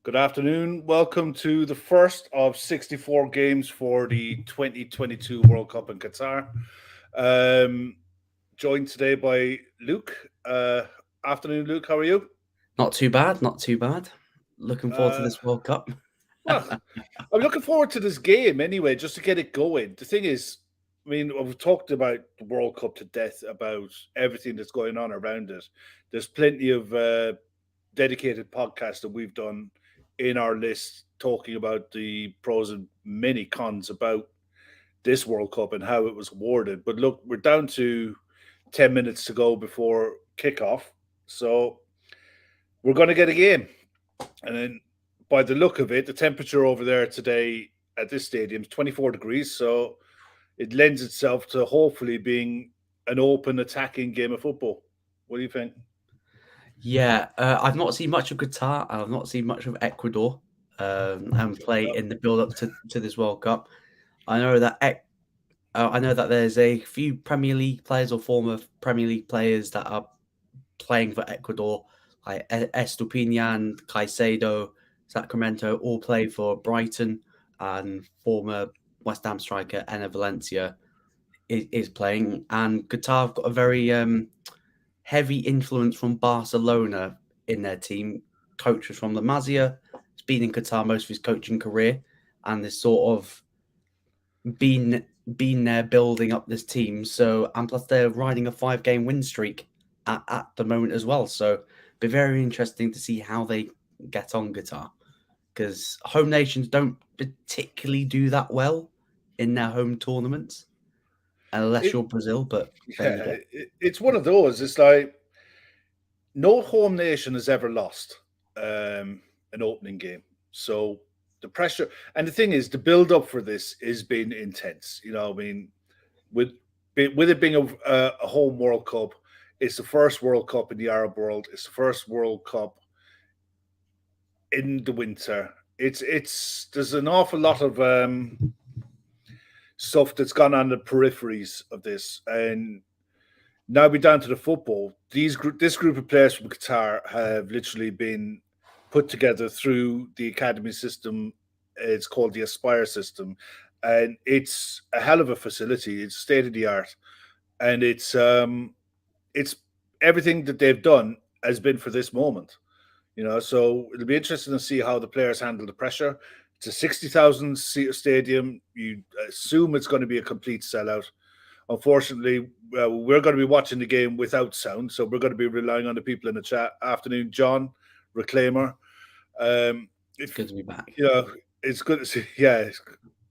Good afternoon. Welcome to the first of 64 games for the 2022 World Cup in Qatar. Um, Joined today by Luke. Afternoon, Luke. How are you? Not too bad, not too bad. Looking forward to Uh, this World Cup. well, I'm looking forward to this game anyway, just to get it going. The thing is, I mean, we've talked about the World Cup to death, about everything that's going on around it. There's plenty of dedicated podcasts that we've done in our list talking about the pros and many cons about this World Cup and how it was awarded. But look, we're down to 10 minutes to go before kickoff. So we're going to get a game. And then by the look of it, the temperature over there today at this stadium is 24 degrees. So it lends itself to hopefully being an open attacking game of football. What do you think? Yeah, I've not seen much of Qatar. I've not seen much of Ecuador and play in the build up to this World Cup. I know that I know that there's a few Premier League players or former Premier League players that are playing for Ecuador, like Estupinian, Caicedo, Sacramento, all play for Brighton, and former West Ham striker Enner Valencia is playing. And Qatar have got a very heavy influence from Barcelona in their team. Coaches from La Masia. He's been in Qatar most of his coaching career, and there's sort of been there building up this team. So, and plus they're riding a 5-game win streak at the moment as well. So, be very interesting to see how they get on Qatar, because home nations don't particularly do that well in their home tournaments, unless It, you're Brazil. But there you yeah, go. it's one of those. It's like no home nation has ever lost an opening game. So the pressure and the thing is, the build up for this is been intense. I mean, with with it being a home World Cup, it's the first World Cup in the Arab world. It's the first World Cup in the winter. It's there's an awful lot of stuff that's gone on the peripheries of this, and now we're down to the football. This group of players from Qatar have literally been put together through the academy system. It's called the Aspire system, and it's a hell of a facility. It's state of the art, and it's everything that they've done has been for this moment. So it'll be interesting to see how the players handle the pressure. It's a 60,000 seat stadium. You assume it's going to be a complete sellout. Unfortunately, we're going to be watching the game without sound, so we're going to be relying on the people in the chat. Afternoon, John, Reclaimer. It's If good to be back. it's good to see. Yeah, it's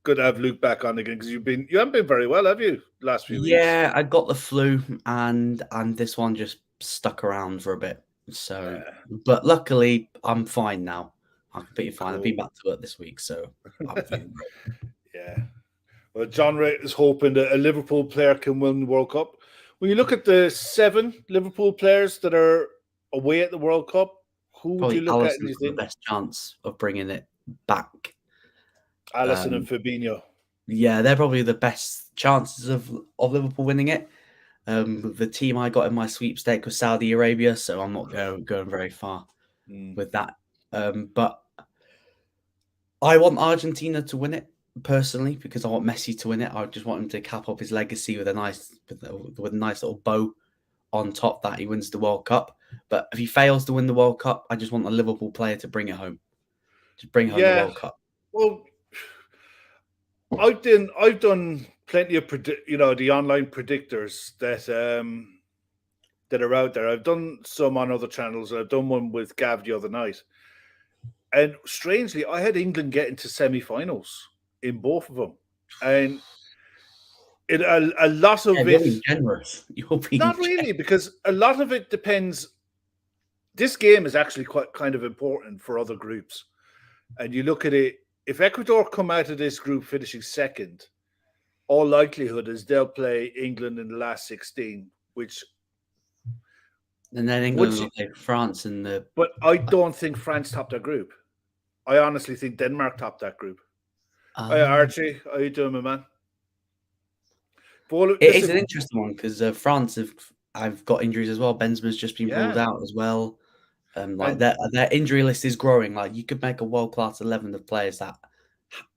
good to have Luke back on again because you haven't been very well, have you? Last few weeks. Yeah, I got the flu, and this one just stuck around for a bit. So, but luckily, I'm fine now. I'm completely fine. I've Cool. been back to work this week, so I'm feeling great. Yeah. Well, John Ray is hoping that a Liverpool player can win the World Cup. When you look at the 7 Liverpool players that are away at the World Cup, who would you Probably look at and you Allison's got the think best chance of bringing it back. Allison and Um, Fabinho? yeah, they're probably the best chances of Liverpool winning it. The team I got in my sweepstake was Saudi Arabia, so I'm not going very far Mm. with that. But I want Argentina to win it personally because I want Messi to win it. I just want him to cap up his legacy with a nice little bow on top that he wins the World Cup. But if he fails to win the World Cup, I just want a Liverpool player to bring it home. Just bring home the Yeah. World Cup. Well, I've done plenty of the online predictors that are out there. I've done some on other channels. I've done one with Gav the other night. And strangely, I had England getting to semi-finals in both of them. And a lot Yeah, of you're it, being generous. You're being not really, because a lot of it depends. This game is actually quite kind of important for other groups. And you look at it, if Ecuador come out of this group finishing second, all likelihood is they'll play England in the last 16, which and then England will play France in the. but I don't think France topped that group. I honestly think Denmark topped that group. Hey, Archie, how you doing, my man? It is an interesting one because France have got injuries as well. Benzema's just been ruled out as well. Like their injury list is growing. Like you could make a world-class 11 of players that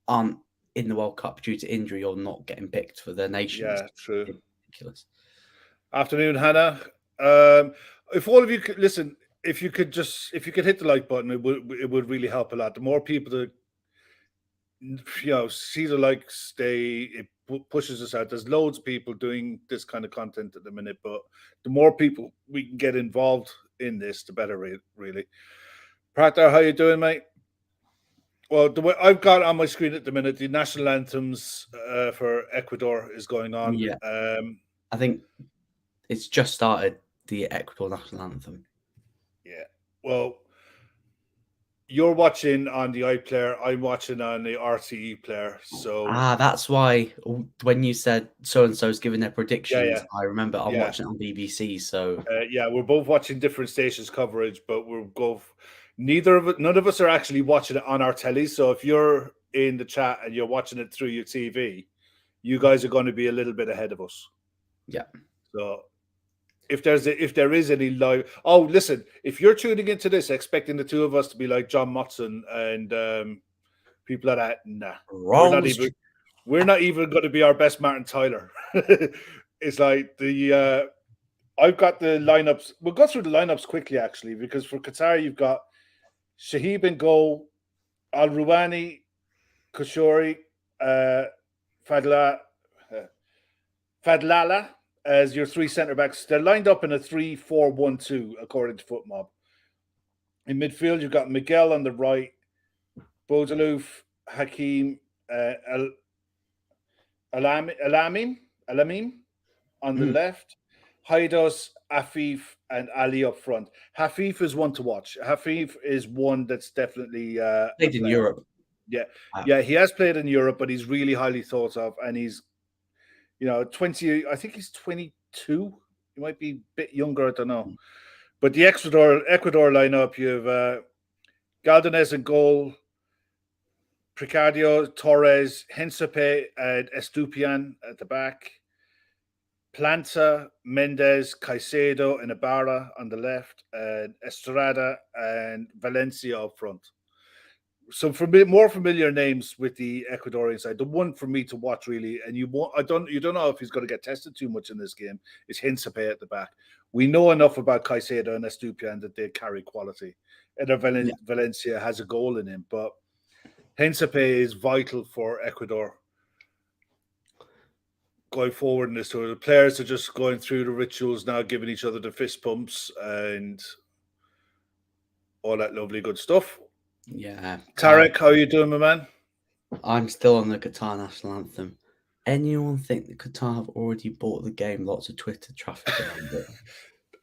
aren't in the World Cup due to injury or not getting picked for their nations. Yeah, true. It's ridiculous. Afternoon, Hannah. If all of you could listen, if you could hit the like button, it would really help a lot. The more people that see the likes, it pushes us out. There's loads of people doing this kind of content at the minute, but the more people we can get involved in this, the better. Really, Prater, how you doing, mate? Well, the way I've got on my screen at the minute, the national anthems for Ecuador is going on. Yeah, I think it's just started, the Ecuador national anthem. Yeah, well, you're watching on the iPlayer. I'm watching on the RTE player. So that's why when you said so and so's giving their predictions, I remember I'm watching it on BBC. So we're both watching different stations coverage, but we're both none of us are actually watching it on our telly. So if you're in the chat and you're watching it through your TV, you guys are going to be a little bit ahead of us. Yeah. So if there is any live, listen, if you're tuning into this expecting the two of us to be like John Motson and people like that, nah, we're not even going to be our best Martin Tyler. It's like I've got the lineups. We'll go through the lineups quickly, actually, because for Qatar you've got Shahib in goal, Al Rouhani, Kouchouri, Fadlala as your three centre backs. They're lined up in a 3-4-1-2 according to FootMob. In midfield, you've got Miguel on the right, Bozaloof, Hakim, Alamim on the left, Haidos, Afif, and Ali up front. Hafif is one to watch. Hafif is one that's definitely played in Europe. Yeah, he has played in Europe, but he's really highly thought of, and he's 20. I think he's 22. He might be a bit younger. I don't know. But the Ecuador lineup, you have Galdanes in goal, Precadio, Torres, Hensepe, and Estupian at the back. Planta, Mendez, Caicedo, and Ibarra on the left, and Estrada and Valencia up front. Some more familiar names with the Ecuadorian side. The one for me to watch really, and you don't know if he's going to get tested too much in this game, is Hensepe at the back. We know enough about Caicedo and Estupian that they carry quality. And Valencia has a goal in him, but Hensepe is vital for Ecuador going forward in this tour. The players are just going through the rituals now, giving each other the fist pumps and all that lovely good stuff. Yeah. Tarek, how are you doing, my man? I'm still on the Qatar national anthem. Anyone think that Qatar have already bought the game? Lots of Twitter traffic around it.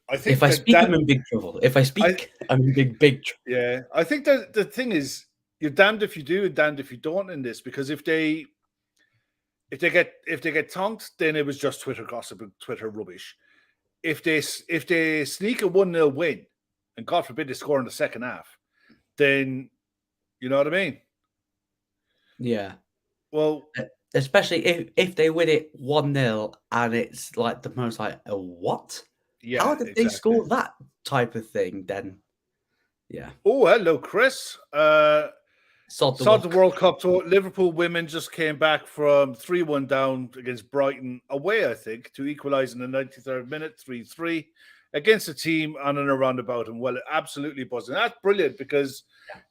I think if I speak, I'm in big trouble. If I speak, I'm in big trouble. Yeah, I think that the thing is, you're damned if you do and damned if you don't in this, because if they get tonked, then it was just Twitter gossip and Twitter rubbish. If they sneak a 1-0 win, and God forbid they score in the second half, then you know what I mean? Yeah. Well, especially if they win it 1-0 and it's like the most like a what? Yeah. How did they score that type of thing? Then, yeah. Oh, hello, Chris. Sod the World Cup tour. Liverpool women just came back from 3-1 down against Brighton away, I think, to equalise in the 93rd minute, 3-3 against a team on and around about. And well, absolutely buzzing. That's brilliant, because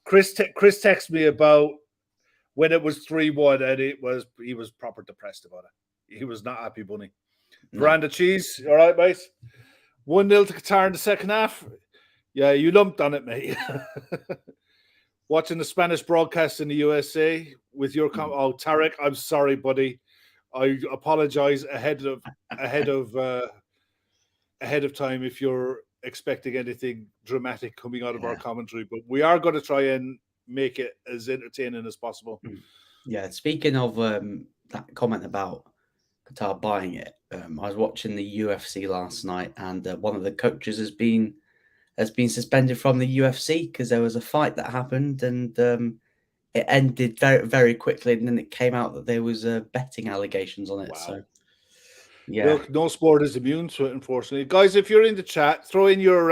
Chris texted me about when it was 3-1 and he was proper depressed about it. He was not happy, bunny. No. Veranda cheese, all right, mate? 1-0 to Qatar in the second half. Yeah, you lumped on it, mate. Watching the Spanish broadcast in the USA with your Tarek, I'm sorry, buddy. I apologize ahead of time if you're expecting anything dramatic coming out of our commentary, but we are going to try and make it as entertaining as possible. Yeah, speaking of that comment about Qatar buying it, I was watching the UFC last night, and one of the coaches has been suspended from the UFC because there was a fight that happened, and it ended very, very quickly, and then it came out that there was betting allegations on it. Wow. So, yeah, look, no sport is immune to it, unfortunately. Guys, if you're in the chat, throw in your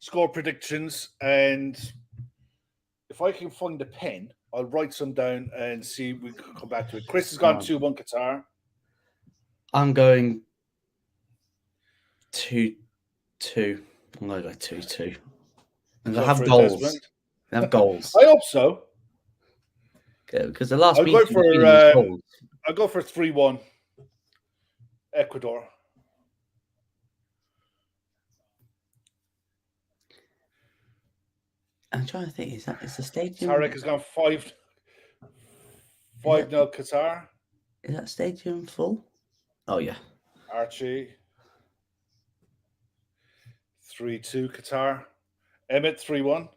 score predictions, and if I can find a pen, I'll write some down and see we can come back to it. Chris has gone 2-1 Qatar. I'm going 2-2. I'm going to go 2-2. And they'll have goals. They have goals. I hope so. Okay, because the last I'll meeting go for 3-1 Ecuador. I'm trying to think. Is the stadium? Tarek has gone 5-0 Qatar. Is that stadium full? Oh yeah. Archie 3-2 Qatar. Emmett 3-1.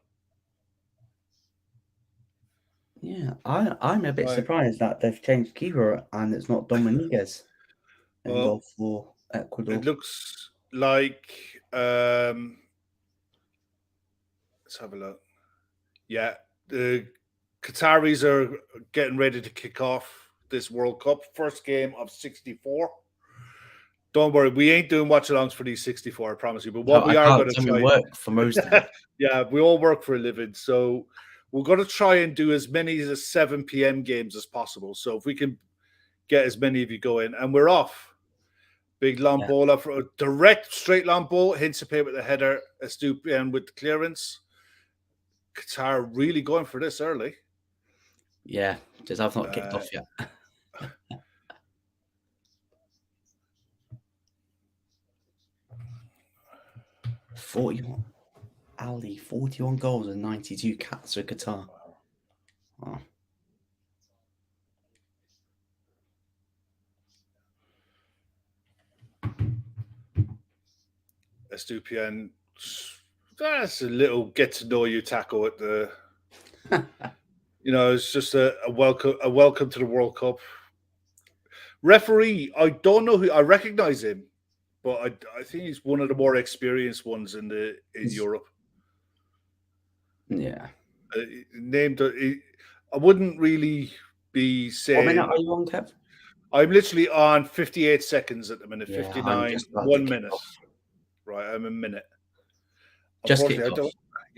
Yeah, I'm a bit surprised that they've changed keeper and it's not Dominguez and go for Ecuador. It looks like let's have a look. Yeah, the Qataris are getting ready to kick off this World Cup. First game of 64. Don't worry, we ain't doing watch-alongs for these 64, I promise you. But what we are going to try, work for most of it. Yeah, we all work for a living, so we're going to try and do as many as 7 p.m. games as possible. So if we can get as many of you going, and we're off. Big long ball up for a direct straight long ball. Hinsipe with the header, Estupian with the clearance. Qatar really going for this early. Yeah, just have not kicked off yet. 41 Ali, 41 goals and 92 cats for Qatar. Wow. Estupian, that's a little get to know you tackle at the it's just a welcome to the World Cup. Referee, I don't know who, I recognize him, but I think he's one of the more experienced ones in Europe. Yeah. I wouldn't really be saying. What minute are you on, Kev? I'm literally on 58 seconds at the minute. Yeah, 59, 1 minute. Right, I'm a minute. Just kick off.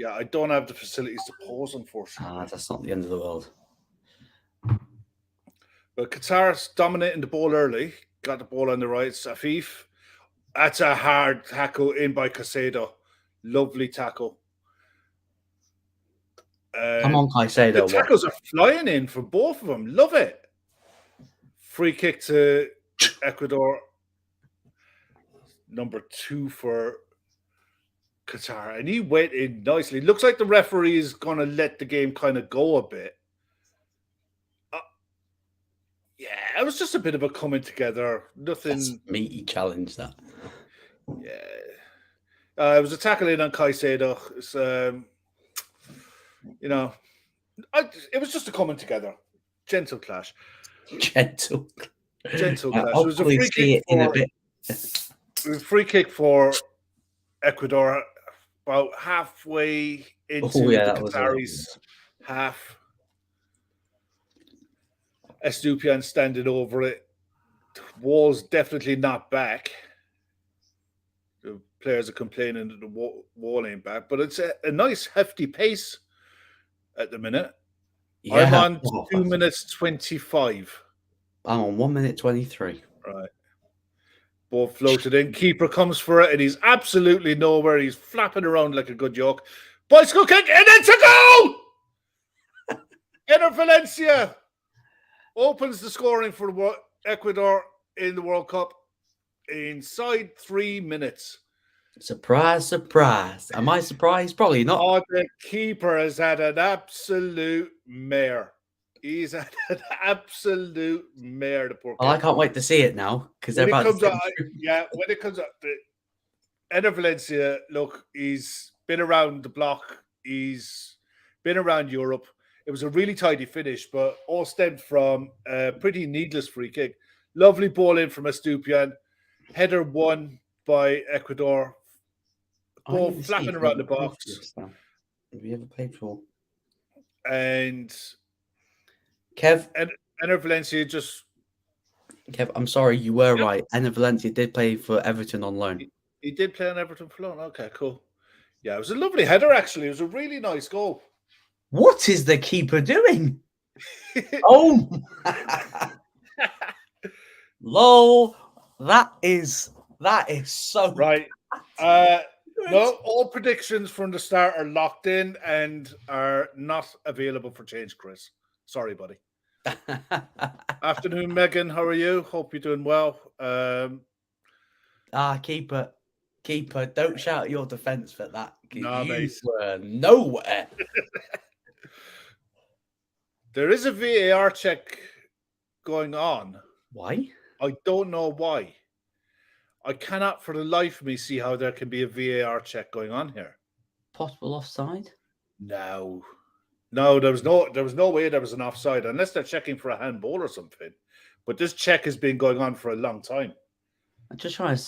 I don't have the facilities to pause, unfortunately. That's not the end of the world. But Qatar's dominating the ball early. Got the ball on the right. Safif. That's a hard tackle in by Caicedo. Lovely tackle. Come on, Caicedo. The tackles are flying in for both of them. Love it. Free kick to Ecuador. Number 2 for Qatar. And he went in nicely. Looks like the referee is going to let the game kind of go a bit. Yeah, it was just a bit of a coming together. Nothing. That's a meaty challenge, that. Yeah. It was a tackle in on Caicedo. It's, it was just a coming together. Gentle clash. Gentle clash. It was a free kick for Ecuador about halfway into the Qataris' half. Estupian standing over it. Wall's definitely not back. The players are complaining that the wall ain't back, but it's a nice hefty pace at the minute. Yeah, I'm on 2 minutes 25. I'm on 1 minute 23. Right. Ball floated in. Keeper comes for it, and he's absolutely nowhere. He's flapping around like a good yoke. Bicycle kick, and it's a goal! Eder Valencia opens the scoring for Ecuador in the World Cup inside 3 minutes. Surprise, surprise. Am I surprised? Probably not. Oh, the keeper has had an absolute mare. He's had an absolute mare. The poor keeper. I can't wait to see it now because they're about to when it comes up, Eder Valencia, look, he's been around the block. He's been around Europe. It was a really tidy finish, but all stemmed from a pretty needless free kick. Lovely ball in from Estupian. Header won by Ecuador. Ball flapping around the box. Have you ever played for? And Kev? Eder Valencia just... Kev, I'm sorry, you were right. Eder Valencia did play for Everton on loan. He did play on Everton for loan? Okay, cool. Yeah, it was a lovely header, actually. It was a really nice goal. What is the keeper doing? Oh, lol. That is so right. No, all predictions from the start are locked in and are not available for change, Chris. Sorry, buddy. Afternoon, Megan. How are you? Hope you're doing well. Keeper, don't shout your defense for that. Nah, You mate. were nowhere. There is a VAR check going on. Why? I don't know why. I cannot for the life of me see how there can be a VAR check going on here. Possible offside? No, there was no way there was an offside unless they're checking for a handball or something. But this check has been going on for a long time. I'm just trying to.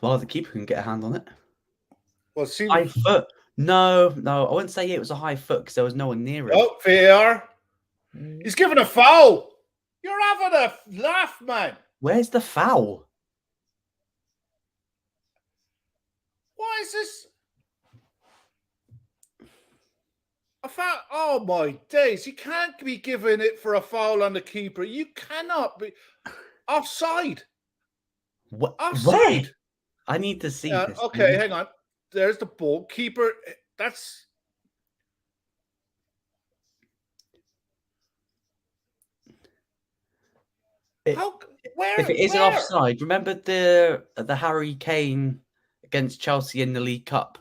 Well, the keeper can get a hand on it. Well, see, high foot. No, I wouldn't say it was a high foot because there was no one near it. Oh, VAR. He's given a foul. You're having a laugh, man. Where's the foul? Why is this? A foul? Oh my days! You can't be giving it for a foul on the keeper. You cannot be offside. What? Offside. Where? I need to see this. Okay, hang on. There's the ball. Keeper. That's. If it is an offside, remember the Harry Kane against Chelsea in the League Cup,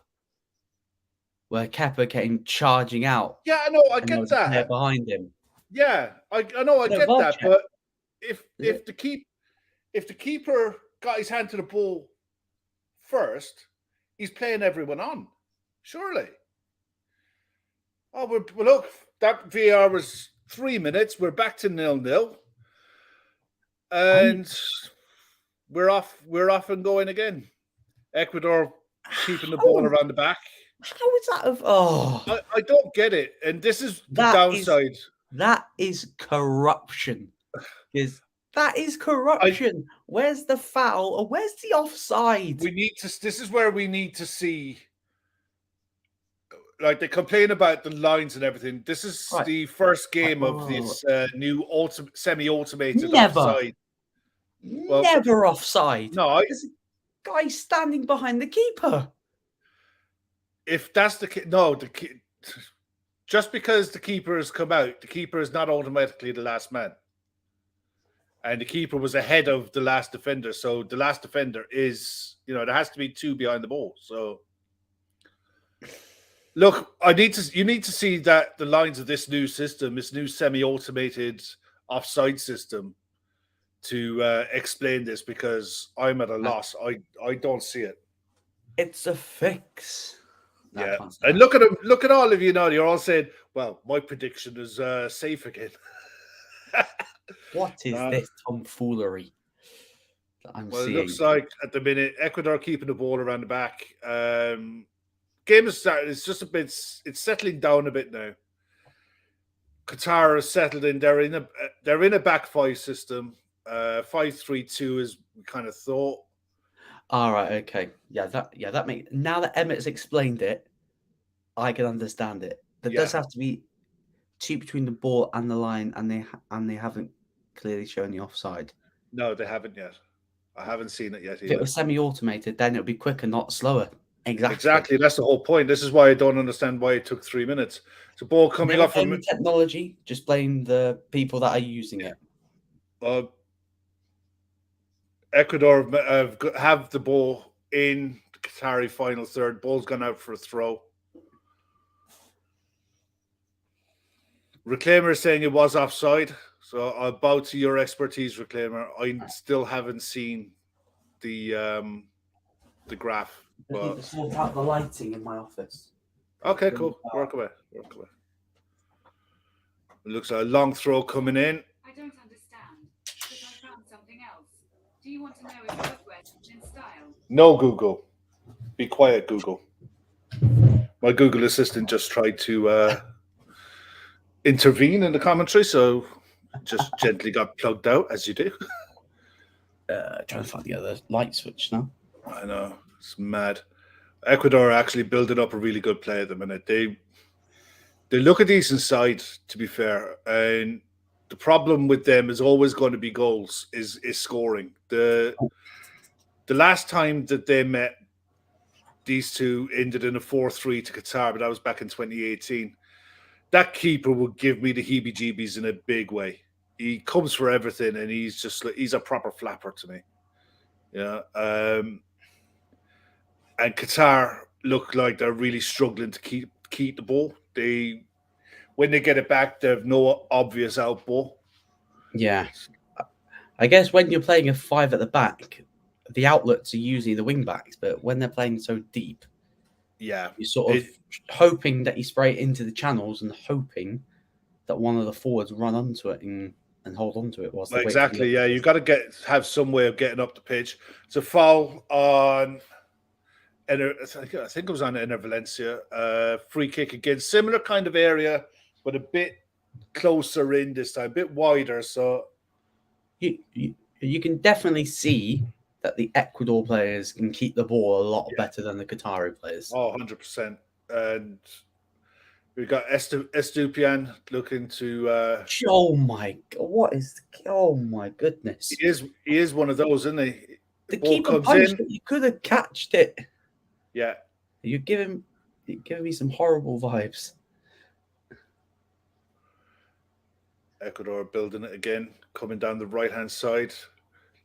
where Kepa came charging out. Yeah, I know. I get that. There behind him. Yeah, I know. I get that. Check. But if the keeper got his hand to the ball first, he's playing everyone on. Surely. Oh, well, look, that VAR was 3 minutes. We're back to 0-0. And we're off and going again. Ecuador keeping the ball around the back. How is that? I don't get it. And this is the downside. That is corruption. That is corruption. Where's the foul or where's the offside? This is where we need to see. Like, they complain about the lines and everything. This is the first game of this new semi-automated offside. Never offside. No, there's a guy standing behind the keeper. If that's the case, just because the keeper has come out, the keeper is not automatically the last man. And the keeper was ahead of the last defender. So the last defender is, there has to be two behind the ball. So look, you need to see that the lines of this new system, this new semi-automated offside system, to explain this, because I'm at a loss. I don't see it. It's a fix. Yeah, and look at all of you now. You're all saying, "Well, my prediction is safe again." What is this tomfoolery that I'm seeing? It looks like at the minute Ecuador keeping the ball around the back. Game is started. It's just a bit. It's settling down a bit now. Qatar has settled in. They're in a back five system. 5-3-2 is we kind of thought. All right. Okay. That makes, now that Emmett's explained it, I can understand it. There does have to be two between the ball and the line, and they haven't clearly shown the offside. No, they haven't yet. I haven't seen it yet either. If it was semi-automated, then it would be quicker, not slower. Exactly. That's the whole point. This is why I don't understand why it took 3 minutes. It's a ball coming off from technology. Just blame the people that are using it. Ecuador have the ball in the Qatari final third. Ball's gone out for a throw. Reclaimer is saying it was offside. So I'll bow to your expertise, Reclaimer. I still haven't seen the graph. I need to sort out the lighting in my office. Okay, cool. Work away. It looks like a long throw coming in. I don't understand, because I found something else. Do you want to know if Northwest is in style? No, Google. Be quiet, Google. My Google Assistant just tried to intervene in the commentary, so just gently got plugged out, as you do. Trying to find the other light switch now. I know. It's mad. Ecuador are actually building up a really good play at the minute. They look a decent side, to be fair, and the problem with them is always going to be goals, is scoring. The last time that they met, these two ended in a 4-3 to Qatar, but that was back in 2018. That keeper would give me the heebie-jeebies in a big way. He comes for everything, and he's a proper flapper to me. Yeah. And Qatar look like they're really struggling to keep the ball. When they get it back, they have no obvious out ball. Yeah. I guess when you're playing a 5 at the back, the outlets are usually the wing backs, but when they're playing so deep, yeah, you're sort of hoping that you spray it into the channels and hoping that one of the forwards run onto it and hold on to it whilst they exactly. wait. Yeah, you got to have some way of getting up the pitch. It's a foul on. I think it was on Inter Valencia. Free kick again, similar kind of area, but a bit closer in this time, a bit wider. So you can definitely see that the Ecuador players can keep the ball a lot better than the Qatari players. Oh, 100%. And we've got Estupian looking to. Oh my god! Oh my goodness! He is one of those, isn't he? The keeper punched it. You could have catched it. Yeah. You're giving me some horrible vibes. Ecuador building it again, coming down the right-hand side.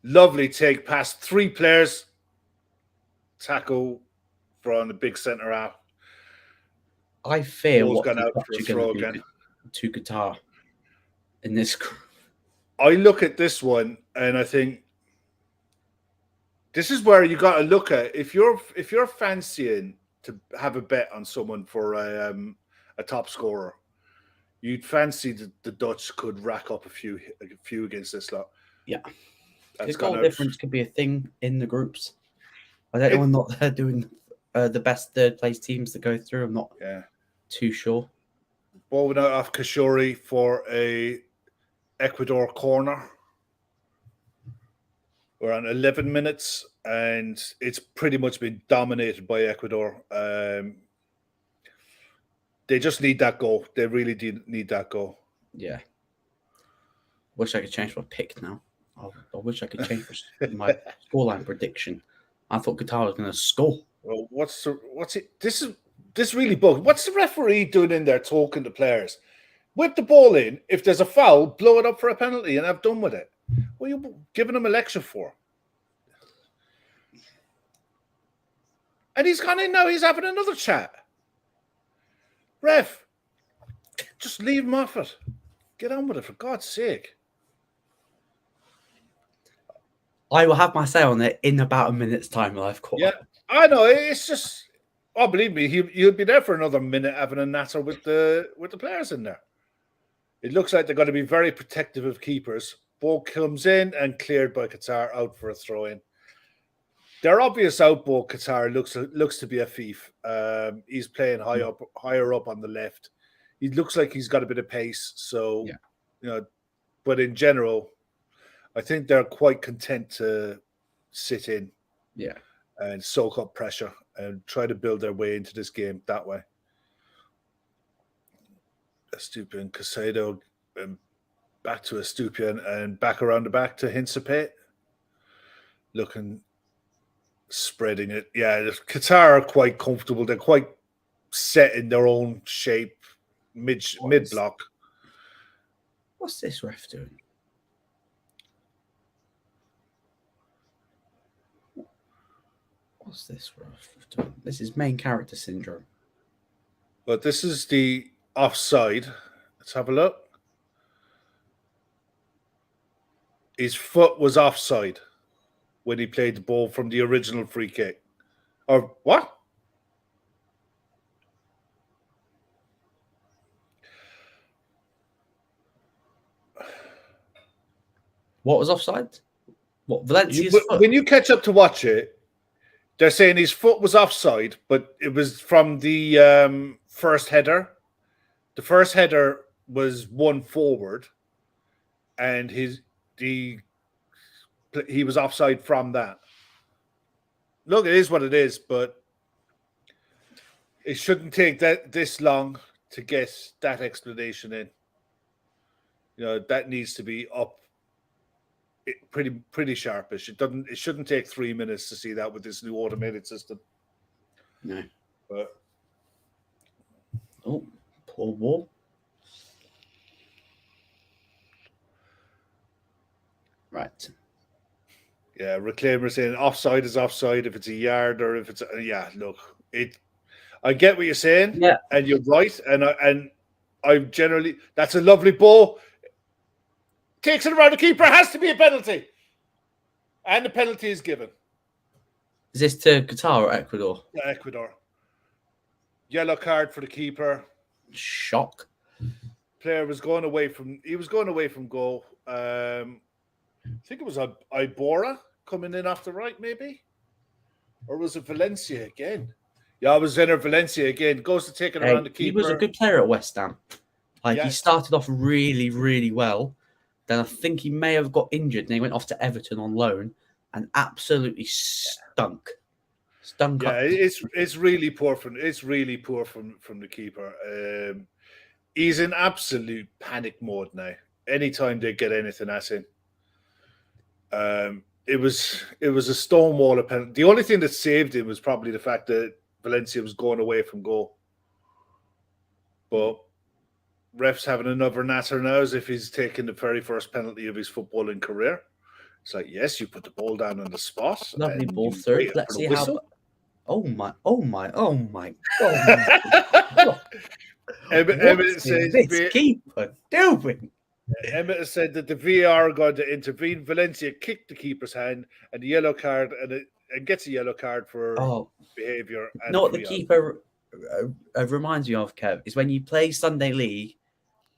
Lovely take past 3 players. Tackle from the big centre out. I fear what's what gone out for a throw again to Qatar in this group. I look at this one and I think this is where you got to look at if you're fancying to have a bet on someone for a top scorer. You'd fancy the Dutch could rack up a few against this lot. Yeah, the goal difference could be a thing in the groups. I don't know whether or not they're doing the best third place teams that go through. I'm not too sure. Ball went out off Kashori for a Ecuador corner. We're on 11 minutes, and it's pretty much been dominated by Ecuador. They just need that goal. They really do need that goal. Yeah. Wish I could change my pick now. I wish I could change my scoreline prediction. I thought Qatar was going to score. Well, what's it? This really bugs. What's the referee doing in there talking to players? Whip the ball in. If there's a foul, blow it up for a penalty and have done with it. What are you giving him a lecture for? And he's gone in now. He's having another chat. Ref, just leave him off it. Get on with it, for God's sake. I will have my say on it in about a minute's time. Live call. Yeah, I know. It's just, oh, believe me, he'll be there for another minute having a natter with the players in there. It looks like they're going to be very protective of keepers. Ball comes in and cleared by Qatar, out for a throw-in. Their obvious outball, Qatar, looks to be a thief. He's playing higher up on the left. He looks like he's got a bit of pace. So, but in general, I think they're quite content to sit in, and soak up pressure and try to build their way into this game that way. Estupian, Casado, back to Estupian and back around the back to Hinsape. Spreading it. Yeah, Qatar are quite comfortable. They're quite set in their own shape, mid block. What's this ref doing? What's this ref doing? This is main character syndrome. But this is the offside. Let's have a look. His foot was offside when he played the ball from the original free kick. Or what? What was offside? What, Valencia's foot? When you catch up to watch it, they're saying his foot was offside, but it was from the first header. The first header was one forward, and he was offside from that. look, it is what it is, but it shouldn't take this long to get that explanation in. That needs to be up pretty sharpish. It shouldn't take 3 minutes to see that with this new automated system. No. But oh, poor ball. Right. Yeah, Reclaimer saying offside is offside if it's a yard or if it's look, I get what you're saying, and you're right, and I generally that's a lovely ball. Takes it around the keeper, has to be a penalty. And the penalty is given. Is this to Qatar or Ecuador? Yeah, Ecuador. Yellow card for the keeper. Shock. Player was going away from goal. I think it was Ibora coming in off the right, maybe? Or was it Valencia again? Yeah, it was Zener Valencia again. Goes to take it around the keeper. He was a good player at West Ham. He started off really, really well. Then I think he may have got injured and he went off to Everton on loan and absolutely stunk. Yeah, it's really poor from the keeper. He's in absolute panic mode now. Anytime they get anything at him. It was a stonewall of penalty. The only thing that saved him was probably the fact that Valencia was going away from goal. But ref's having another natter now as if he's taking the very first penalty of his footballing career. It's like, yes, you put the ball down on the spot. Lovely ball through. Let's see how. Oh my God. Emmett says this keeper doing? Emmett said that the VAR are going to intervene. Valencia kicked the keeper's hand and the yellow card and gets a yellow card for behaviour. What the keeper reminds me of, Kev, is when you play Sunday League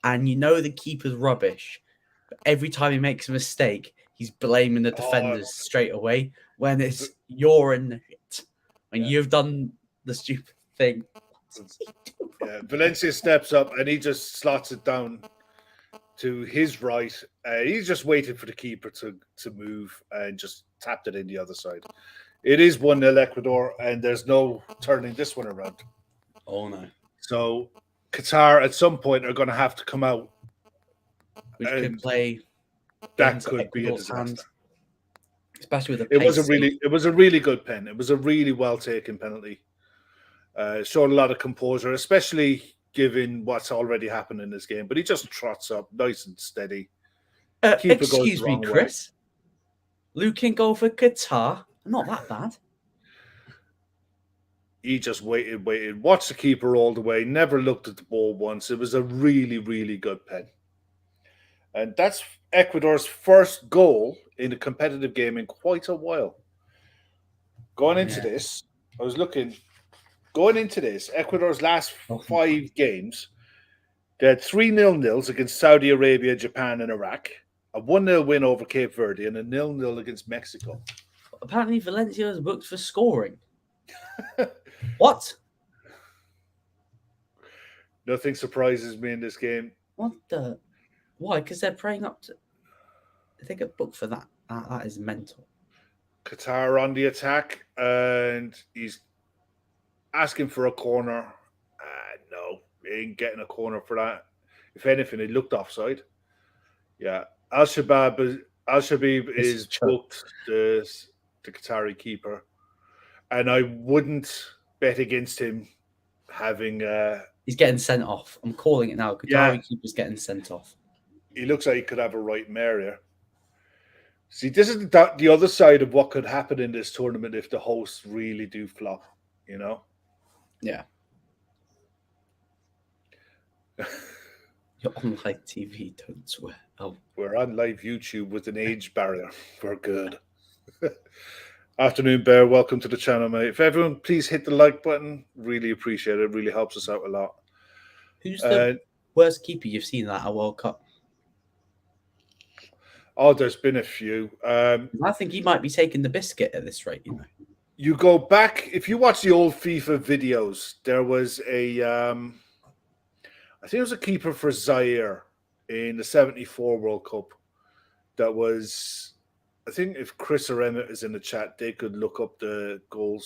and you know the keeper's rubbish, but every time he makes a mistake, he's blaming the defenders straight away when it's you're in it. When you've done the stupid thing. Yeah, Valencia steps up and he just slots it down to his right. He's just waiting for the keeper to move and just tapped it in the other side. It is 1-0 Ecuador, and there's no turning this one around. Oh, no. So Qatar at some point are going to have to come out. Which could play. That could be a disaster. Hand, especially with it was a really good pen. It was a really well taken penalty. Showed a lot of composure, especially given what's already happened in this game. But he just trots up nice and steady. Excuse me, Chris. Luke in goal for Qatar. Not that bad. He just waited, watched the keeper all the way, never looked at the ball once. It was a really, really good pen. And that's Ecuador's first goal in a competitive game in quite a while. Going into this, Ecuador's last 5 games, they had 3 0-0s against Saudi Arabia, Japan, and Iraq, a 1-0 win over Cape Verde, and a 0-0 against Mexico. Apparently, Valencia was booked for scoring. What? Nothing surprises me in this game. What the? Why? Because they're praying up to. They get booked for that. That is mental. Qatar on the attack, and he's asking for a corner. No, he ain't getting a corner for that. If anything, it looked offside. Yeah, Al-Shabaab is booked the Qatari keeper, and I wouldn't bet against him having. He's getting sent off. I'm calling it now. Qatari keeper's getting sent off. He looks like he could have a right mare here. See, this is the other side of what could happen in this tournament if the hosts really do flop, you know? Yeah. You're on live TV, don't swear. Oh. We're on live YouTube with an age barrier. We're good. Afternoon, Bear. Welcome to the channel, mate. If everyone please hit the like button, really appreciate it. It really helps us out a lot. Who's the worst keeper you've seen at a World Cup? Oh, there's been a few. I think he might be taking the biscuit at this rate, you know. You go back, if you watch the old FIFA videos, there was I think it was a keeper for Zaire in the 74 World Cup that was I think if Chris or Emmett is in the chat, they could look up the goal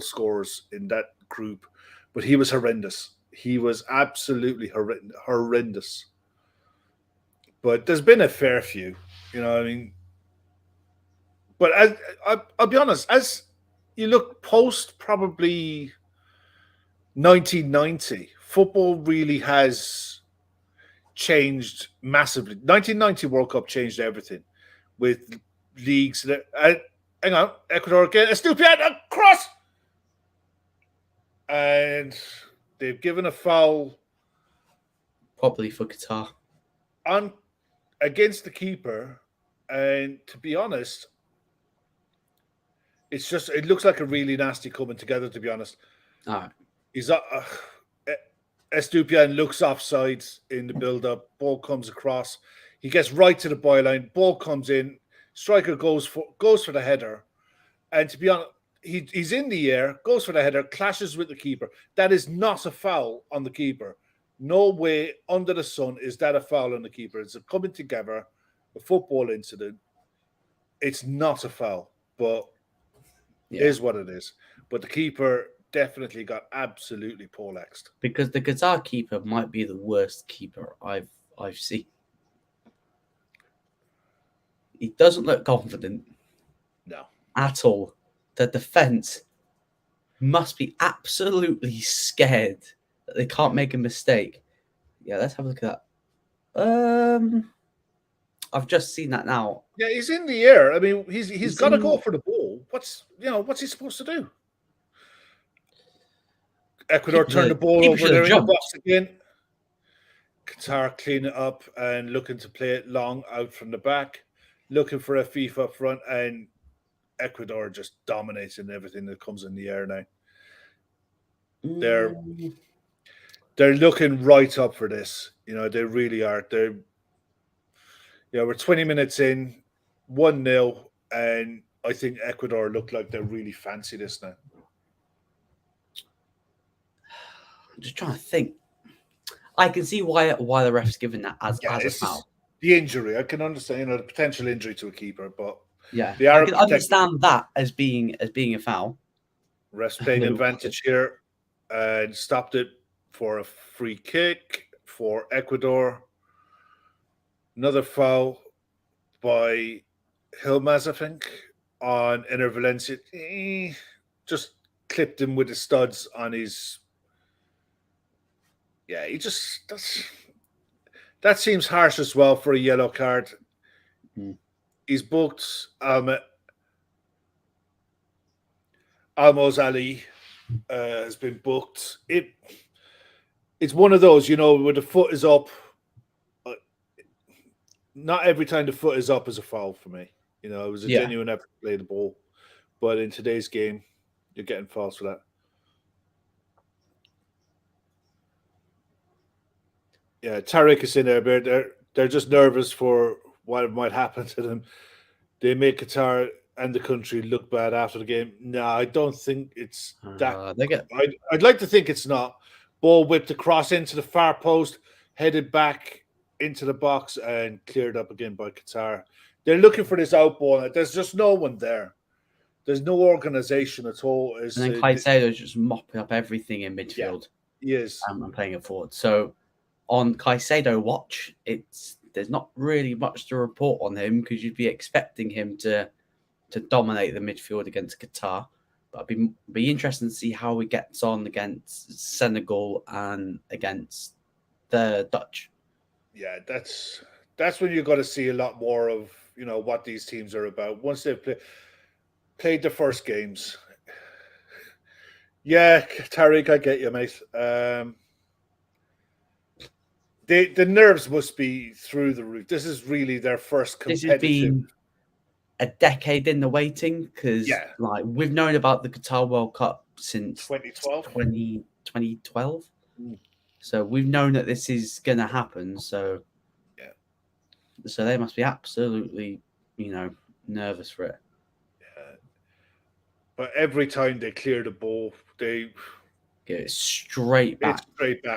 scorers in that group. But he was horrendous. He was absolutely horrendous. But there's been a fair few, you know what I mean? But I'll be honest, as you look post probably 1990, football really has changed massively. 1990 World Cup changed everything with leagues that. Hang on, Ecuador again. Estupiñán across! And they've given a foul. Probably for Qatar. On against the keeper. And to be honest, it looks like a really nasty coming together, to be honest. All right. He's Estupiñán looks offside in the build-up. Ball comes across. He gets right to the byline. Ball comes in. Striker goes for the header. And to be honest, he's in the air, goes for the header, clashes with the keeper. That is not a foul on the keeper. No way under the sun is that a foul on the keeper. It's a coming together, a football incident. It's not a foul, but it is what it is. But the keeper definitely got absolutely poleaxed. Because the Qatar keeper might be the worst keeper I've seen. He doesn't look confident. No. At all. The defense must be absolutely scared that they can't make a mistake. Yeah, let's have a look at that. I've just seen that now. Yeah, he's in the air. I mean, he's got to go for the ball. What's he supposed to do? Ecuador turned the ball over there in the box again. Qatar clean it up and looking to play it long out from the back, looking for a FIFA up front, and Ecuador just dominating everything that comes in the air now. They're looking right up for this. You know, they really are. We're 20 minutes in, 1-0, and I think Ecuador look like they really fancy this now. I'm just trying to think. I can see why the ref's given that as a foul. The injury, I can understand, the potential injury to a keeper, but I can understand that as being a foul. Refs playing advantage here and stopped it for a free kick for Ecuador. Another foul by Hilmaz, I think, on Enner Valencia. Just clipped him with the studs on his. Yeah, that seems harsh as well for a yellow card. He's booked Almoz Ali has been booked. It's one of those, where the foot is up. Not every time the foot is up is a foul for me. It was a genuine effort to play the ball. But in today's game, you're getting fouls for that. Yeah, Tariq is in there, but they're just nervous for what might happen to them. They make Qatar and the country look bad after the game. No, I don't think it's that. I'd like to think it's not. Ball whipped across into the far post, headed back into the box, and cleared up again by Qatar. They're looking for this out ball. There's just no one there. There's no organization at all. And then Caicedo's just mopping up everything in midfield. He is. And playing it forward. So on Caicedo watch, there's not really much to report on him because you'd be expecting him to dominate the midfield against Qatar. But it'd be interesting to see how he gets on against Senegal and against the Dutch. Yeah, that's when you've got to see a lot more of what these teams are about once they've played the first games. Yeah, Tariq, I get you, mate. The nerves must be through the roof. This is really their first competitive. This has been a decade in the waiting because we've known about the Qatar World Cup since 2012. So we've known that this is going to happen. So so they must be absolutely, nervous for it. Yeah. But every time they clear the ball, they get it straight back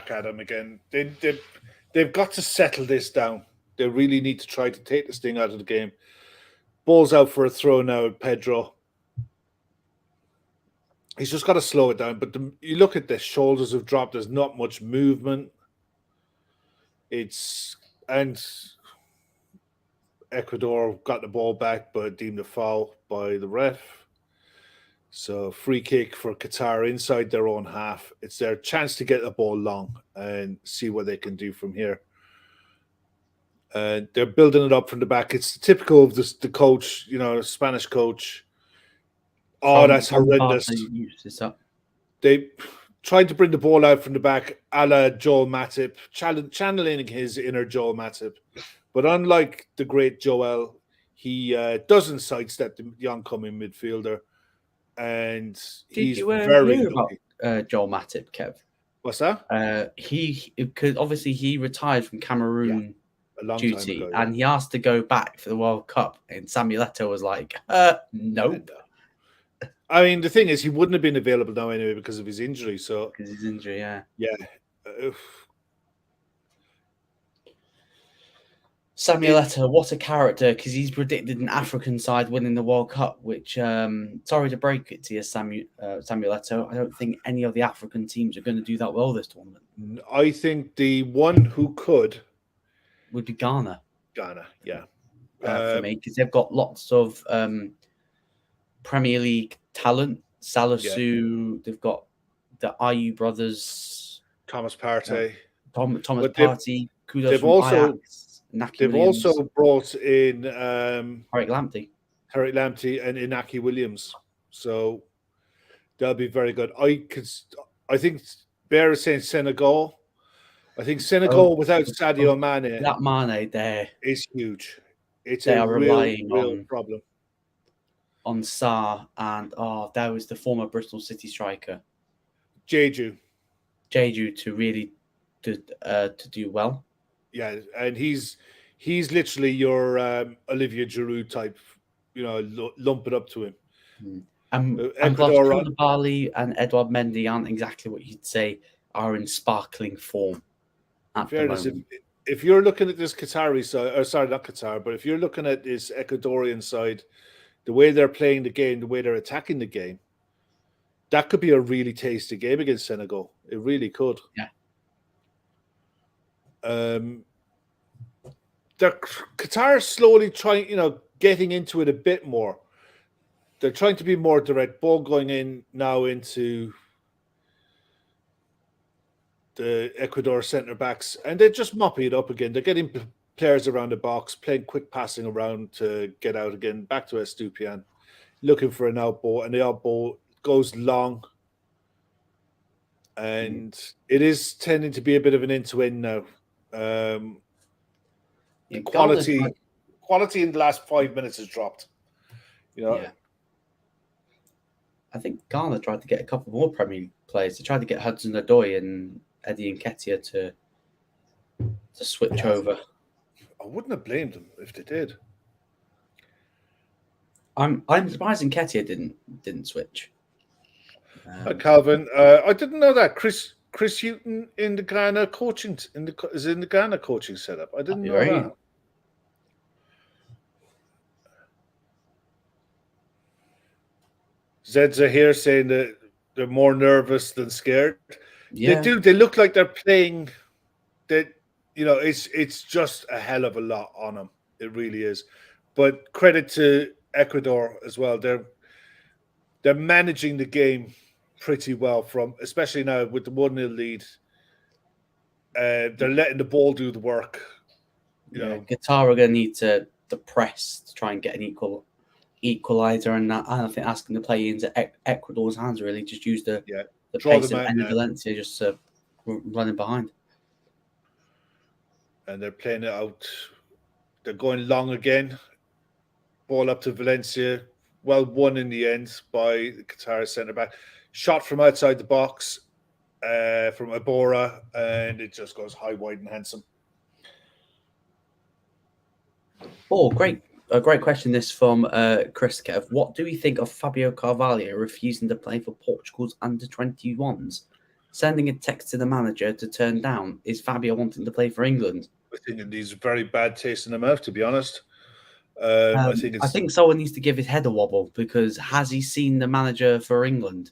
at them again. They've got to settle this down. They really need to try to take this thing out of the game. Ball's out for a throw now, Pedro. He's just got to slow it down. But you look at the shoulders have dropped. There's not much movement. And Ecuador got the ball back, but deemed a foul by the ref. So free kick for Qatar inside their own half. It's their chance to get the ball long and see what they can do from here. They're building it up from the back. It's typical of the coach, Spanish coach. Oh, that's horrendous. They tried to bring the ball out from the back, a la Joel Matip, channeling his inner Joel Matip. But unlike the great Joel, he doesn't sidestep the oncoming midfielder. And he's very lucky. About Joel Matip, Kev? What's that? Because obviously he retired from Cameroon a long duty, time ago, and he asked to go back for the World Cup, and Samuel Eto'o was like, nope. I mean, the thing is, he wouldn't have been available now anyway because of his injury. So because his injury, yeah. Samuel Eto'o, what a character, because he's predicted an African side winning the World Cup, which, sorry to break it to you, Samuel Eto'o, I don't think any of the African teams are going to do that well this tournament. I think the one who could would be Ghana. Ghana, yeah. For me, because they've got lots of Premier League talent. Salisu, they've got the Ayew brothers. Thomas Partey. Thomas Partey. They've also brought in Tariq Lamptey and Inaki Williams, so they'll be very good. I think Bear is saying Senegal. I think Senegal without Sadio Mane, that Mane there is huge. It's a real problem on Sarr, and that was the former Bristol City striker Jeju to really to do well. Yeah, and he's literally your Olivier Giroud type, lump it up to him. And Bali and Edouard Mendy aren't exactly what you'd say are in sparkling form. Fairness, if you're looking at this Qatari side, or sorry, not Qatar, but if you're looking at this Ecuadorian side, the way they're playing the game, the way they're attacking the game, that could be a really tasty game against Senegal. It really could. Yeah. Qatar slowly trying, getting into it a bit more. They're trying to be more direct. Ball going in now into the Ecuador centre backs, and they're just mopping it up again. They're getting players around the box, playing quick passing around to get out again. Back to Estupiñán, looking for an out ball, and the out ball goes long. And it is tending to be a bit of an end-to-end now. Quality in the last 5 minutes has dropped. Yeah. I think Ghana tried to get a couple more Premier League players. They tried to get Hudson-Odoi and Eddie Nketiah to switch over. I wouldn't have blamed them if they did. I'm surprised Nketiah didn't switch. Calvin, I didn't know that Chris Hughton in the Ghana coaching is in the Ghana coaching setup. I didn't know that. Zed's here saying that they're more nervous than scared. Yeah. They do. They look like they're playing. That it's just a hell of a lot on them. It really is. But credit to Ecuador as well. They're managing the game pretty well, especially now with the 1-0 lead. They're letting the ball do the work. Qatar are going to need to press to try and get an equalizer, and I think that's going to play into Ecuador's hands. Really, just use the pace of Valencia just running behind. And they're playing it out. They're going long again. Ball up to Valencia. Well won in the end by the Qatar centre back. Shot from outside the box from Abora, and it just goes high, wide, and handsome. Oh, great. A great question this from Chris Kev. What do we think of Fabio Carvalho refusing to play for Portugal's under-21s? Sending a text to the manager to turn down. Is Fabio wanting to play for England? I think he's very bad taste in the mouth, to be honest. I think someone needs to give his head a wobble, because has he seen the manager for England?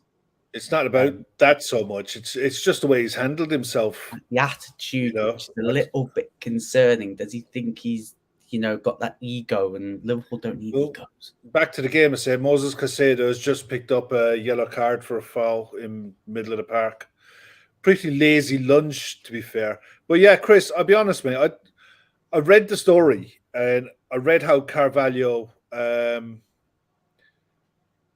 it's not about that so much. It's just the way he's handled himself. The attitude, You know, which is a little bit concerning. Does he think he's, got that ego, and Liverpool don't need egos? Back to the game, I say Moses Caicedo has just picked up a yellow card for a foul in middle of the park. Pretty lazy lunge, to be fair. But yeah, Chris, I'll be honest, mate. I read the story and I read how Carvalho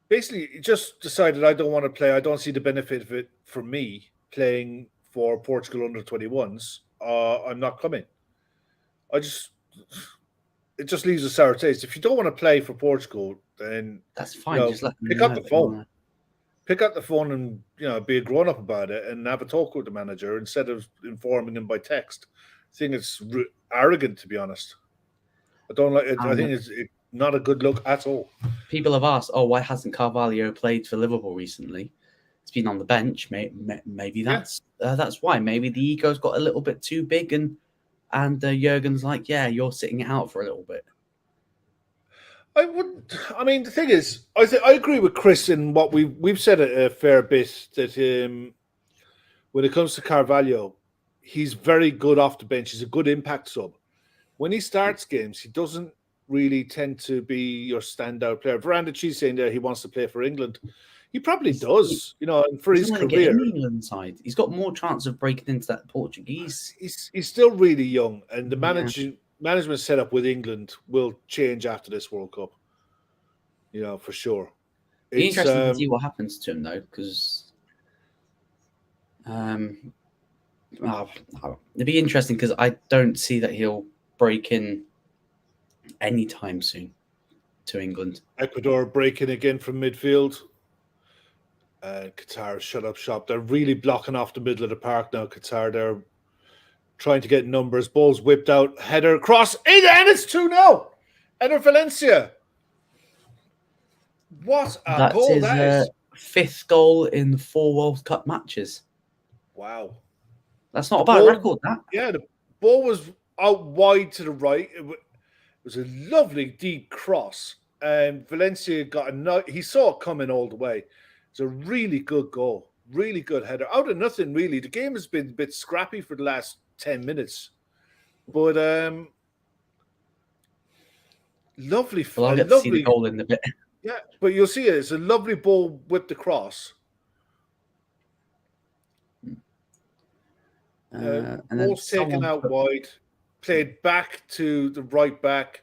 basically just decided I don't want to play. I don't see the benefit of it for me playing for Portugal under 21s. I'm not coming. It just leaves a sour taste. If you don't want to play for Portugal, then that's fine. Just pick up the phone. Pick up the phone and be a grown up about it and have a talk with the manager instead of informing him by text. I think it's arrogant, to be honest. I don't like it. I think it's not a good look at all. People have asked, why hasn't Carvalho played for Liverpool recently? It's been on the bench. Maybe that's why. Maybe the ego's got a little bit too big, and Jurgen's like, yeah, you're sitting it out for a little bit. The thing is, I agree with Chris in what we've said a fair bit, that when it comes to Carvalho, he's very good off the bench. He's a good impact sub. When he starts games, he doesn't really tend to be your standout player. Verandachi's saying that he wants to play for England. He probably does, and for his career. In the England side, he's got more chance of breaking into that Portuguese. He's still really young, and the management setup with England will change after this World Cup. For sure. It's interesting to see what happens to him, though, because it'd be interesting, because I don't see that he'll break in anytime soon to England. Ecuador breaking again from midfield. Qatar shut up shop. They're really blocking off the middle of the park now. Qatar, they're trying to get numbers. Ball's whipped out. Header cross. And it's 2-0. Enter Valencia. What a goal that is. Fifth goal in 4 World Cup matches. Wow. That's not a bad record, that. Yeah, the ball was out wide to the right. It was a lovely deep cross. And Valencia he saw it coming all the way. It's a really good goal. Really good header. Out of nothing, really. The game has been a bit scrappy for the last 10 minutes. But lovely. Well, I'll get to see the goal in a bit. Yeah, but you'll see it. It's a lovely ball whipped across. And ball's taken out wide, played back to the right back.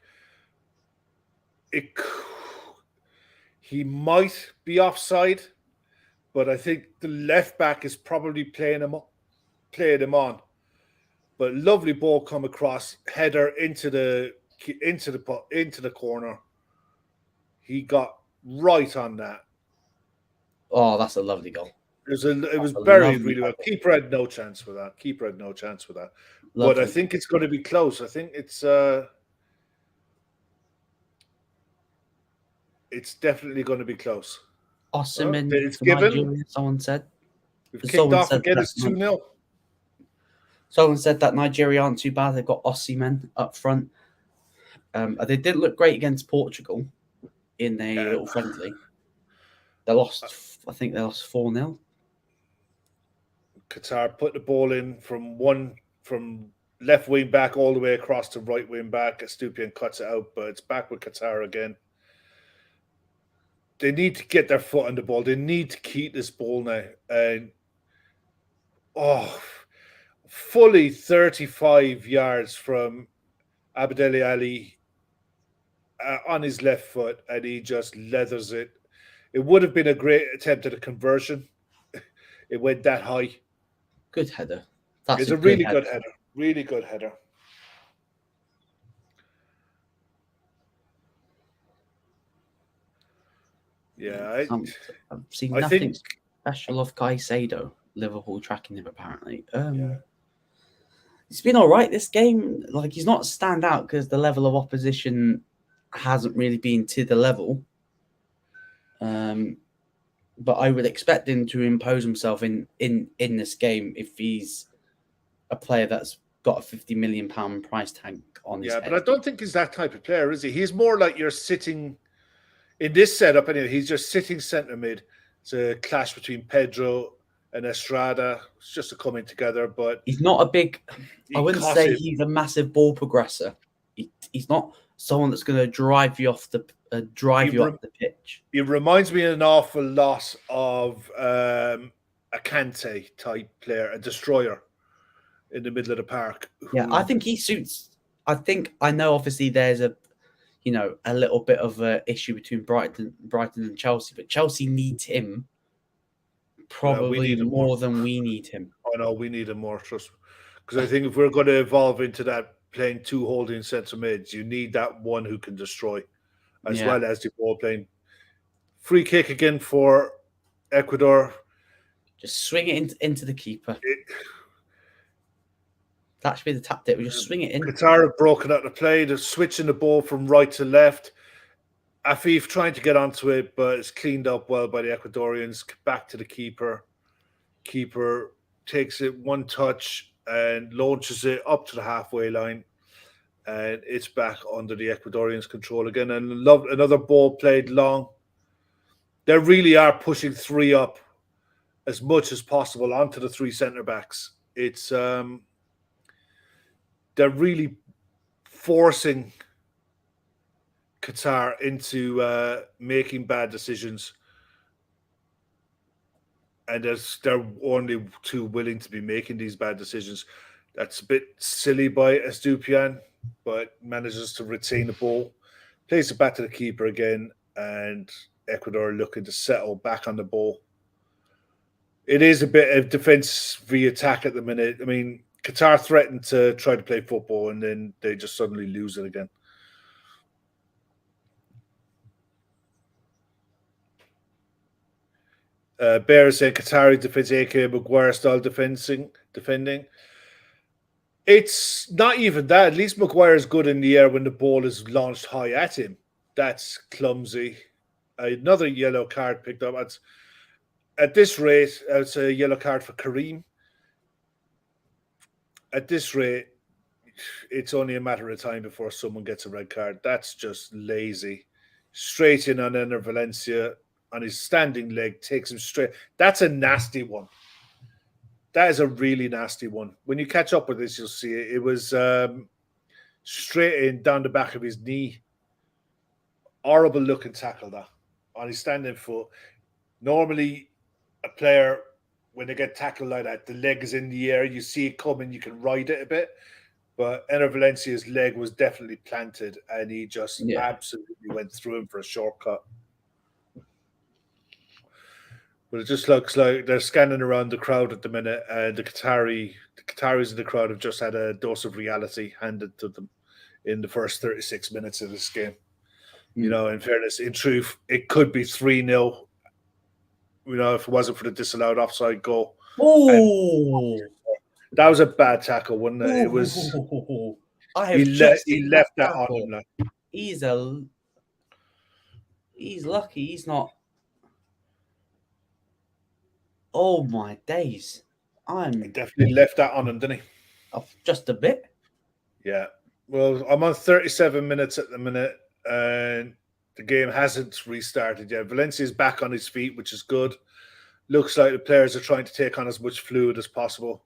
He might be offside, but I think the left back is probably playing him on. But lovely ball come across, header into the corner. He got right on that. Oh, that's a lovely goal. It was very, really well. Keeper had no chance with that. Lovely. But I think it's going to be close. I think it's definitely going to be close. Osimhen, it's given. Nigeria, someone said. We've kicked off again. It's 2-0. Someone said that Nigeria aren't too bad. They've got Osimhen up front. They didn't look great against Portugal in a little friendly. They lost. I think they lost 4-0. Qatar put the ball in from left wing back all the way across to right wing back. Estupiñán cuts it out, but it's back with Qatar again. They need to get their foot on the ball. They need to keep this ball now. And fully 35 yards from Abdelali Ali on his left foot, and he just leathers it. It would have been a great attempt at a conversion. It went that high. Good header. It's a really good header. Really good header. Yeah, I've seen nothing special of Caicedo. Liverpool tracking him apparently. It's been all right this game. Like, he's not stand out because the level of opposition hasn't really been to the level. But I would expect him to impose himself in this game if he's a player that's got a £50 million price tag on his head. But I don't think he's that type of player, is he? He's more like you're sitting in this setup anyway. He's just sitting centre mid. It's a clash between Pedro and Estrada. It's just a coming together, but he's not a big. I wouldn't say he's a massive ball progressor. He's not someone that's going to drive you off the off the pitch. It reminds me an awful lot of a Kante type player, a destroyer in the middle of the park. Yeah, I think he suits. I know obviously there's a little bit of an issue between Brighton and Chelsea, but Chelsea needs him probably more than we need him. Oh no, we need him more, trust me. Because I think if we're going to evolve into that playing two holding centre mids, you need that one who can destroy, as well as the ball playing. Free kick again for Ecuador. Just swing it into the keeper. That should be the tactic. We just swing it in. Qatar have broken out the play. They're switching the ball from right to left. Afif trying to get onto it, but it's cleaned up well by the Ecuadorians. Back to the keeper. Keeper takes it one touch and launches it up to the halfway line. And it's back under the Ecuadorians' control again. And another ball played long. They really are pushing three up as much as possible onto the three centre-backs. It's they're really forcing Qatar into making bad decisions. And they're only too willing to be making these bad decisions. That's a bit silly by Estupiñán, but manages to retain the ball. Plays it back to the keeper again, and Ecuador looking to settle back on the ball. It is a bit of defense v attack at the minute. I mean, Qatar threatened to try to play football, and then they just suddenly lose it again. Bear is saying Qatari defense, aka Maguire style defending. It's not even that. At least Maguire is good in the air when the ball is launched high at him. That's clumsy. Another yellow card picked up. At this rate, it's a yellow card for Kareem. At this rate, it's only a matter of time before someone gets a red card. That's just lazy. Straight in on Enner Valencia on his standing leg, takes him straight. That's a nasty one. That is a really nasty one. When you catch up with this, you'll see it. It was straight in down the back of his knee. Horrible looking tackle that on his standing foot. Normally, a player, when they get tackled like that, the leg is in the air. You see it coming, you can ride it a bit. But Enner Valencia's leg was definitely planted, and he just absolutely went through him for a shortcut. But it just looks like they're scanning around the crowd at the minute, and the Qataris in the crowd have just had a dose of reality handed to them in the first 36 minutes of this game. You know, in fairness, in truth, it could be 3-0. You know, if it wasn't for the disallowed offside goal. Oh, that was a bad tackle, wasn't it? It was. He left that on him. He's lucky. He's not. Oh my days! He definitely left that on him, didn't he? Just a bit. Yeah. Well, I'm on 37 minutes at the minute, and the game hasn't restarted yet. Valencia's back on his feet, which is good. Looks like the players are trying to take on as much fluid as possible.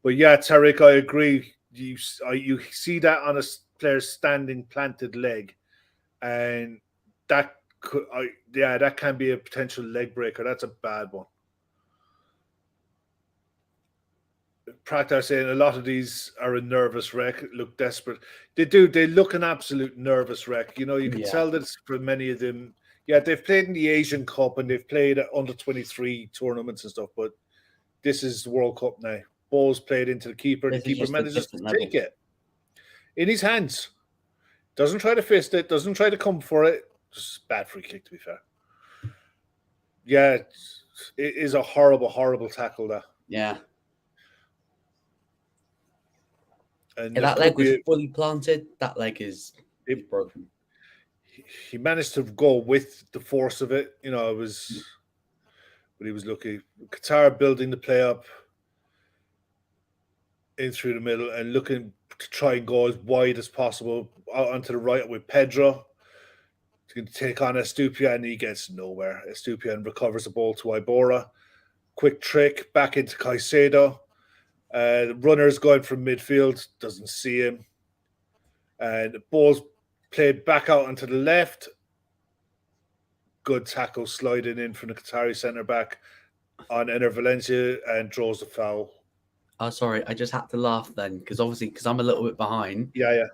But yeah, Tariq, I agree. You see that on a player's standing planted leg, and that that can be a potential leg breaker. That's a bad one. Pratt saying a lot of these are a nervous wreck, look desperate. They do. They look an absolute nervous wreck. You know, you can tell that for many of them. Yeah, they've played in the Asian Cup and they've played at under 23 tournaments and stuff, but this is the World Cup now. Ball's played into the keeper. The keeper manages to take it in his hands. Doesn't try to fist it. Doesn't try to come for it. Just bad free kick, to be fair. Yeah, it is a horrible, horrible tackle there. Yeah. And that leg was fully planted. That leg is broken. He managed to go with the force of it. You know, it was, but he was lucky. Qatar building the play up. in through the middle and looking to try and go as wide as possible out onto the right with Pedro to take on Estupia, and he gets nowhere. Estupia recovers the ball to Ibora. Quick trick back into Caicedo. The runner's going from midfield, doesn't see him. And the ball's played back out onto the left. Good tackle sliding in from the Qatari centre back on Ener Valencia and draws the foul. Oh, sorry, I just had to laugh then because I'm a little bit behind. Yeah.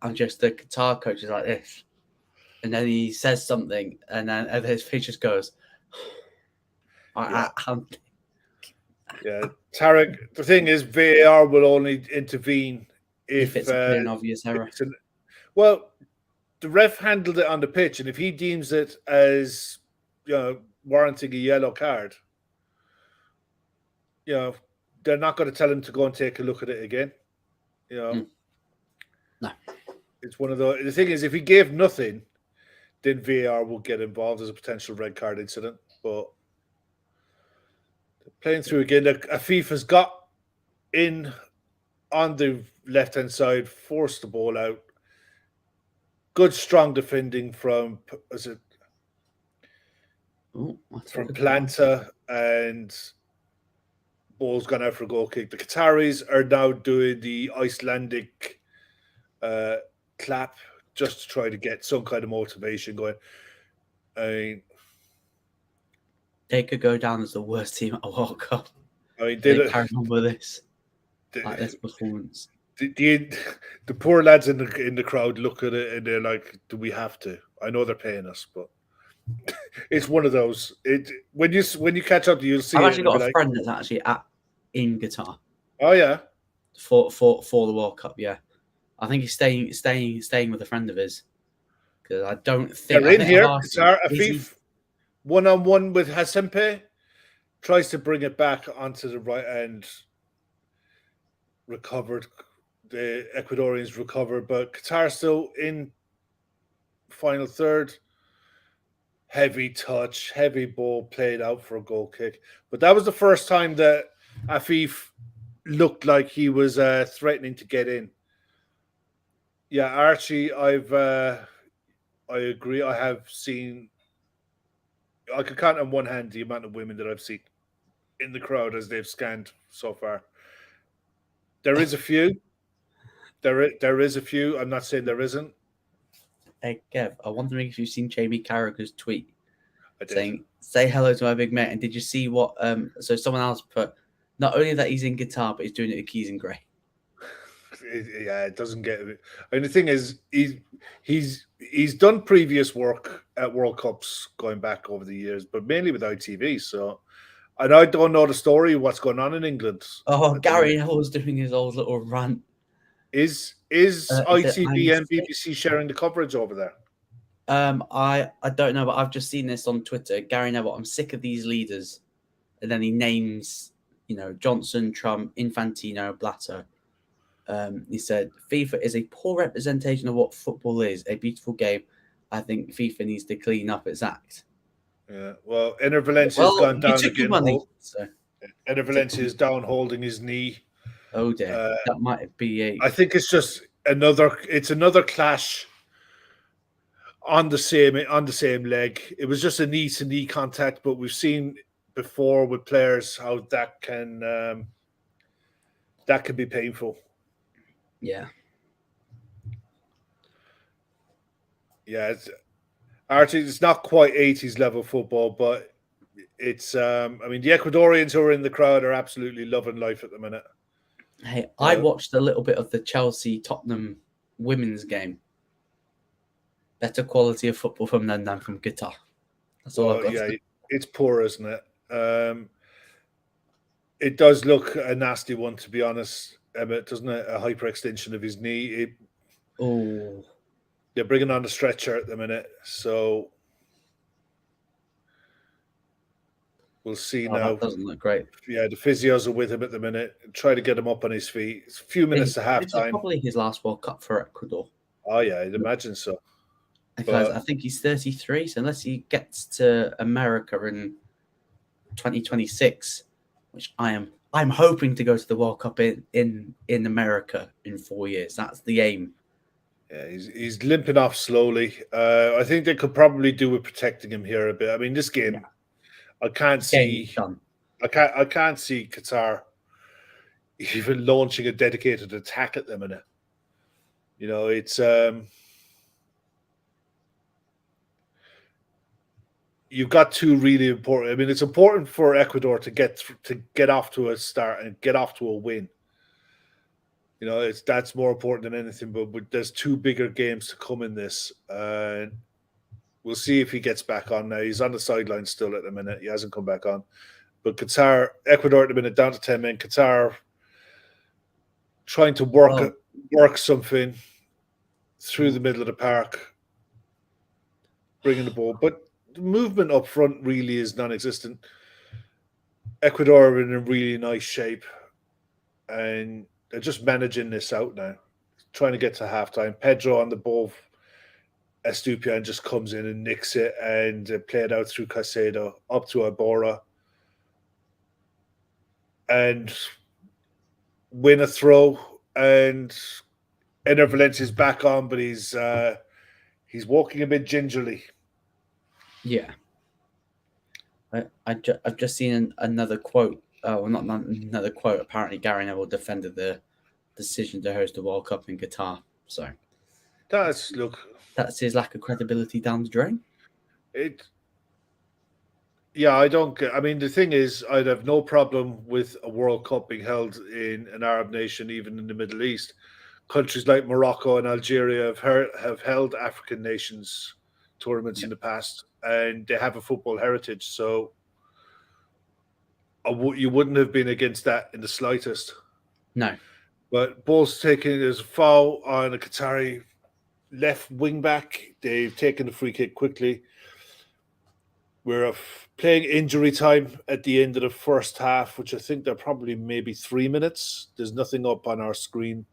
I'm just the Qatar coach is like this, and then he says something, and then his face just goes. Yeah, Tarek. The thing is, VAR will only intervene if it's a clear and obvious error. Well, the ref handled it on the pitch, and if he deems it as warranting a yellow card, they're not going to tell him to go and take a look at it again. No. It's one of the thing is, if he gave nothing, then VAR will get involved as a potential red card incident. But playing through again, Afifa's got in on the left-hand side, forced the ball out. Good, strong defending from Planta, and ball's gone out for a goal kick. The Qataris are now doing the Icelandic clap just to try to get some kind of motivation going. I mean, they could go down as the worst team at a World Cup. I mean, they can't remember this performance. The poor lads in the crowd look at it and they're like, "Do we have to?" I know they're paying us, but it's one of those. When you catch up, you'll see. I've actually got a friend that's actually in Qatar. Oh yeah, for the World Cup. Yeah, I think he's staying with a friend of his because I don't think they're in here. Qatar, Afif, 1-on-1 with Hasempe, tries to bring it back onto the right end. Recovered. The Ecuadorians recovered, but Qatar still in final third. Heavy touch, heavy ball played out for a goal kick. But that was the first time that Afif looked like he was threatening to get in. Yeah, Archie, I agree. I could count on one hand the amount of women that I've seen in the crowd as they've scanned so far. There is a few. There is a few. I'm not saying there isn't. Hey, Kev, I'm wondering if you've seen Jamie Carragher's tweet saying, "Say hello to my big mate." And did you see what? So someone else put, not only that he's in Qatar, but he's doing it at Keys and Grey. It doesn't get it. And the thing is, he's done previous work at World Cups going back over the years, but mainly with ITV. So, and I don't know the story of what's going on in England. Oh, Gary Neville's doing his old little rant. Is ITV and BBC sharing the coverage over there? I don't know, but I've just seen this on Twitter. Gary Neville, I'm sick of these leaders, and then he names, Johnson, Trump, Infantino, Blatter. He said FIFA is a poor representation of what football is, a beautiful game. I think FIFA needs to clean up its act. Yeah, well, Ener Valencia's gone down again. Ener Valencia is down holding his knee. Oh dear, that might be I think it's just another clash on the same leg. It was just a knee to knee contact, but we've seen before with players how that can be painful. Yeah. Yeah, it's not quite 80s level football, but it's the Ecuadorians who are in the crowd are absolutely loving life at the minute. Hey, I watched a little bit of the Chelsea-Tottenham women's game. Better quality of football from them than from Qatar. That's all I've got. Yeah, it's poor, isn't it? It does look a nasty one, to be honest, Emmett, doesn't it? A hyperextension of his knee. They're bringing on a stretcher at the minute, so we'll see now. That doesn't look great. Yeah, the physios are with him at the minute. Try to get him up on his feet. It's a few minutes to half time. Probably his last World Cup for Ecuador. Oh yeah, I'd imagine so. Because I think he's 33, so unless he gets to America in 2026, which I am I'm hoping to go to the World Cup in America in 4 years. That's the aim. Yeah, he's limping off slowly. I think they could probably do with protecting him here a bit. I mean, this game, I can't see. Done. I can't see Qatar even launching a dedicated attack at them in it. You know, it's you've got two really important. I mean, it's important for Ecuador to get off to a start and get off to a win. You know, that's more important than anything. But there's two bigger games to come in this. We'll see if he gets back on now. He's on the sideline still at the minute. He hasn't come back on. But Ecuador at the minute down to 10 men. Qatar trying to work something through the middle of the park, bringing the ball. But the movement up front really is non-existent. Ecuador are in a really nice shape, and they're just managing this out now, trying to get to halftime. Pedro on the ball, Estupiñán just comes in and nicks it and play it out through Caicedo up to Iborra and win a throw. And Ener Valencia's back on, but he's walking a bit gingerly. Yeah. I've just seen another quote. Well, not another quote. Apparently, Gary Neville defended the decision to host the World Cup in Qatar. So that's his lack of credibility down the drain. I don't. I mean, the thing is, I'd have no problem with a World Cup being held in an Arab nation, even in the Middle East. Countries like Morocco and Algeria have held African nations tournaments in the past, and they have a football heritage. So you wouldn't have been against that in the slightest. No. But ball's taken as a foul on a Qatari left wing back. They've taken the free kick quickly. We're playing injury time at the end of the first half, which I think they're probably maybe 3 minutes. There's nothing up on our screen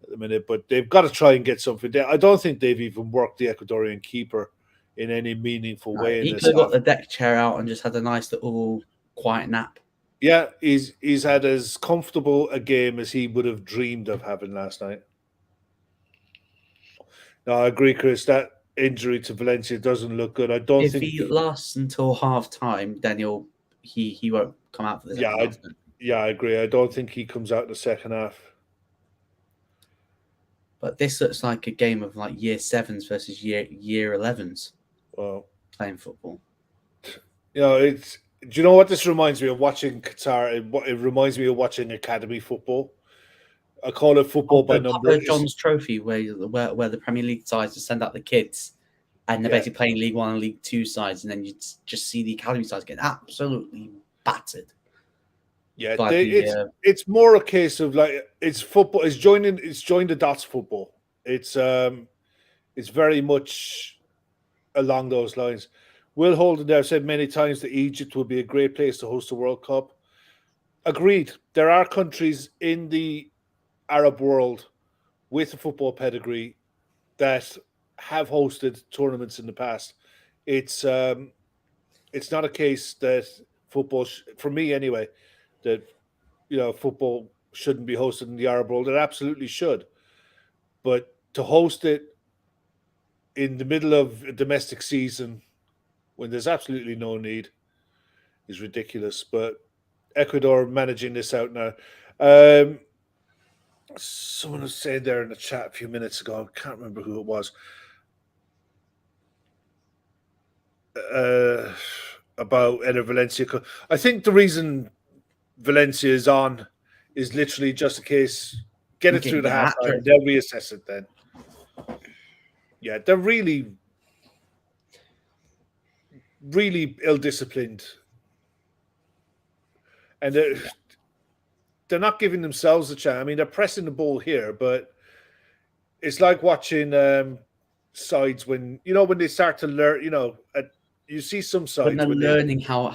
at the minute, but they've got to try and get something. I don't think they've even worked the Ecuadorian keeper in any meaningful way. He could have got the deck chair out and just had a nice little quiet nap. Yeah, he's had as comfortable a game as he would have dreamed of having last night. No, I agree, Chris. That injury to Valencia doesn't look good. I don't think if he lasts until half time, then he won't come out for the second half. Yeah, I agree. I don't think he comes out in the second half. But this looks like a game of like year 7s versus year 11s. Well, playing football. You know, do you know what this reminds me of? Watching Qatar, it reminds me of watching academy football. I call it football by numbers. John's Trophy, where the Premier League sides just send out the kids, and they're basically playing League 1 and League 2 sides, and then you just see the academy sides get absolutely battered. Yeah, it's more a case of like it's football. It's join the dots football. It's very much along those lines. Will Holden there said many times that Egypt would be a great place to host the World Cup. Agreed. There are countries in the Arab world with a football pedigree that have hosted tournaments in the past. It's not a case that football, for me anyway, that football shouldn't be hosted in the Arab world. It absolutely should, but to host it in the middle of a domestic season when there's absolutely no need is ridiculous. But Ecuador managing this out now. Someone was saying there in the chat a few minutes ago, I can't remember who it was, about Ener Valencia. I think the reason Valencia is on is literally just a case, get it through the half time, they'll reassess it then. Yeah, they're really, really ill-disciplined. And they're not giving themselves a chance. I mean, they're pressing the ball here, but it's like watching sides when they start to learn. You see some sides when they're learning how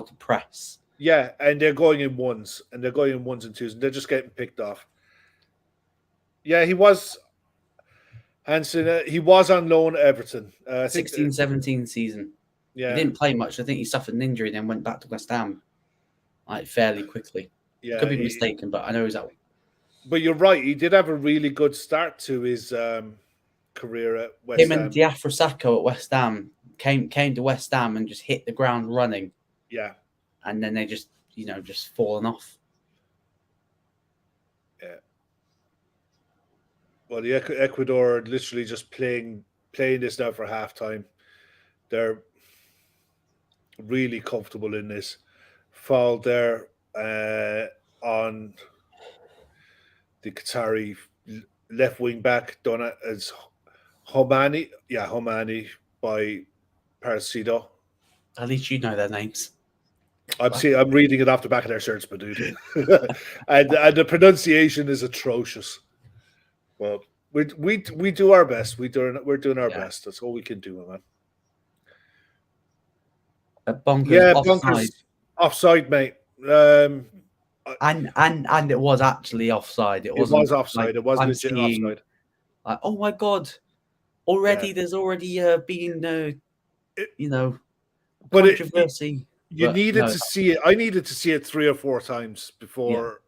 to press. Yeah, and they're going in ones, and they're going in ones and twos, and they're just getting picked off. Yeah, he was Hansen. He was on loan at Everton. 16-17 season. Yeah, he didn't play much. I think he suffered an injury, then went back to West Ham, like fairly quickly. Yeah, Could be mistaken, but I know he's at. But you're right. He did have a really good start to his career at West Him Ham. and Diafra Sakho at West Ham came to West Ham and just hit the ground running. Yeah. And then they just fallen off. Yeah. Well, the Ecuador are literally just playing this now for halftime. They're really comfortable in this. Foul there on the Qatari left wing back, done as Homani. Yeah, Homani by Parasido. At least you know their names. I'm reading it off the back of their shirts, but dude, and the pronunciation is atrocious. Well, we do our best. We're doing our best. That's all we can do, man. Bonkers offside, mate. And it was actually offside. It was offside. Like, it was legit offside. Like, oh my god! Already, there's already been controversy. You needed to see it. I needed to see it 3 or 4 times before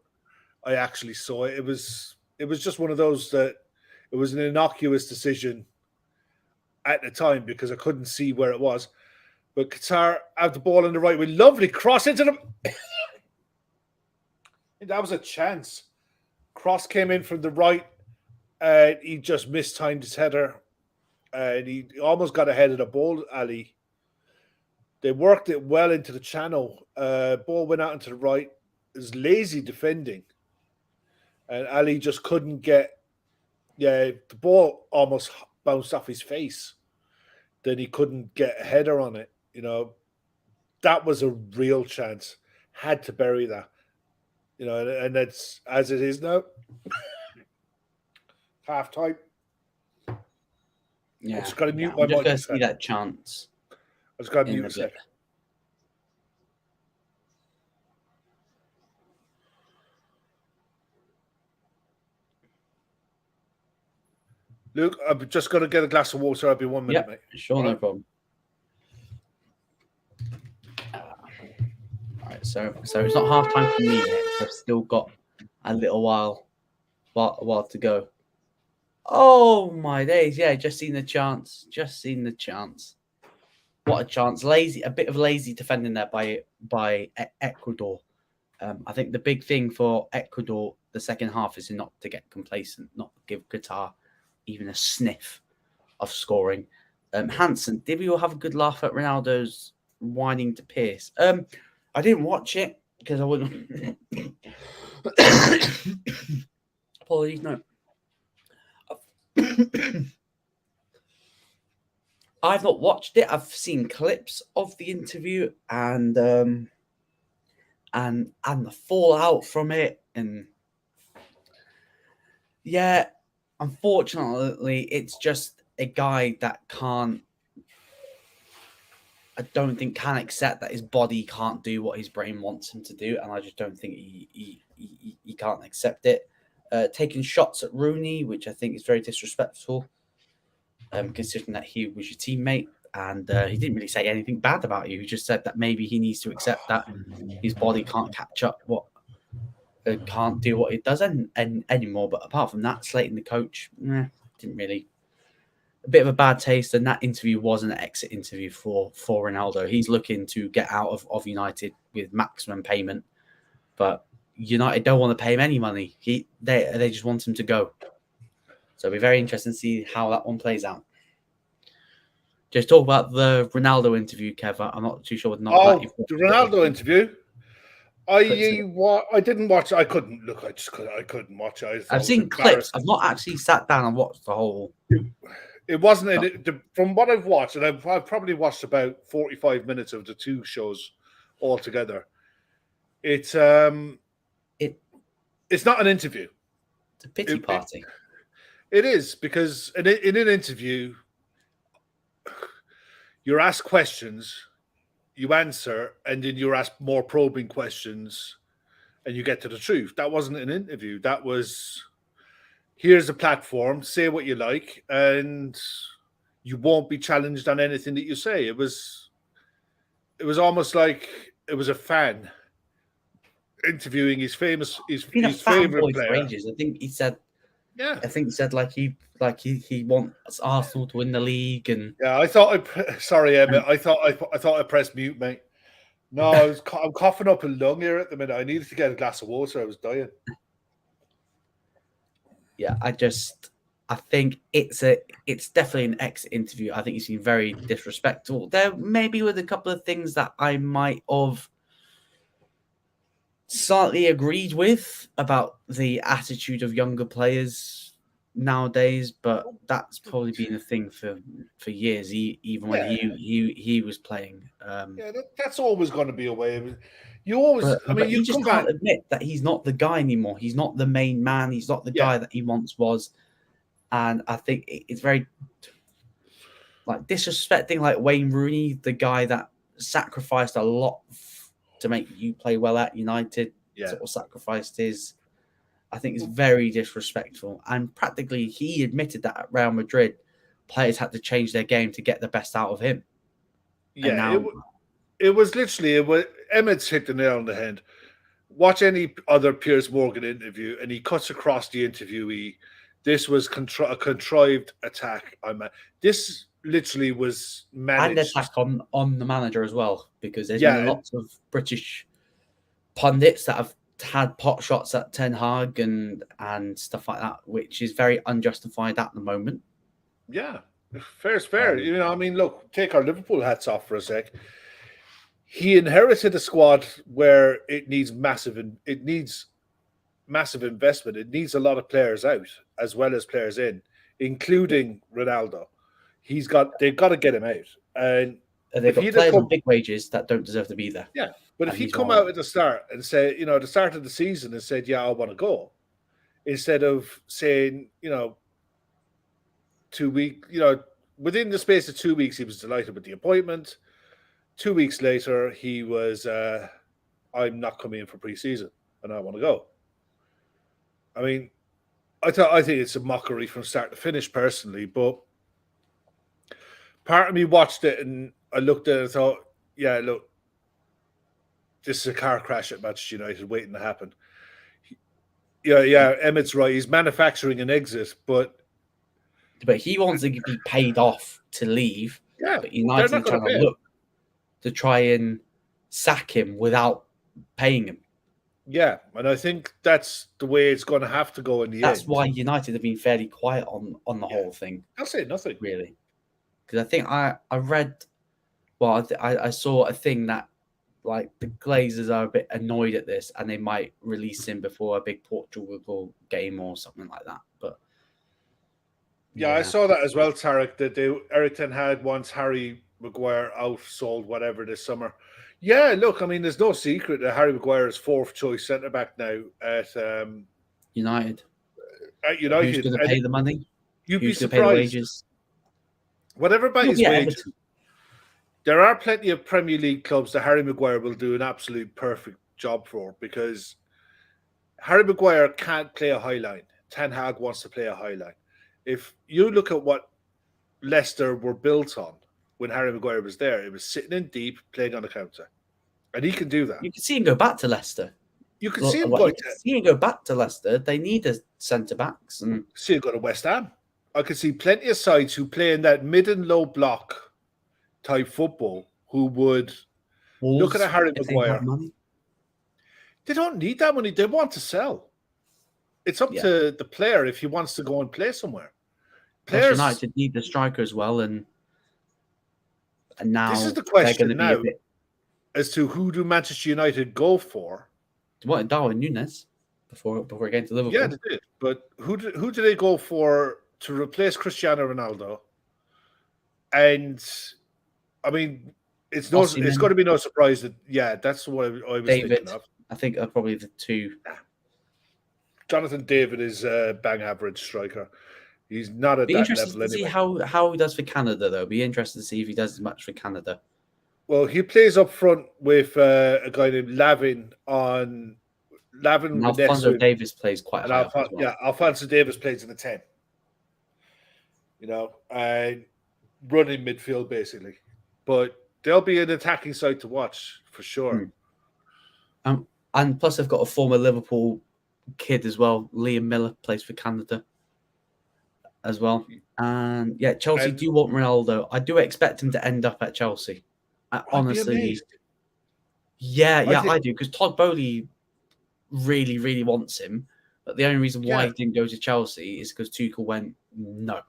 I actually saw it. It was just one of those that it was an innocuous decision at the time because I couldn't see where it was. But Qatar have the ball on the right with lovely cross into them. That was a chance. Cross came in from the right, and he just mistimed his header, and he almost got ahead of the ball, Ali. They worked it well into the channel. Ball went out into the right. It was lazy defending, and Ali just couldn't get. Yeah, the ball almost bounced off his face. Then he couldn't get a header on it. That was a real chance. Had to bury that. And that's as it is now. Half time. Yeah, I just got to mute my mic. I'm just going to see that chance. I just got to mute a second. Luke, I'm just going to get a glass of water. I'll be 1 minute, mate. Sure, no problem. All right, so it's not half time for me yet. I've still got a little while to go. Oh my days! Yeah, just seen the chance. What a chance! A bit of lazy defending there by Ecuador. I think the big thing for Ecuador the second half is not to get complacent, not give Qatar even a sniff of scoring. Hansen, did we all have a good laugh at Ronaldo's whining to Pierce? I didn't watch it because I wouldn't. Apologies, no. I've not watched it. I've seen clips of the interview and the fallout from it, and unfortunately, it's just a guy that can't. I don't think can accept that his body can't do what his brain wants him to do, and I just don't think he can't accept it. Taking shots at Rooney, which I think is very disrespectful, considering that he was your teammate, and he didn't really say anything bad about you. He just said that maybe he needs to accept that his body can't catch up can't do what it does anymore. But apart from that, slating the coach, didn't really. A bit of a bad taste, and that interview was an exit interview for Ronaldo. He's looking to get out of United with maximum payment, but United don't want to pay him any money. They just want him to go. So it'll be very interesting to see how that one plays out. Just talk about the Ronaldo interview, Kev. I'm not too sure. The Ronaldo interview. I didn't watch. I couldn't look. I couldn't watch it. I've seen clips. I've not actually sat down and watched the whole. It wasn't from what I've watched, and I've probably watched about 45 minutes of the 2 shows altogether. It's not an interview. It's a pity party. It is, because in an interview, you're asked questions, you answer, and then you're asked more probing questions, and you get to the truth. That wasn't an interview. That was, here's a platform, say what you like, and you won't be challenged on anything that you say. It was almost like it was a fan interviewing his been a his favorite fanboy for player. ages. I think he said Yeah, he wants Arsenal to win the league, and yeah. Sorry, Emmett. I thought I pressed mute, mate. No, I'm coughing up a lung here at the minute. I needed to get a glass of water. I was dying. yeah, I think it's definitely an exit interview. I think he's been very disrespectful. There maybe with a couple of things that I might have slightly agreed with about the attitude of younger players nowadays, but that's probably been a thing for years. Even when he was playing. Yeah, that's always going to be a way. You always, But you he just come back. can't admit that he's not the guy anymore. He's not the main man. He's not the guy that he once was. And I think it's very like disrespecting like Wayne Rooney, the guy that sacrificed a lot to make you play well at United, sort of sacrificed his. I think it's very disrespectful. And practically he admitted that at Real Madrid, players had to change their game to get the best out of him. Yeah, now, it was literally Emmett's hit the nail on the head. Watch any other Piers Morgan interview, and he cuts across the interviewee. This was a contrived attack. This literally was managed. And attack on the manager as well, because there's been lots of British pundits that have had pot shots at Ten Hag and stuff like that, which is very unjustified at the moment. Yeah, fair is fair. Look, take our Liverpool hats off for a sec. He inherited a squad where it needs massive investment. It needs a lot of players out as well as players in, including Ronaldo. They've got to get him out. And they've got players on big wages that don't deserve to be there. Yeah, but if he'd come out at the start and say, at the start of the season and said, yeah, I want to go, instead of saying, 2 weeks, within the space of 2 weeks, he was delighted with the appointment. 2 weeks later, he was, I'm not coming in for pre-season and I want to go. I mean, I think it's a mockery from start to finish personally, but part of me watched it and I looked at it and thought, yeah, look, this is a car crash at Manchester United waiting to happen. Yeah, Emmett's right. He's manufacturing an exit, but he wants to be paid off to leave. Yeah, but United are trying to look to try and sack him without paying him. Yeah, and I think that's the way it's going to have to go in the end. That's why United have been fairly quiet on the whole thing. I'll say nothing really, because I think I read, I saw a thing that like the Glazers are a bit annoyed at this and they might release him before a big Portugal game or something like that. But yeah, I saw that as well, Tarek. That Eric Ten Hag wants Harry Maguire outsold whatever this summer. Yeah, look, I mean, there's no secret that Harry Maguire is fourth choice centre back now at United. At United, who's going to pay the money? You'd who's be surprised. Pay the wages? Whatever about his wages, there are plenty of Premier League clubs that Harry Maguire will do an absolute perfect job for, because Harry Maguire can't play a high line. Ten Hag wants to play a high line. If you look at what Leicester were built on when Harry Maguire was there, it was sitting in deep, playing on the counter. And he can do that. You can see him go back to Leicester. You can see him go back to Leicester. They need a centre-backs. And see him go to West Ham. I can see plenty of sides who play in that mid and low block type football who would look at a Harry Maguire. They don't need that money. They want to sell. It's up to the player if he wants to go and play somewhere. Players United need the striker as well, and now this is the question now as to who do Manchester United go for? They wanted Darwin Núñez before getting to Liverpool. Yeah, they did. But who do they go for to replace Cristiano Ronaldo? And I mean, it's going to be no surprise that that's what I was thinking of. I think are probably the two. Jonathan David is a bang average striker. He's not at that level. Be interested to see how he does for Canada, though. Be interested to see if he does as much for Canada. Well, he plays up front with a guy named Lavin. Alphonso Davies plays quite high up as well. Yeah, Alphonso Davies plays in the 10. And running midfield, basically. But they'll be an attacking side to watch, for sure. And plus, they've got a former Liverpool kid as well. Liam Miller plays for Canada as well. And yeah, Chelsea do want Ronaldo. I do expect him to end up at Chelsea. I'd be amazed. I do, because Todd Bowley really, really wants him. But the only reason why he didn't go to Chelsea is because Tuchel went, no,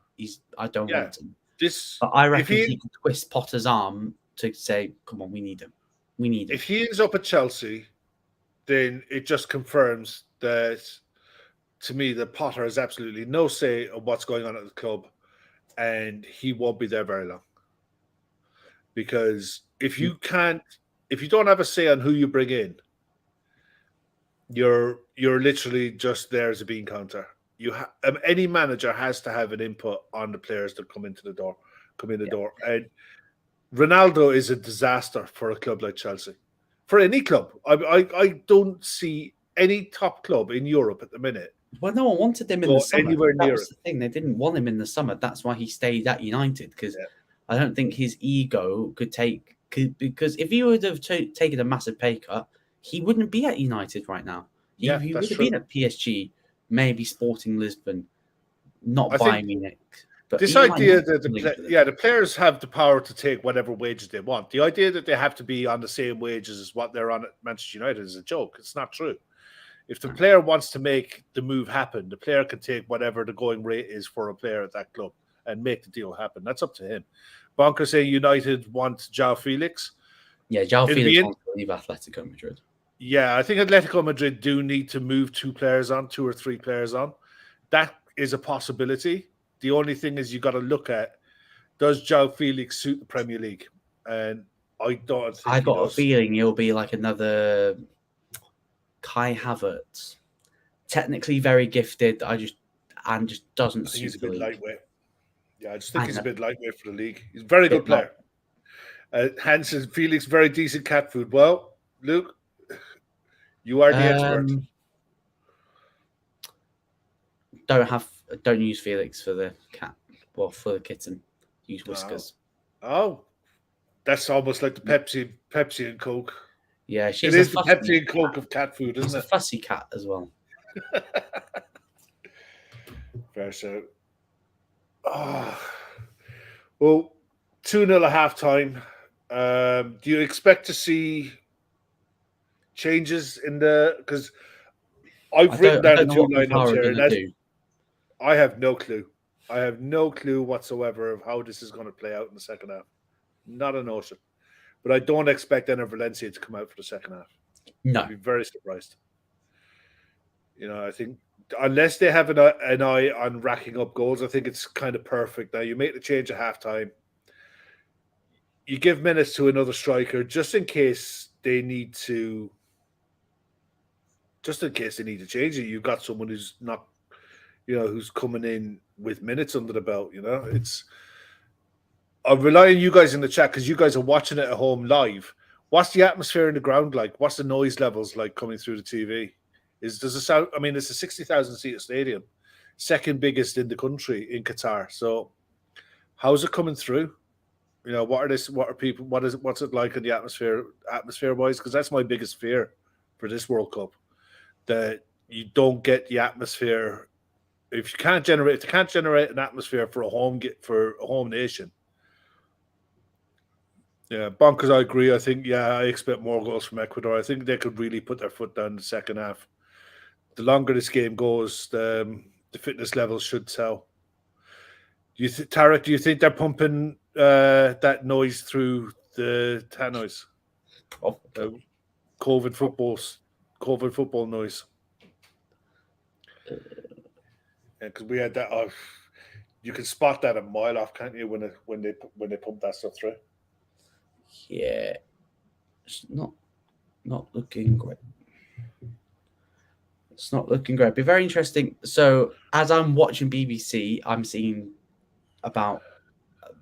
I don't want him. But I reckon he could twist Potter's arm to say, come on, we need him. We need him. If he ends up at Chelsea, then it just confirms that, to me, that Potter has absolutely no say of what's going on at the club, and he won't be there very long. Because if you don't have a say on who you bring in, you're literally just there as a bean counter. Any manager has to have an input on the players that come in the door. And Ronaldo is a disaster for a club like Chelsea. For any club. I don't see any top club in Europe at the minute. Well, no one wanted him in the summer. That was the thing. They didn't want him in the summer. That's why he stayed at United, because I don't think his ego could take... Because if he would have taken a massive pay cut, he wouldn't be at United right now. He would have been at PSG, maybe Sporting Lisbon, not Bayern Munich. But this idea that the players have the power to take whatever wages they want. The idea that they have to be on the same wages as what they're on at Manchester United is a joke. It's not true. If the player wants to make the move happen, the player can take whatever the going rate is for a player at that club and make the deal happen. That's up to him. Bonker saying United want João Felix. Yeah, João Felix wants to leave Atletico Madrid. Yeah, I think Atletico Madrid do need to move two or three players on. That is a possibility. The only thing is you got to look at, does João Felix suit the Premier League? And I don't think I got a feeling he'll be like another Kai Havertz. Technically very gifted, just doesn't suit he's a bit lightweight. Yeah, I just think he's a bit lightweight for the league. He's a very good player. Hansen, Felix, very decent cat food. Well, Luke, you are the expert. Don't use Felix for the cat. Well, for the kitten, use Whiskers. Oh, that's almost like the Pepsi and Coke. Yeah, it is the Pepsi and Coke of cat food, isn't it? It's a fussy cat as well. Fair so. Well, 2-0 at half time. Do you expect to see changes in the? Because I've written down the two lineups here. I have no clue. I have no clue whatsoever of how this is going to play out in the second half. Not a notion. But I don't expect Enner Valencia to come out for the second half. No. I'd be very surprised. I think unless they have an eye on racking up goals, I think it's kind of perfect. Now, you make the change at halftime. You give minutes to another striker just in case they need to change it. You've got someone who's not, who's coming in with minutes under the belt. I'm relying on you guys in the chat because you guys are watching it at home live. What's the atmosphere in the ground like? What's the noise levels like coming through the TV? Does it sound? I mean, it's a 60,000 seat stadium, second biggest in the country in Qatar. So, how's it coming through? What's it like in the atmosphere wise? Because that's my biggest fear for this World Cup, that you don't get the atmosphere. If they can't generate an atmosphere for a home nation. Yeah, Bonkers, I agree. I think, I expect more goals from Ecuador. I think they could really put their foot down in the second half. The longer this game goes, the fitness levels should tell. Tarek, do you think they're pumping that noise through the tannoys? COVID football noise. Because we had that. You can spot that a mile off, can't you? When they pump that stuff through. Yeah, it's not looking great. It's not looking great. It'd be very interesting. So as I'm watching BBC, I'm seeing about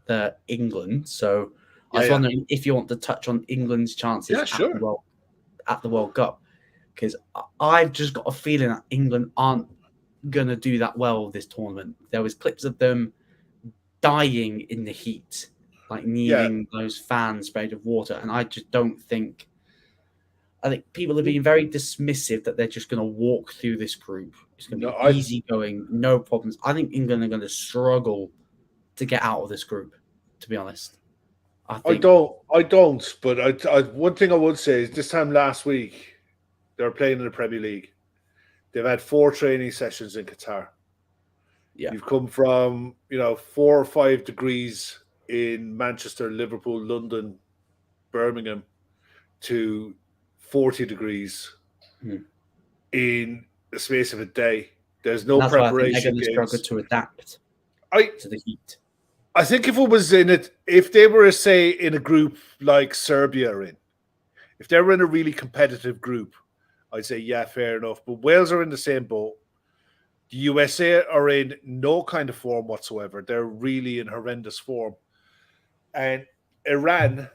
the England. So I was wondering if you want to touch on England's chances at the World Cup, because I've just got a feeling that England aren't going to do that well this tournament. There was clips of them dying in the heat, like needing those fans sprayed with water, and I just don't think I think people are being very dismissive that they're just going to walk through this group. It's going to be easy going, no problems. I think England are going to struggle to get out of this group, to be honest. I don't. But one thing I would say is this time last week, they were playing in the Premier League. They've had 4 training sessions in Qatar. Yeah. You've come from, 4 or 5 degrees in Manchester, Liverpool, London, Birmingham to 40 degrees in the space of a day. There's no preparation. They're going to struggle to adapt to the heat. I think if they were, say, in a group like Serbia are in, if they were in a really competitive group, I'd say, yeah, fair enough. But Wales are in the same boat. The USA are in no kind of form whatsoever. They're really in horrendous form. And Iran,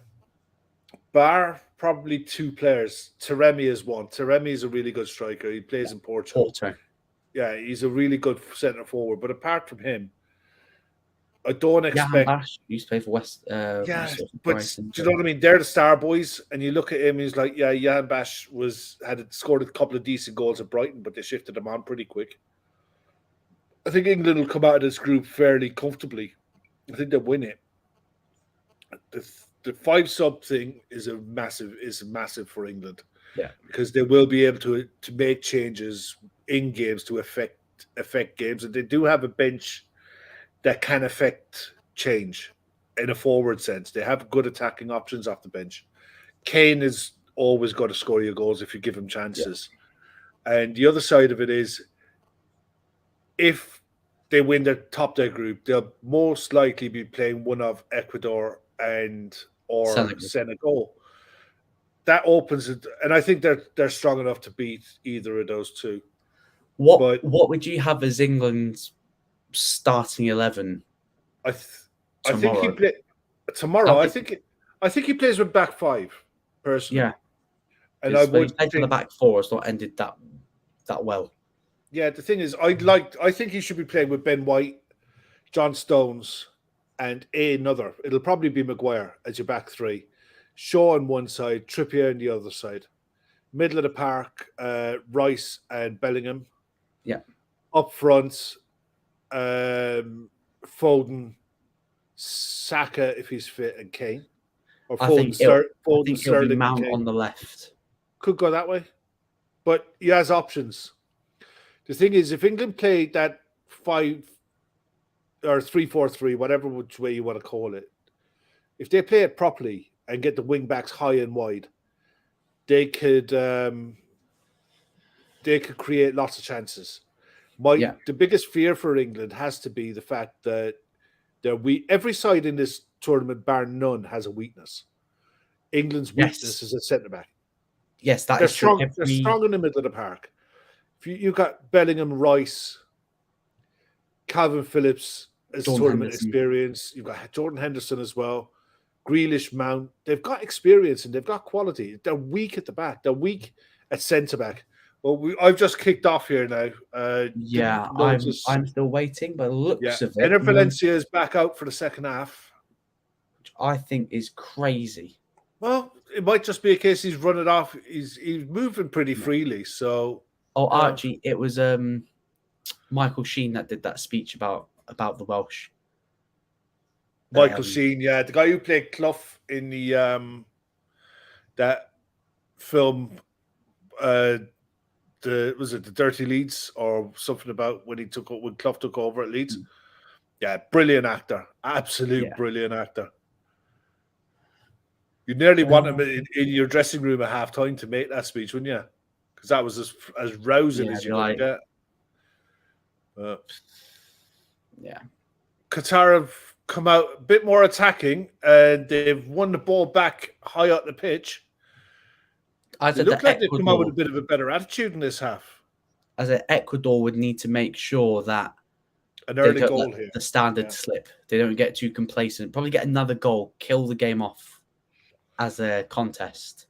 bar probably 2 players. Taremi is one. Taremi is a really good striker. He plays in Portugal. Yeah, he's a really good centre forward. But apart from him, I don't expect. Bash used to play for West. But do you know what I mean? They're the star boys, and you look at him. He's like, Jan Bash had scored a couple of decent goals at Brighton, but they shifted him on pretty quick. I think England will come out of this group fairly comfortably. I think they'll win it. The 5-sub thing is massive for England. Yeah, because they will be able to make changes in games to affect games, and they do have a bench that can affect change in a forward sense. They have good attacking options off the bench. Kane is always got to score your goals if you give him chances. Yeah. And the other side of it is, if they win their group, they'll most likely be playing one of Ecuador or Senegal. That opens it, and I think they're strong enough to beat either of those two. What would you have as England's starting 11? I think he play tomorrow. I think he plays with back 5 personally. Yeah, and I would think the back 4 has not ended that well. Yeah, the thing is, I think he should be playing with Ben White, John Stones, and another. It'll probably be Maguire as your back 3. Shaw on one side, Trippier on the other side. Middle of the park, Rice and Bellingham. Yeah. Up front, Foden, Saka if he's fit, and Kane. Or Foden, Sterling, Mount on the left. Could go that way, but he has options. The thing is, if England play that 5 or 3-4-3, whatever which way you want to call it, if they play it properly and get the wing backs high and wide, they could create lots of chances. The biggest fear for England has to be the fact that every side in this tournament, bar none, has a weakness. England's weakness is a centre back. Yes, they're strong. They're strong in the middle of the park. If you've got Bellingham, Rice, Calvin Phillips as tournament experience. You've got Jordan Henderson as well. Grealish, Mount. They've got experience and they've got quality. They're weak at the back. They're weak at centre back. Well, I've just kicked off here now. I'm still waiting, but looks of it. Ener Valencia is back out for the second half, which I think is crazy. Well, it might just be a case he's running off. He's moving pretty freely. So, Archie, it was Michael Sheen that did that speech about the Welsh. Michael Sheen, the guy who played Klopp in the that film. Was it the Dirty Leeds or something about when Klopp took over at Leeds? Yeah, brilliant actor, brilliant actor. You nearly want him in your dressing room at halftime to make that speech, wouldn't you? Because that was as rousing as you could get. Qatar have come out a bit more attacking, and they've won the ball back high up the pitch. They look like they've come out with a bit of a better attitude in this half. As Ecuador would need to make sure that an early goal here, the standard slip. They don't get too complacent. Probably get another goal, kill the game off as a contest.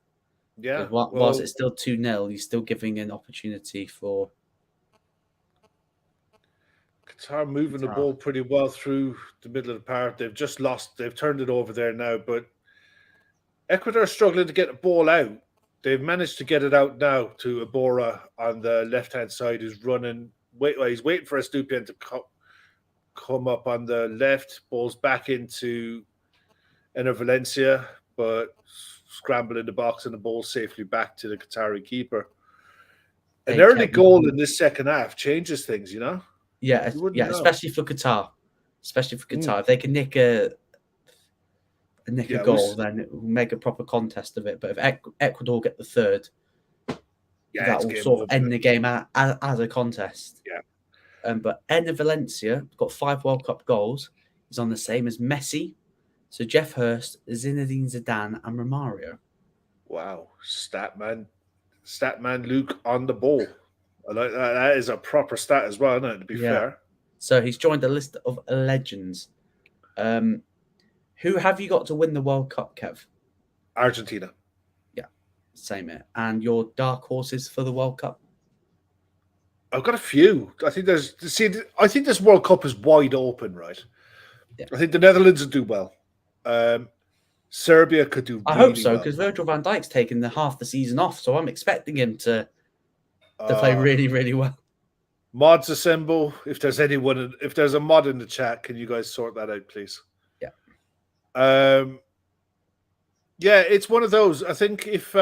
Yeah. Whilst it's still 2-0, he's still giving an opportunity for Qatar moving the ball pretty well through the middle of the park. They've just lost. They've turned it over there now, but Ecuador are struggling to get the ball out. they've managed to get it out now to Ibora on the left-hand side, who's running. He's waiting for Estupiñán to come up on the left. Balls back into Ener Valencia, but scramble in the box and the ball safely back to the Qatari keeper. An early goal in this second half changes things, you know? Yeah, know. especially for Qatar. If they can nick a goal, then it will make a proper contest of it. But if Ecuador get the third, that will sort of end the game as a contest. Yeah. But Ener Valencia got 5 World Cup goals. He's on the same as Messi, so Jeff Hurst, Zinedine Zidane, and Romario. Wow, Statman Luke on the ball. I like that. That is a proper stat as well, isn't it? To be fair. So he's joined a list of legends. Who have you got to win the World Cup, Kev? Argentina. Yeah, same here. And your dark horses for the World Cup? I've got a few. I think this World Cup is wide open, right? Yeah. I think the Netherlands will do well. Serbia could do. I hope so, because Virgil van Dijk's taken half the season off, so I'm expecting him to play really, really well. Mods assemble. If there's a mod in the chat, can you guys sort that out, please? Yeah. It's one of those. I think if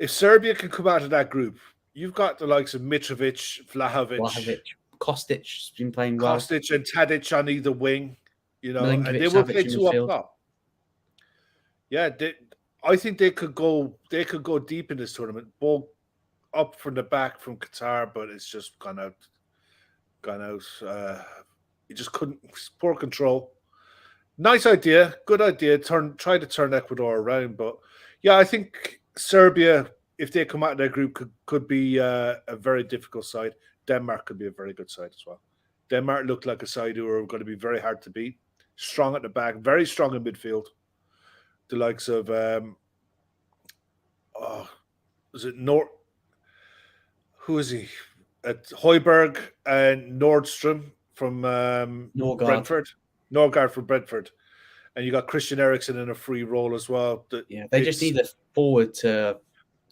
Serbia can come out of that group, you've got the likes of Mitrovic, Vlahovic, Kostic's been playing well. Kostic and Tadic on either wing, you know, Milinkovic, and they will Savic play in two midfield. up top. Yeah, I think they could go deep in this tournament. Ball up from the back from Qatar, but it's just gone out. You just couldn't. Poor control. Nice idea, good idea. Try to turn Ecuador around, but yeah, I think Serbia, if they come out of their group, could be a very difficult side. Denmark could be a very good side as well. Denmark looked like a side who are going to be very hard to beat. Strong at the back, very strong in midfield. The likes of who is he? At Højbjerg and Nordstrom from Brentford. Norgard from Brentford. And you got Christian Eriksen in a free role as well. They just need a forward to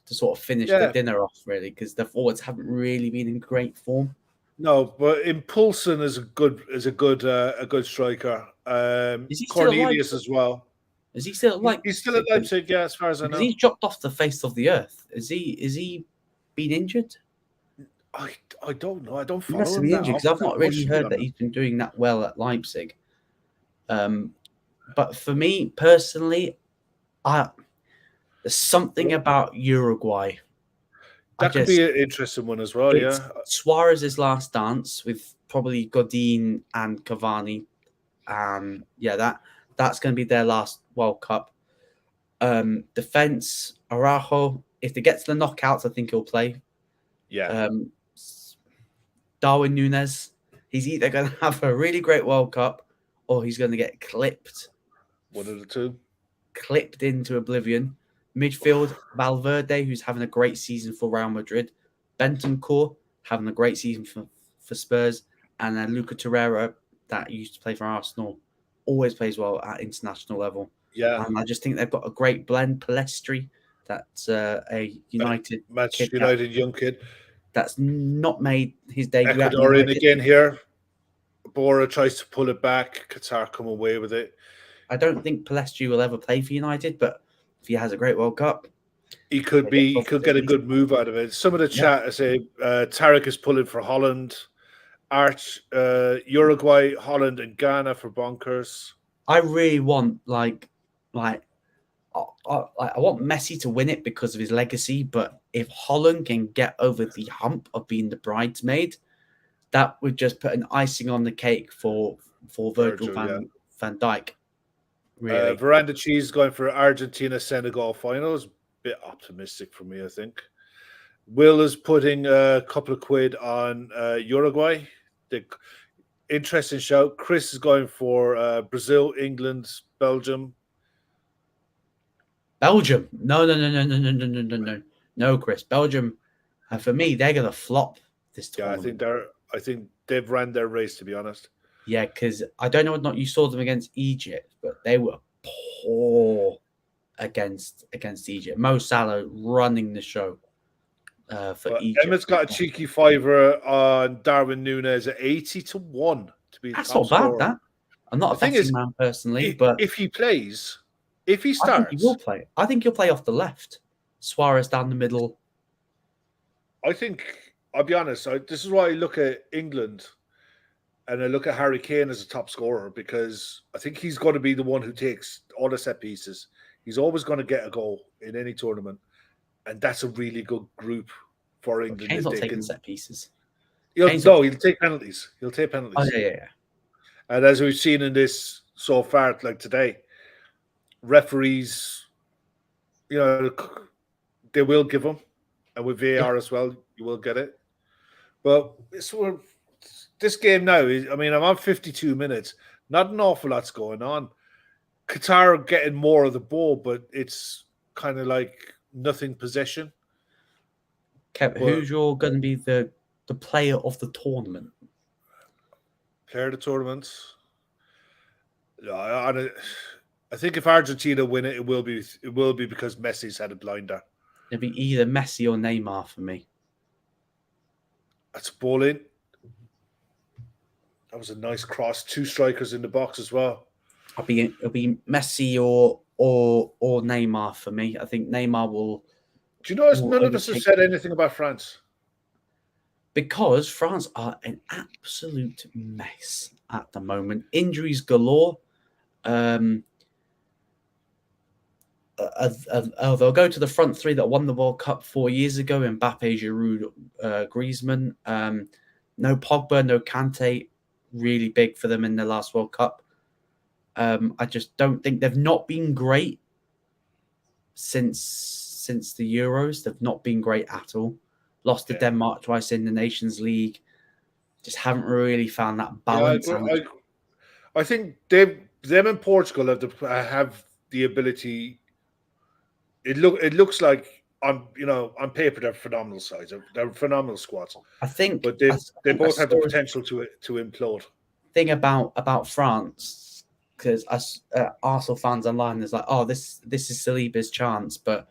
sort of finish the dinner off, really, because the forwards haven't really been in great form. No, but Impulsen is a good striker. Cornelius as well. Is he still at Leipzig? He's still at Leipzig, yeah, as far as I know. He's dropped off the face of the earth. Is he been injured? I don't know. I don't follow him. He must be injured, because I've not really heard that he's been doing that well at Leipzig. But for me personally, there's something about Uruguay. That could be an interesting one as well, yeah. Suarez's last dance with probably Godin and Cavani. That's going to be their last World Cup. Defense, Araujo, if they get to the knockouts, I think he'll play. Yeah. Darwin Núñez, he's either going to have a really great World Cup or he's going to get clipped. One of the two. Clipped into oblivion. Midfield, Valverde, who's having a great season for Real Madrid. Bentancur, having a great season for Spurs. And then Luca Torreira, that used to play for Arsenal, always plays well at international level. Yeah. And I just think they've got a great blend. Palestri, that's a United Manchester United young kid. That's not made his debut. Ecuadorian again here. Bora tries to pull it back. Qatar come away with it. I don't think Palestri will ever play for United, but if he has a great World Cup, he could get a good move out of it. Some of the chat say Tarek is pulling for Holland, Uruguay, Holland, and Ghana for bonkers. I really want I want Messi to win it because of his legacy, but if Holland can get over the hump of being the bridesmaid, that would just put an icing on the cake for Virgil van Dijk. Really. Veranda Cheese going for Argentina Senegal finals. Bit optimistic for me, I think. Will is putting a couple of quid on Uruguay. The interesting shout. Chris is going for Brazil, England, Belgium. Belgium. No, Chris. Belgium. For me, they're gonna flop this tournament. Yeah, I think they've ran their race, to be honest. Yeah, because I don't know whether or not you saw them against Egypt, but they were poor. against Egypt. Mo Salah running the show for Egypt. Emma's got a cheeky fiver on Darwin Núñez at 80-1 to be the That's top not bad. scorer. That I'm not a betting man personally, but if he plays, if he I starts, think he will play. I think he'll play off the left. Suarez down the middle. I think I'll be honest. This is why I look at England. And I look at Harry Kane as a top scorer because I think he's going to be the one who takes all the set pieces. He's always going to get a goal in any tournament. And that's a really good group for England. Kane's not taking set pieces. He'll take penalties. He'll take penalties. Oh, yeah. And as we've seen in this so far, like today, referees, they will give them. And with VAR as well, you will get it. But it's sort of... This game now, I'm on 52 minutes. Not an awful lot's going on. Qatar are getting more of the ball, but it's kind of like nothing possession. Kev, who's going to be the player of the tournament? Player of the tournament? I think if Argentina win it, it will be because Messi's had a blinder. It'll be either Messi or Neymar for me. That's ball in. That was a nice cross. 2 strikers in the box as well. It'll be Messi or Neymar for me. I think Neymar will. Do you notice none of us have said anything about France? Because France are an absolute mess at the moment. Injuries galore. They'll go to the front three that won the World Cup 4 years ago: Mbappe, Giroud, Griezmann. No Pogba, no Kante. Really big for them in the last World Cup. I just don't think they've not been great since the Euros. They've not been great at all. Lost to Denmark twice in the Nations League. Just haven't really found that balance. I think them and Portugal have the ability. It looks like on paper they're phenomenal sides. They're phenomenal squads. I think, but they both have the potential to implode. Thing about France, because us Arsenal fans online is like, oh, this is Saliba's chance, but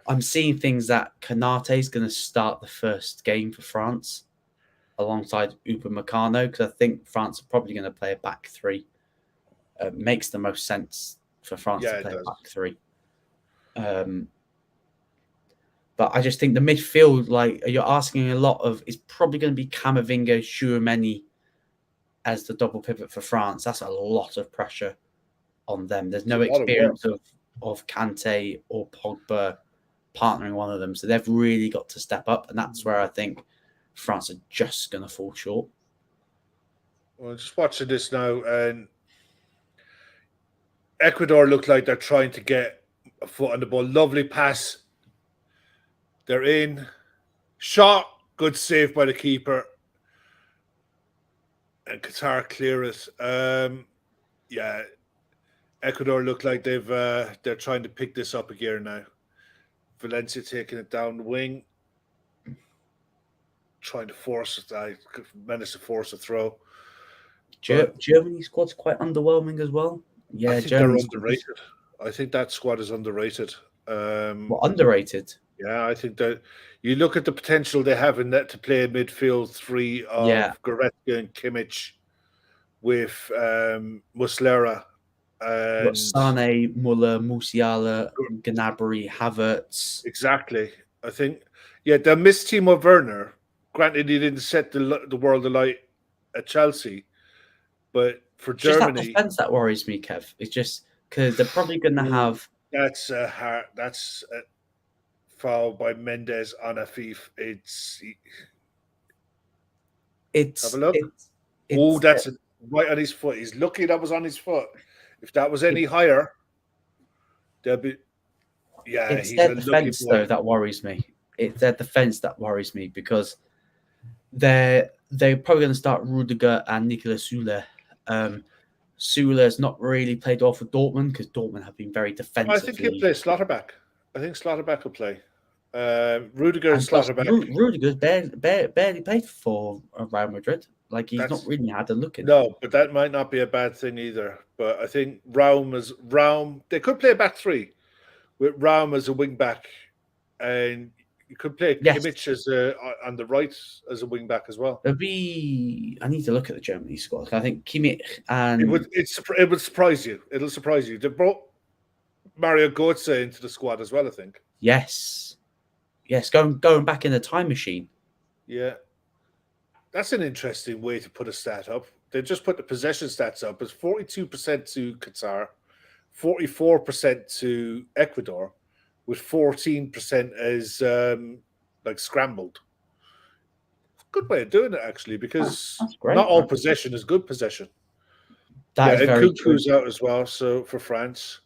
I'm seeing things that Konate is going to start the first game for France alongside Upamecano, because I think France are probably going to play a back three. Makes the most sense for France to play a back three. But I just think the midfield, like you're asking a lot of, is probably going to be Camavinga, Tchouaméni as the double pivot for France. That's a lot of pressure on them. There's no experience of Kante or Pogba partnering one of them. So they've really got to step up. And that's where I think France are just going to fall short. Well, just watching this now, and Ecuador look like they're trying to get a foot on the ball. Lovely pass. They're in. Shot. Good save by the keeper. And Qatar clear it. Ecuador look like they're trying to pick this up a gear now. Valencia taking it down the wing. Trying to force it. I managed to force a throw. Germany's squad's quite underwhelming as well. Yeah, I think they're underrated. I think that squad is underrated. Underrated? Yeah, I think that you look at the potential they have in that to play a midfield three of Goretzka and Kimmich with Muslera. Sane, Muller, Musiala, Gnabry, Havertz. Exactly. I think, they missed Timo Werner. Granted, he didn't set the world alight at Chelsea, but for Germany, just that defense that worries me, Kev. It's just because they're probably going to have. That's a foul by Mendes on Afif. Have a look. That's right on his foot. He's lucky that was on his foot. If that was any higher, there'd be. Yeah, it's their defense though that worries me. It's their defense that worries me because they're probably going to start Rudiger and Niklas Süle. Süle's not really played well for Dortmund because Dortmund have been very defensive. I think he'll play Slotterback. I think Slotterback will play. Rudiger and Slotterback. Rudiger's barely played for Real Madrid. Like he's not really had a look at. No, but that might not be a bad thing either. But I think Raum. They could play a back three. with Ram as a wing back, and you could play Yes. Kimmich as on the right as a wing back as well. It'll be. I need to look at the Germany squad. I think Kimmich and It would surprise you. It'll surprise you. They brought Mario Götze into the squad as well, I think. yes, going back in the time machine. Yeah. That's an interesting way to put a stat up. They just put the possession stats up. It's 42% to Qatar, 44% to Ecuador, with 14% as like scrambled. Good way of doing it, actually, because That's great, not all man. possession is good possession. That is and very true. Cuckoo's out as well, so for France.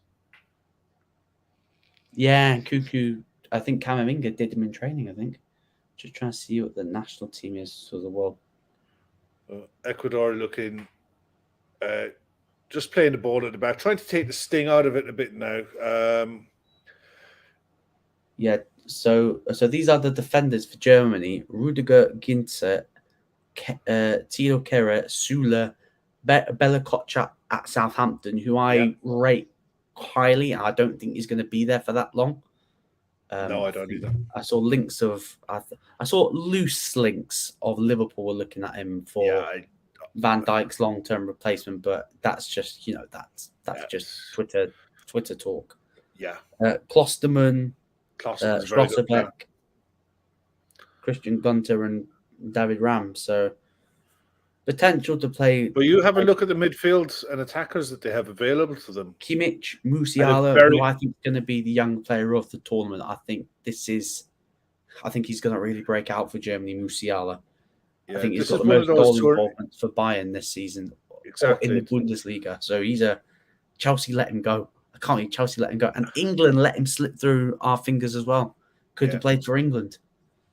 Yeah, and Cuckoo. I think Camavinga did him in training. I think. Just trying to see what the national team is for the world. Ecuador looking, just playing the ball at the back, trying to take the sting out of it a bit now. Yeah, so these are the defenders for Germany: Rudiger, Ginter, Tilo Kehrer, Süle, Bella Kotchap at Southampton, who I rate highly, and I don't think he's going to be there for that long. No, I don't either. I saw links of I saw loose links of Liverpool were looking at him for Van Dijk's long-term replacement, but that's just that's just Twitter talk. Yeah, Klosterman, Klosterman's very good, Schlotterbeck, Christian Gunter, and David Ram. So potential to play. But you have a look at the midfield and attackers that they have available to them. Kimmich, Musiala, who I think is going to be the young player of the tournament. I think he's going to really break out for Germany, Musiala. Yeah, I think he's got the most goal involvement for Bayern this season in the Bundesliga. So Chelsea let him go. I can't believe Chelsea let him go. And England let him slip through our fingers as well. Could have played for England.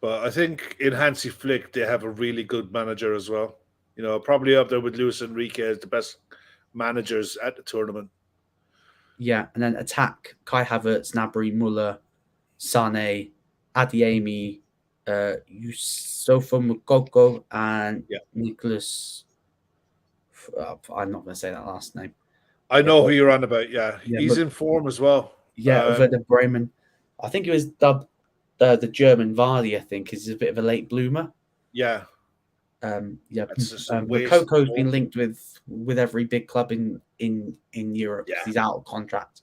But I think in Hansi Flick, they have a really good manager as well. Probably up there with Luis Enrique as the best managers at the tournament. Yeah, and then attack: Kai Havertz, Gnabry, Muller, Sané, Adeyemi, Yusufa Mukoko, and Nicholas. I'm not going to say that last name. I know who you're on about. Yeah, he's in form as well. Yeah, Werder Bremen. I think it was dubbed the German Vardy. I think is a bit of a late bloomer. Yeah. Coco's been linked with every big club in Europe. Yeah. He's out of contract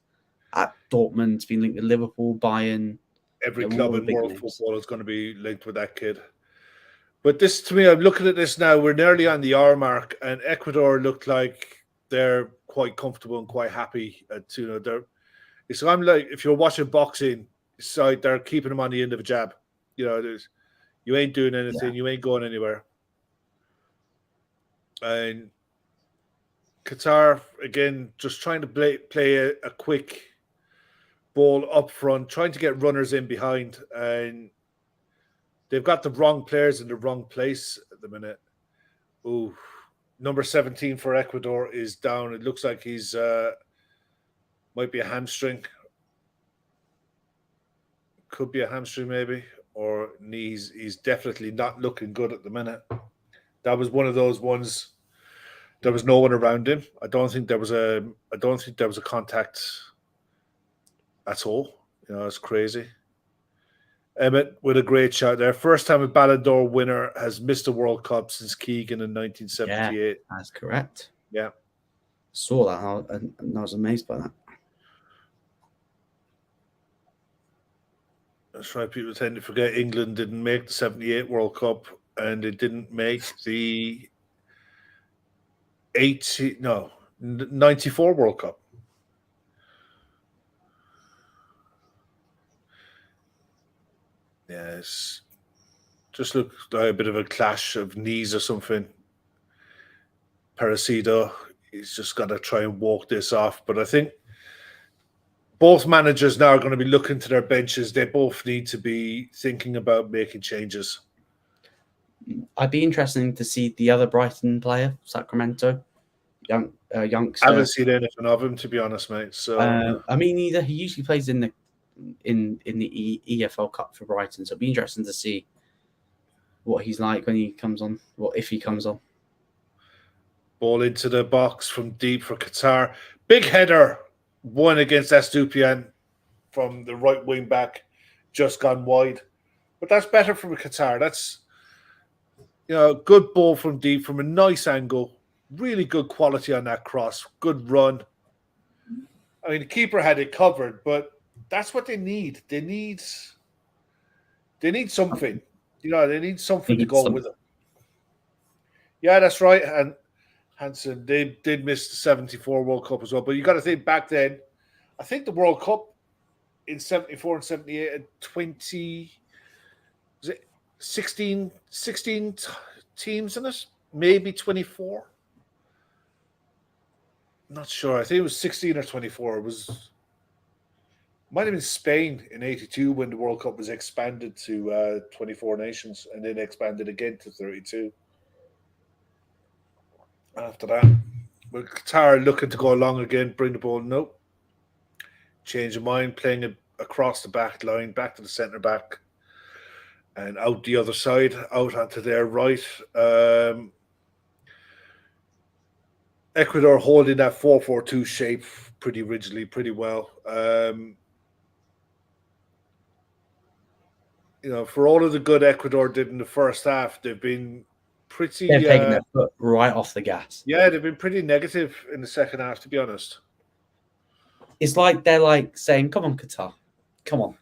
at Dortmund. He's been linked with Liverpool, Bayern. Every club in world football is going to be linked with that kid. But this, to me, I'm looking at this now. We're nearly on the hour mark, and Ecuador look like they're quite comfortable and quite happy. So I'm like, if you're watching boxing, it's like they're keeping them on the end of a jab. You ain't doing anything. You ain't going anywhere. And Qatar, again, just trying to play a quick ball up front, trying to get runners in behind. And they've got the wrong players in the wrong place at the minute. Ooh, number 17 for Ecuador is down. It looks like he's might be a hamstring. Could be a hamstring maybe, or knees. He's definitely not looking good at the minute. That was one of those ones. There was no one around him. I don't think there was a contact at all. It's crazy. Emmett with a great shot there. First time a Ballon d'Or winner has missed a World Cup since Keegan in 1978. Yeah, that's correct. Yeah. Saw that and I was amazed by that. That's right. People tend to forget England didn't make the 78 World Cup and it didn't make the 94 World Cup. Yes. Just looks like a bit of a clash of knees or something. Parasido, he's just got to try and walk this off. But I think both managers now are going to be looking to their benches. They both need to be thinking about making changes. I'd be interested to see the other Brighton player, Sacramento, youngster. I haven't seen anything of him, to be honest, mate. So I mean, either he usually plays in the EFL Cup for Brighton, so it'd be interesting to see what he's like when he comes on. What if he comes on? Ball into the box from deep for Qatar. Big header, one against Estupiñán. from the right wing back just gone wide. But that's better from Qatar. That's good ball from deep from a nice angle. Really good quality on that cross. Good run. I mean, the keeper had it covered, but that's what they need. They need something. They need something to go with it. Yeah, that's right. And Hansen, they did miss the 74 World Cup as well. But you got to think back then, I think the World Cup in 74 and 78 had 20, was it 16 teams in it? Maybe 24? Not sure. I think it was 16 or 24. Might have been Spain in 82 when the World Cup was expanded to 24 nations and then expanded again to 32. After that, with Qatar looking to go along again, bring the ball, nope. Change of mind, playing it across the back line, back to the centre back, and out the other side, out onto their right. Ecuador holding that 4-4-2 shape pretty rigidly, pretty well. For all of the good Ecuador did in the first half, they've been pretty. They're taking their foot right off the gas. Yeah, they've been pretty negative in the second half, to be honest. It's like they're like saying, "Come on, Qatar, come on,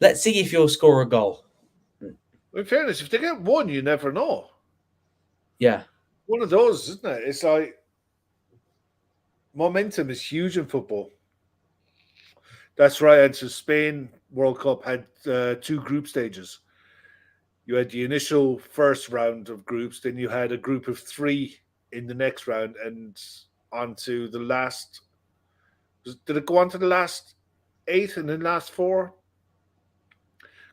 let's see if you'll score a goal." In fairness, if they get one, you never know. Yeah, one of those, isn't it? It's like momentum is huge in football. That's right. And so Spain World Cup had 2 group stages. You had the initial first round of groups, then you had a group of 3 in the next round, and on to the last. Did it go on to the last 8 and then last 4?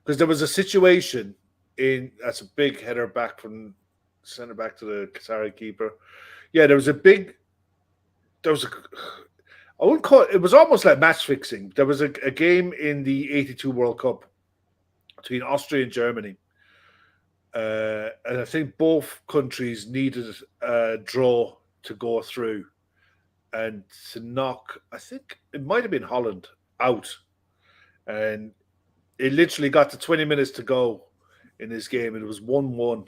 Because there was a situation that's a big header back from centre back to the Qatari keeper. Yeah, I wouldn't call it was almost like match fixing. There was a game in the 82 World Cup between Austria and Germany. And I think both countries needed a draw to go through and to knock, I think it might have been Holland out. And it literally got to 20 minutes to go in this game, and it was 1-1.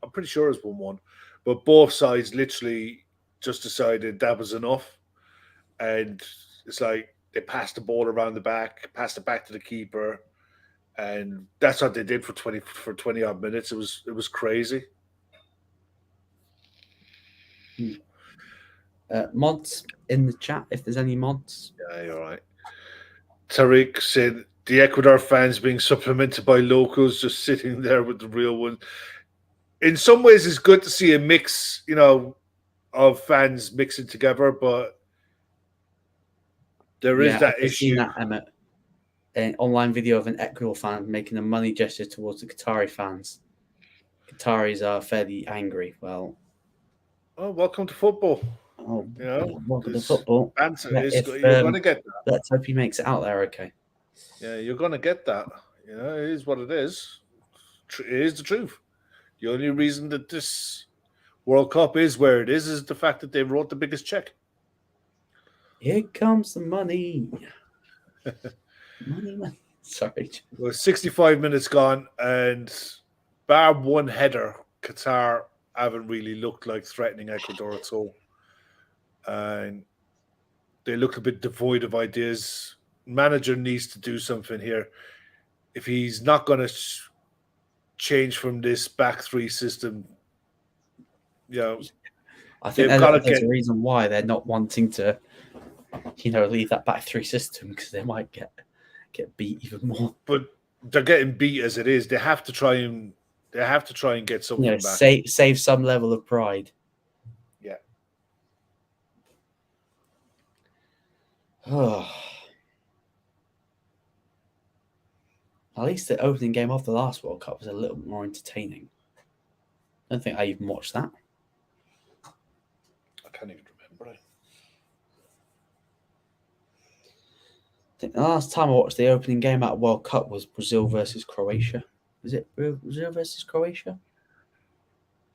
I'm pretty sure it was 1-1. But both sides literally just decided that was enough. And it's like they passed the ball around the back, passed it back to the keeper. And that's what they did for 20 odd minutes. It was crazy. Mods in the chat, if there's any mods. Yeah, you're right. Tariq said the Ecuador fans being supplemented by locals, just sitting there with the real ones. In some ways, it's good to see a mix, of fans mixing together, but there is that issue. Seen that, Emmett. An online video of an Ecuador fan making a money gesture towards the Qatari fans. Qataris are fairly angry. Well, welcome to football. Welcome to football. Answer is you're going to get that. Let's hope he makes it out there okay. Yeah, you're going to get that. It is what it is. It is the truth. The only reason that this World Cup is where it is the fact that they wrote the biggest check. Here comes the money. money. Sorry. Well, 65 minutes gone, and bar one header, Qatar haven't really looked like threatening Ecuador at all. And they look a bit devoid of ideas. Manager needs to do something here. If he's not going to change from this back 3 system, I think there's a reason why they're not wanting to, leave that back 3 system, because they might get beat even more. But they're getting beat as it is. They have to try and get something back. Save some level of pride. Yeah. Oh. At least the opening game of the last World Cup was a little bit more entertaining. I don't think I even watched that. I can't even remember it. I think the last time I watched the opening game at World Cup was Brazil versus Croatia. Was it Brazil versus Croatia?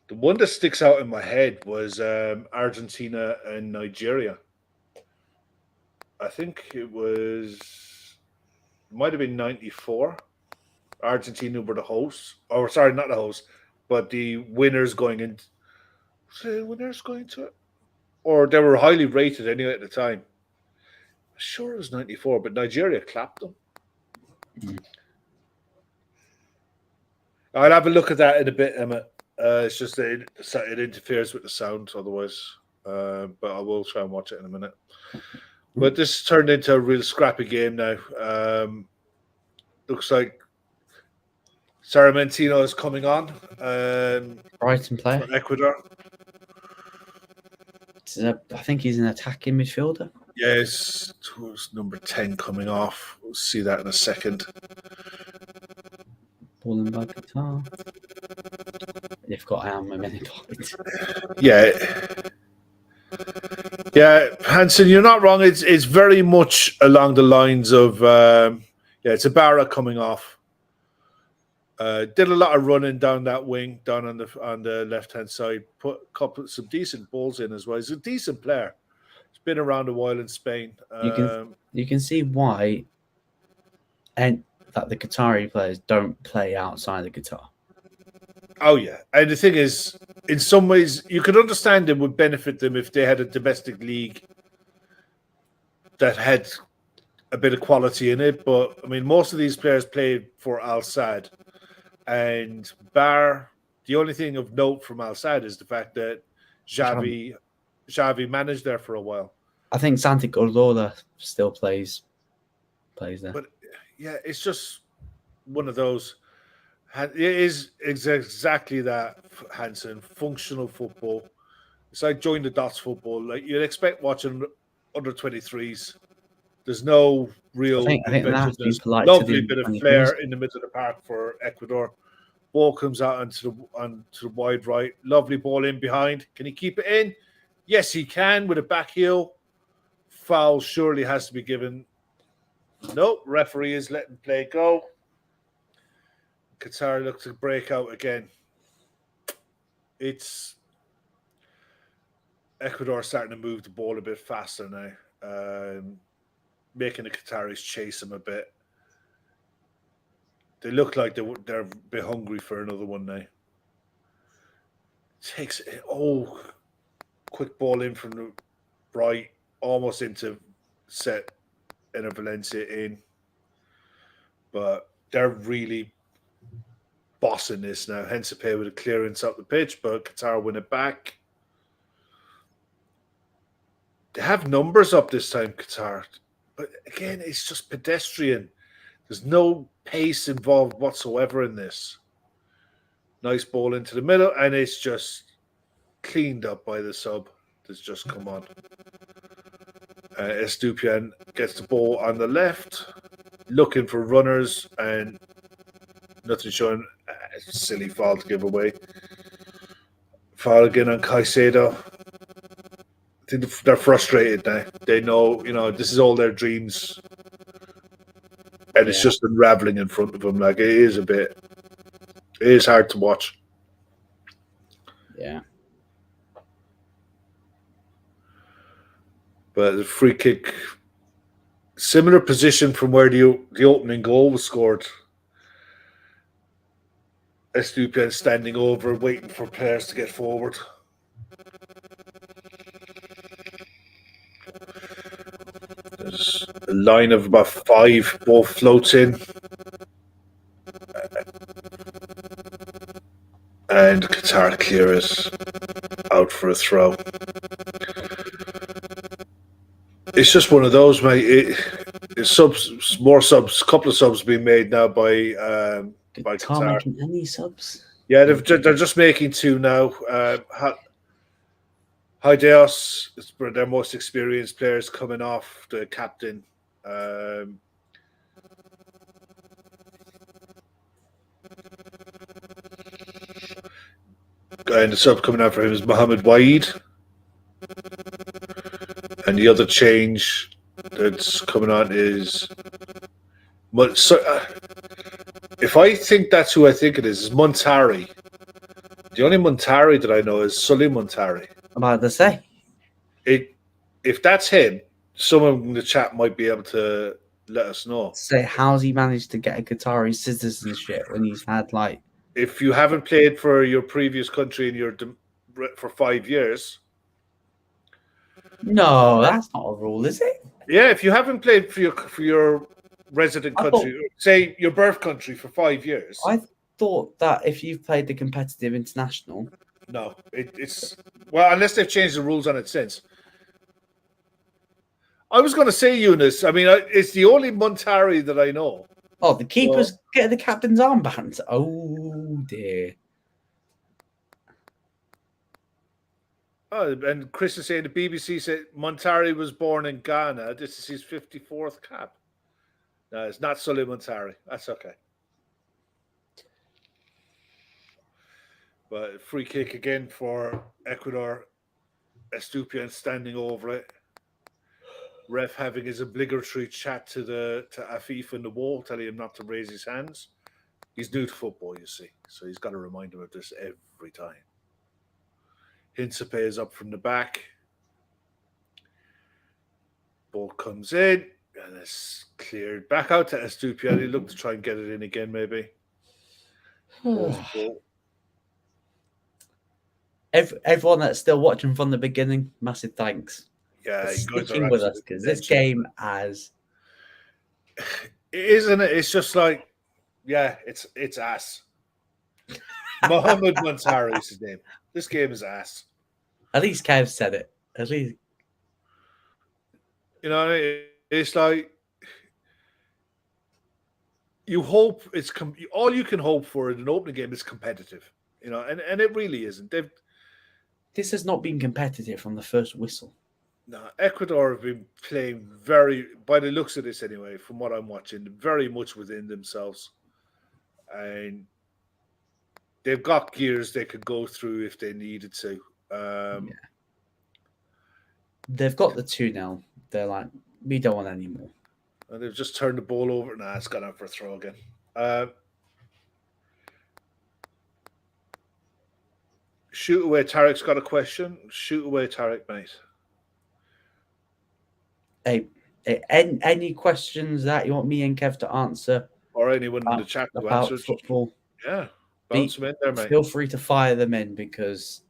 The one that sticks out in my head was Argentina and Nigeria. I think it was might have been 94. Argentina were the hosts. Or sorry, not the hosts, but the winners going in. Was the winners going to it? Or they were highly rated anyway at the time. I'm sure it was 94, but Nigeria clapped them. I'll have a look at that in a bit, Emma. It's just that it interferes with the sound otherwise. But I will try and watch it in a minute. But this turned into a real scrappy game now. Looks like Saramentino is coming on. Brighton player. For Ecuador. I think he's an attacking midfielder. Yes, number 10 coming off. We'll see that in a second. Ball in by Qatar. They've got how many points? Yeah. Yeah, Hanson, you're not wrong. It's very much along the lines of it's Ibarra coming off. Did a lot of running down that wing, down on the left hand side. Put some decent balls in as well. He's a decent player. He's been around a while in Spain. You can see why, and that the Qatari players don't play outside the Qatar. Oh yeah, and the thing is, in some ways, you could understand it would benefit them if they had a domestic league that had a bit of quality in it. But I mean, most of these players played for Al Sadd. And the only thing of note from Al Sadd is the fact that Xavi managed there for a while. I think Santi Cordova still plays there. But yeah, it's just one of those. It is exactly that, Hanson. Functional football. It's like join the dots football. Like you'd expect watching under 23s. There's no real lovely bit of flair in the middle of the park for Ecuador. Ball comes out onto the wide right. Lovely ball in behind. Can he keep it in? Yes, he can with a back heel. Foul surely has to be given. Nope, referee is letting play go. Qatar looks to break out again. It's Ecuador starting to move the ball a bit faster now. Making the Qataris chase them a bit. They look like they're a bit hungry for another one now. Takes quick ball in from the right, almost into set in a Valencia in. But they're really bossing this now. Hensepe with a clearance up the pitch, but Qatar win it back. They have numbers up this time, Qatar. But again, it's just pedestrian. There's no pace involved whatsoever in this. Nice ball into the middle, and it's just cleaned up by the sub that's just come on. Estupian gets the ball on the left, looking for runners, and nothing showing. Silly foul to give away. Foul again on Caicedo. I think they're frustrated now. They know, this is all their dreams. And it's just unraveling in front of them. Like, it is hard to watch. Yeah. But the free kick, similar position from where the opening goal was scored. Estupian standing over, waiting for players to get forward. There's a line of about 5, ball floats in. And Qatar clear it out for a throw. It's just one of those, mate. More subs, a couple of subs being made now by Qatar. Making any subs? Yeah, they're just making 2 now. Hideos is their most experienced players coming off, the captain. And the sub coming out for him is Mohammed Jogee. And the other change that's coming on is... if I think that's who I think it is Montari. The only Montari that I know is Sully Montari. I'm about to say. If that's him, someone in the chat might be able to let us know. Say, how's he managed to get a Qatari citizenship when he's had like? If you haven't played for your previous country for 5 years, No, that's not a rule, is it? yeah, if you haven't played for your resident I country, say your birth country for 5 years, I thought that if you've played the competitive international, no, it's well, unless they've changed the rules on it since. I was going to say, Eunice. I mean, it's the only Montari that I know. oh, the keepers get the captain's armband. Oh dear. Oh, and Chris is saying the BBC said Montari was born in Ghana. This is his 54th cap. No, it's not Sully Montari. That's okay. But free kick again for Ecuador. Estupiñán standing over it. Ref having his obligatory chat to Afif in the wall, telling him not to raise his hands. He's new to football, you see, so he's got to remind him of this every time. Hinsepe is up from the back. Ball comes in, and it's cleared back out to Estupiñán. He looked to try and get it in again, maybe. Everyone that's still watching from the beginning, massive thanks. Yeah, for sticking with us, because this game has. Isn't it? It's just like, yeah, it's ass. Mohammed Montari is his name. This game is ass. At least Kev said it. At least, you know, it's like you hope it's all you can hope for in an opening game is competitive. You know, and it really isn't. This has not been competitive from the first whistle. No, Ecuador have been playing very, by the looks of this anyway, from what I'm watching, very much within themselves. And they've got gears they could go through if they needed to. They've got the 2-0. They're like, we don't want any more. And they've just turned the ball over. Nah, it's gone out for a throw again. Shoot away. Tarek's got a question. Shoot away, Tarek, mate. Hey, any questions that you want me and Kev to answer? Or anyone in the chat to answer? Football. Yeah. Bounce them in there, mate. Feel free to fire them in because...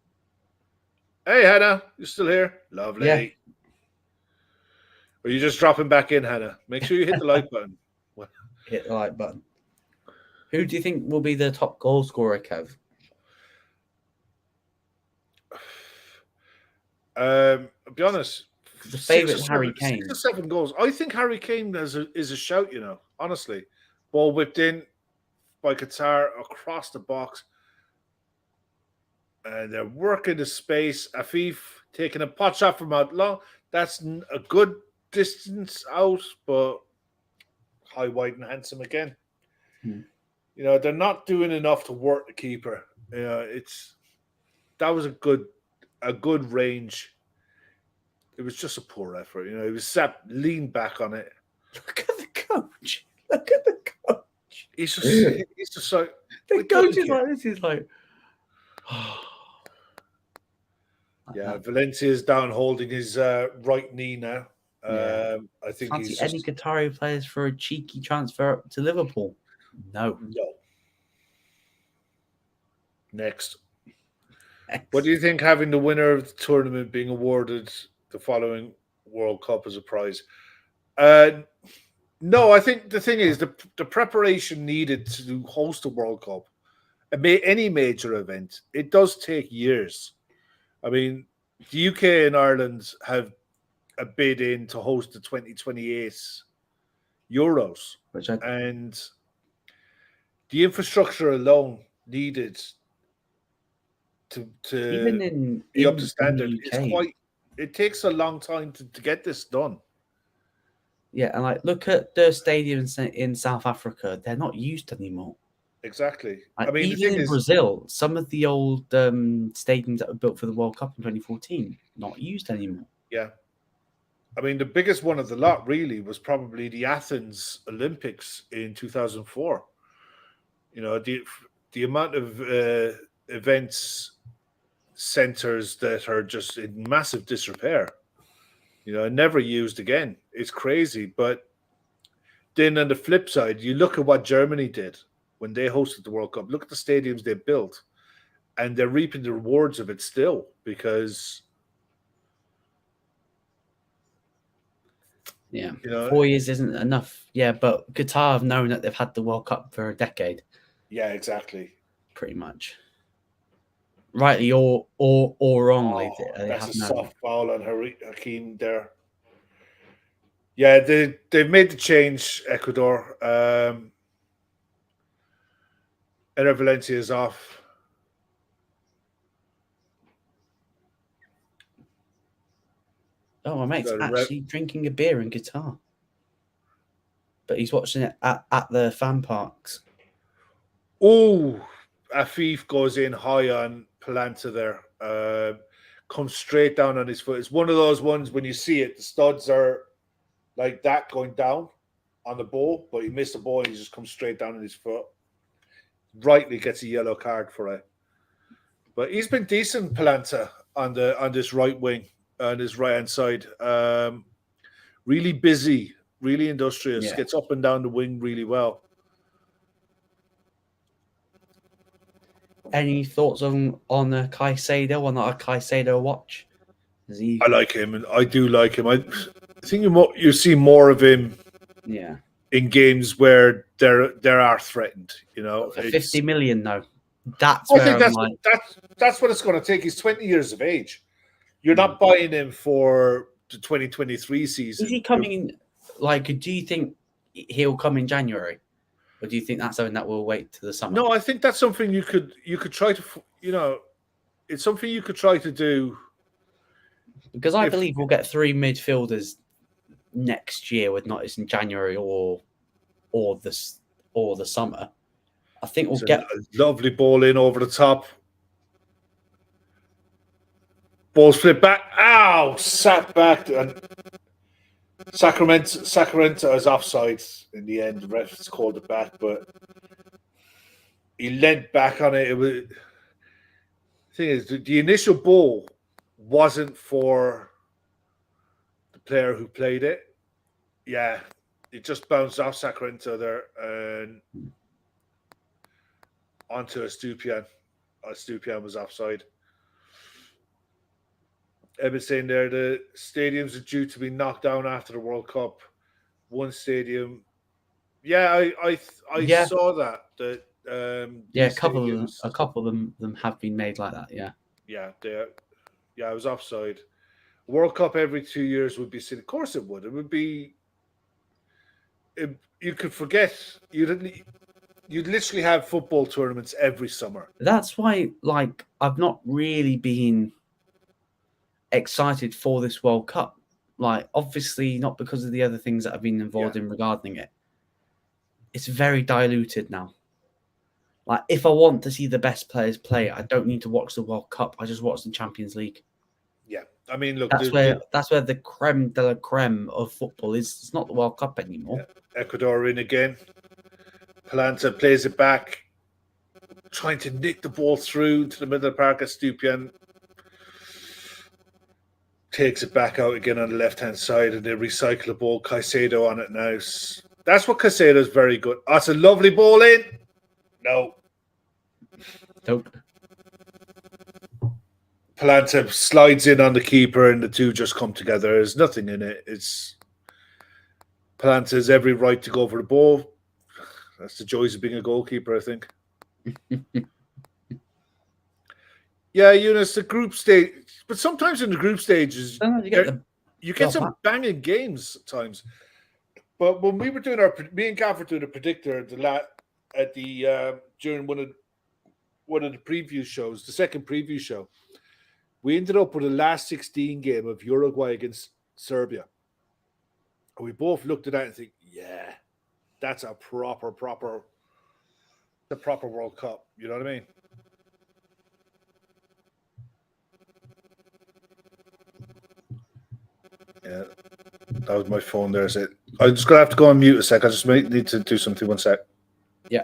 Hey, Hannah. You still here? Lovely. Yeah. Or you just dropping back in, Hannah? Make sure you hit the like button. Hit the like button. Who do you think will be the top goal scorer, Kev? I'll be honest. The favourite is Harry Kane. 6 or 7 goals. I think Harry Kane is a shout, you know, honestly. Ball whipped in by Qatar across the box. And they're working the space. Afif taking a pot shot from out long. That's a good distance out, but high, wide, and handsome again. You know, they're not doing enough to work the keeper. You know, that was a good range. It was just a poor effort. You know, he was leaned back on it. Look at the coach. Look at the coach. He's just like the coach is like this. He's like, yeah. Valencia's down holding his right knee now. I think fancy any Qatari players for a cheeky transfer to Liverpool? No. Next. What do you think having the winner of the tournament being awarded the following World Cup as a prize? No, I think the thing is the preparation needed to host a World Cup, any major event, it does take years. I mean, the UK and Ireland have a bid in to host the 2028 Euros, and the infrastructure alone needed to even be up to standard. It takes a long time to get this done. Yeah, and like look at the stadiums in South Africa; they're not used anymore. Exactly. Like, I mean, even in Brazil, some of the old stadiums that were built for the World Cup in 2014 not used anymore. Yeah. I mean, the biggest one of the lot really was probably the Athens Olympics in 2004. You know, the amount of events centers that are just in massive disrepair, you know, never used again. It's crazy. But then on the flip side, you look at what Germany did when they hosted the World Cup. Look at the stadiums they built, and they're reaping the rewards of it still because Yeah, you know, 4 years isn't enough. Yeah, but Qatar have known that they've had the World Cup for a decade, yeah, exactly. pretty much. Rightly or wrongly, they That's a have known. soft foul on Hakeem there. Yeah, they've made the change, Ecuador. Eder Valencia is off. Oh, my mate's So actually drinking a beer in Qatar. But he's watching it at the fan parks. Oh, Afif goes in high on Palanta there. Comes straight down on his foot. It's one of those ones when you see it, the studs are like that going down on the ball, but he missed the ball and he just comes straight down on his foot. Rightly gets a yellow card for it. But he's been decent, Palanta, on this right wing, on his right hand side. Really busy, really industrious, Yeah. gets up and down the wing really well. Any thoughts on Caicedo or not a Caicedo watch? Is he? I like him, and I do like him. I think you see more of him Yeah. in games where they are threatened. You know, For 50 million, though. That's I where think that's what it's going to take. He's 20 years of age. You're not buying him for the 2023 season. Is he coming in? Like, do you think he'll come in January, or do you think that's something that will wait to the summer? No, I think that's something you could try to. It's something you could try to do. Because I believe we'll get 3 midfielders next year, with not it's in January or the summer. I think we'll get a lovely ball in over the top. Ball's flipped back. Ow! Sat back. And Sacramento is offside in the end. The refs called it back, but he leant back on it. The thing is, the initial ball wasn't for the player who played it. Yeah, it just bounced off Sacramento there and onto Estupiñán. Estupiñán was offside. Ebbets saying there the stadiums are due to be knocked down after the World Cup. One stadium, I saw that. a couple of them have been made like that. I was offside. World Cup every 2 years would be silly. Of course it would. It would be. You could forget. You'd literally have football tournaments every summer. That's why, like, I've not really been excited for this World Cup. Like, obviously not because of the other things that I've been involved in regarding it. It's very diluted now. Like, if I want to see the best players play, I don't need to watch the World Cup. I just watch the Champions League. Yeah, I mean, look, that's where the creme de la creme of football is. It's not the World Cup anymore. Yeah. Ecuador in again. Palanta plays it back, trying to nick the ball through to the middle of the park. Estupiñán takes it back out again on the left-hand side, and they recycle the ball. Caicedo on it now. That's what Caicedo is very good. Oh, it's a lovely ball in. No. Nope. Palanta slides in on the keeper, and the two just come together. There's nothing in it. Palanta has every right to go for the ball. That's the joys of being a goalkeeper, I think. Yeah, Eunice, the group stage. But sometimes in the group stages, you get some banging games at times. But when we were doing me and Gav were doing a predictor during one of the preview shows, the second preview show, we ended up with a last 16 game of Uruguay against Serbia. And we both looked at that and think, yeah, that's a proper World Cup. You know what I mean? Yeah, that was my phone there. I'm just going to have to go on mute a sec. I just need to do something. One sec. Yeah.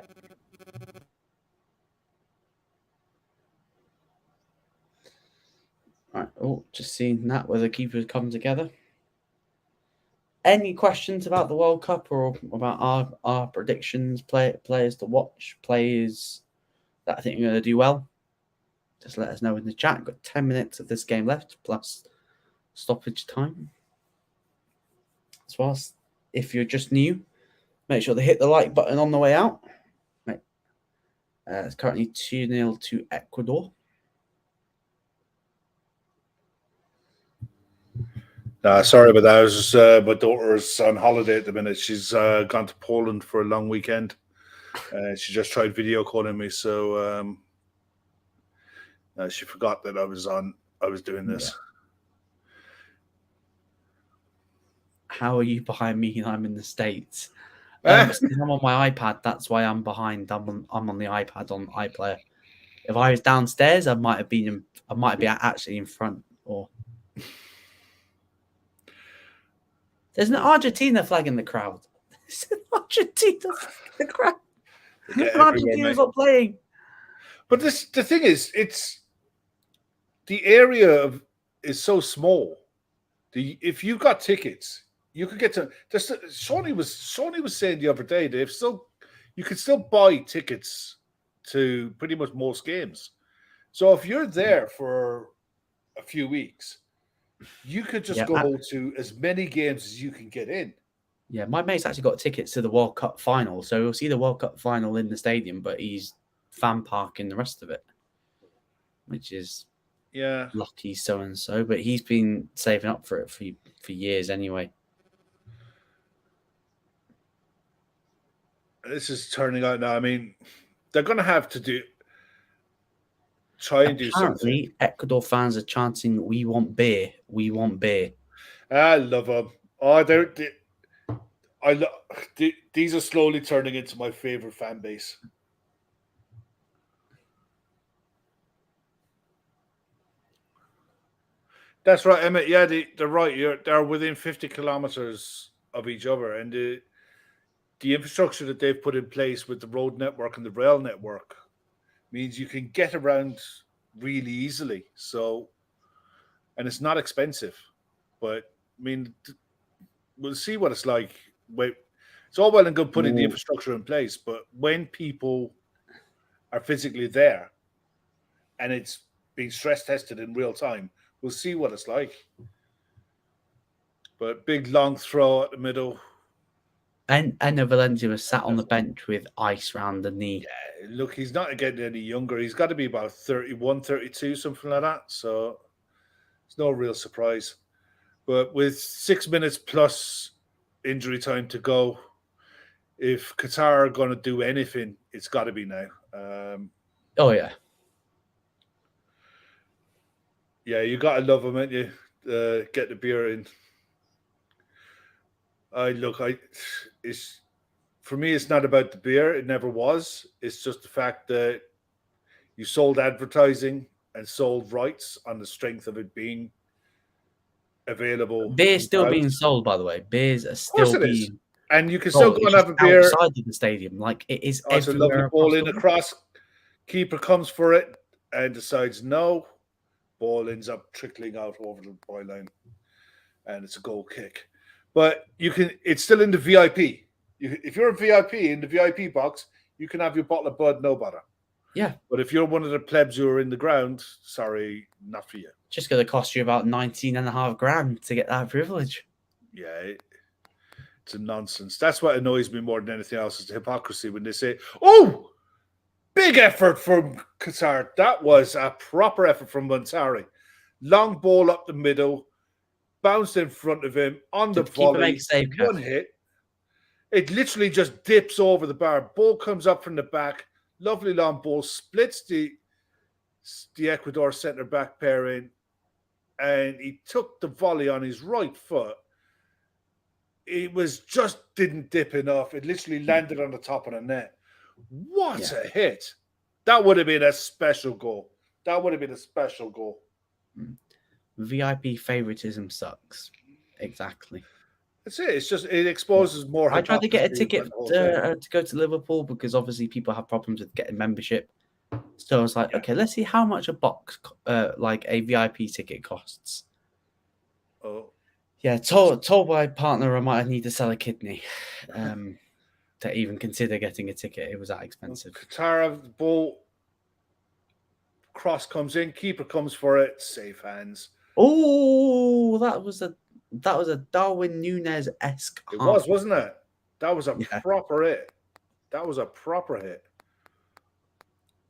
All right. Oh, just seeing that where the keepers come together. Any questions about the World Cup or about our predictions, players to watch, players that I think are going to do well? Just let us know in the chat. Got 10 minutes of this game left, plus stoppage time. As well as if you're just new, make sure to hit the like button on the way out. It's currently 2-0 to Ecuador. Sorry about that. I was just, my daughter's on holiday at the minute. She's gone to Poland for a long weekend. She just tried video calling me, so she forgot that I was doing this. How are you behind me and I'm in the States? I'm on my iPad. That's why I'm behind. I'm on the iPad on iPlayer. If I was downstairs, I might be actually in front. Or there's an Argentina flag in the crowd. There's an Argentina flag in the crowd. Argentina's not playing. But the thing is, it's the area is so small. If you've got tickets, you could get to. Shawnee was saying the other day that you could still buy tickets to pretty much most games. So if you're there for a few weeks, you could just go to as many games as you can get in. Yeah, my mate's actually got tickets to the World Cup final, so we'll see the World Cup final in the stadium, but he's fan parking the rest of it, which is lucky so and so. But he's been saving up for it for years anyway. This is turning out now. I mean, they're going to have to try and do something. Apparently, Ecuador fans are chanting, "We want beer, we want beer." I love them. Oh, these are slowly turning into my favorite fan base. That's right, Emmett. Yeah, they're right. They're within 50 kilometers of each other, and the infrastructure that they've put in place with the road network and the rail network means you can get around really easily. So, and it's not expensive. But I mean, we'll see what it's like. It's all well and good putting the infrastructure in place, but when people are physically there and it's being stress tested in real time, we'll see what it's like. But big long throw at the middle. And Valencia was sat on the bench with ice round the knee. Yeah, look, he's not getting any younger. He's got to be about 31, 32, something like that. So it's no real surprise. But with 6 minutes plus injury time to go, if Qatar are going to do anything, it's got to be now. Oh, yeah. Yeah, you got to love them, ain't you? Get the beer in. For me, it's not about the beer. It never was. It's just the fact that you sold advertising and sold rights on the strength of it being available. Beer's still being sold, by the way. Beers are still being. And you can still go and have a beer outside of the stadium. Like it is everywhere. It's a lovely ball in across. Keeper comes for it and decides no. Ball ends up trickling out over the byline, and it's a goal kick. But it's still in the VIP. If you're a VIP in the VIP box, you can have your bottle of Bud, no bother. Yeah. But if you're one of the plebs who are in the ground, sorry, not for you. Just going to cost you about 19.5 grand to get that privilege. Yeah, it's a nonsense. That's what annoys me more than anything else is the hypocrisy when they say, "Oh, big effort from Qatar." That was a proper effort from Montari. Long ball up the middle, bounced in front of him on the volley. One hit. It literally just dips over the bar. Ball comes up from the back. Lovely long ball. Splits the Ecuador centre-back pair in. And he took the volley on his right foot. It didn't dip enough. It literally landed on the top of the net. What a hit. That would have been a special goal. VIP favoritism sucks. Exactly. That's it. It's just, it exposes more. I tried to get a ticket to go to Liverpool because obviously people have problems with getting membership. So I was like, okay, let's see how much a box, like a VIP ticket costs. Oh. Yeah, told my partner I might need to sell a kidney to even consider getting a ticket. It was that expensive. Qatar, the ball cross comes in, keeper comes for it, safe hands. Oh, that was a Darwin Núñez-esque It half. was, wasn't it? That was a Yeah. proper hit. That was a proper hit.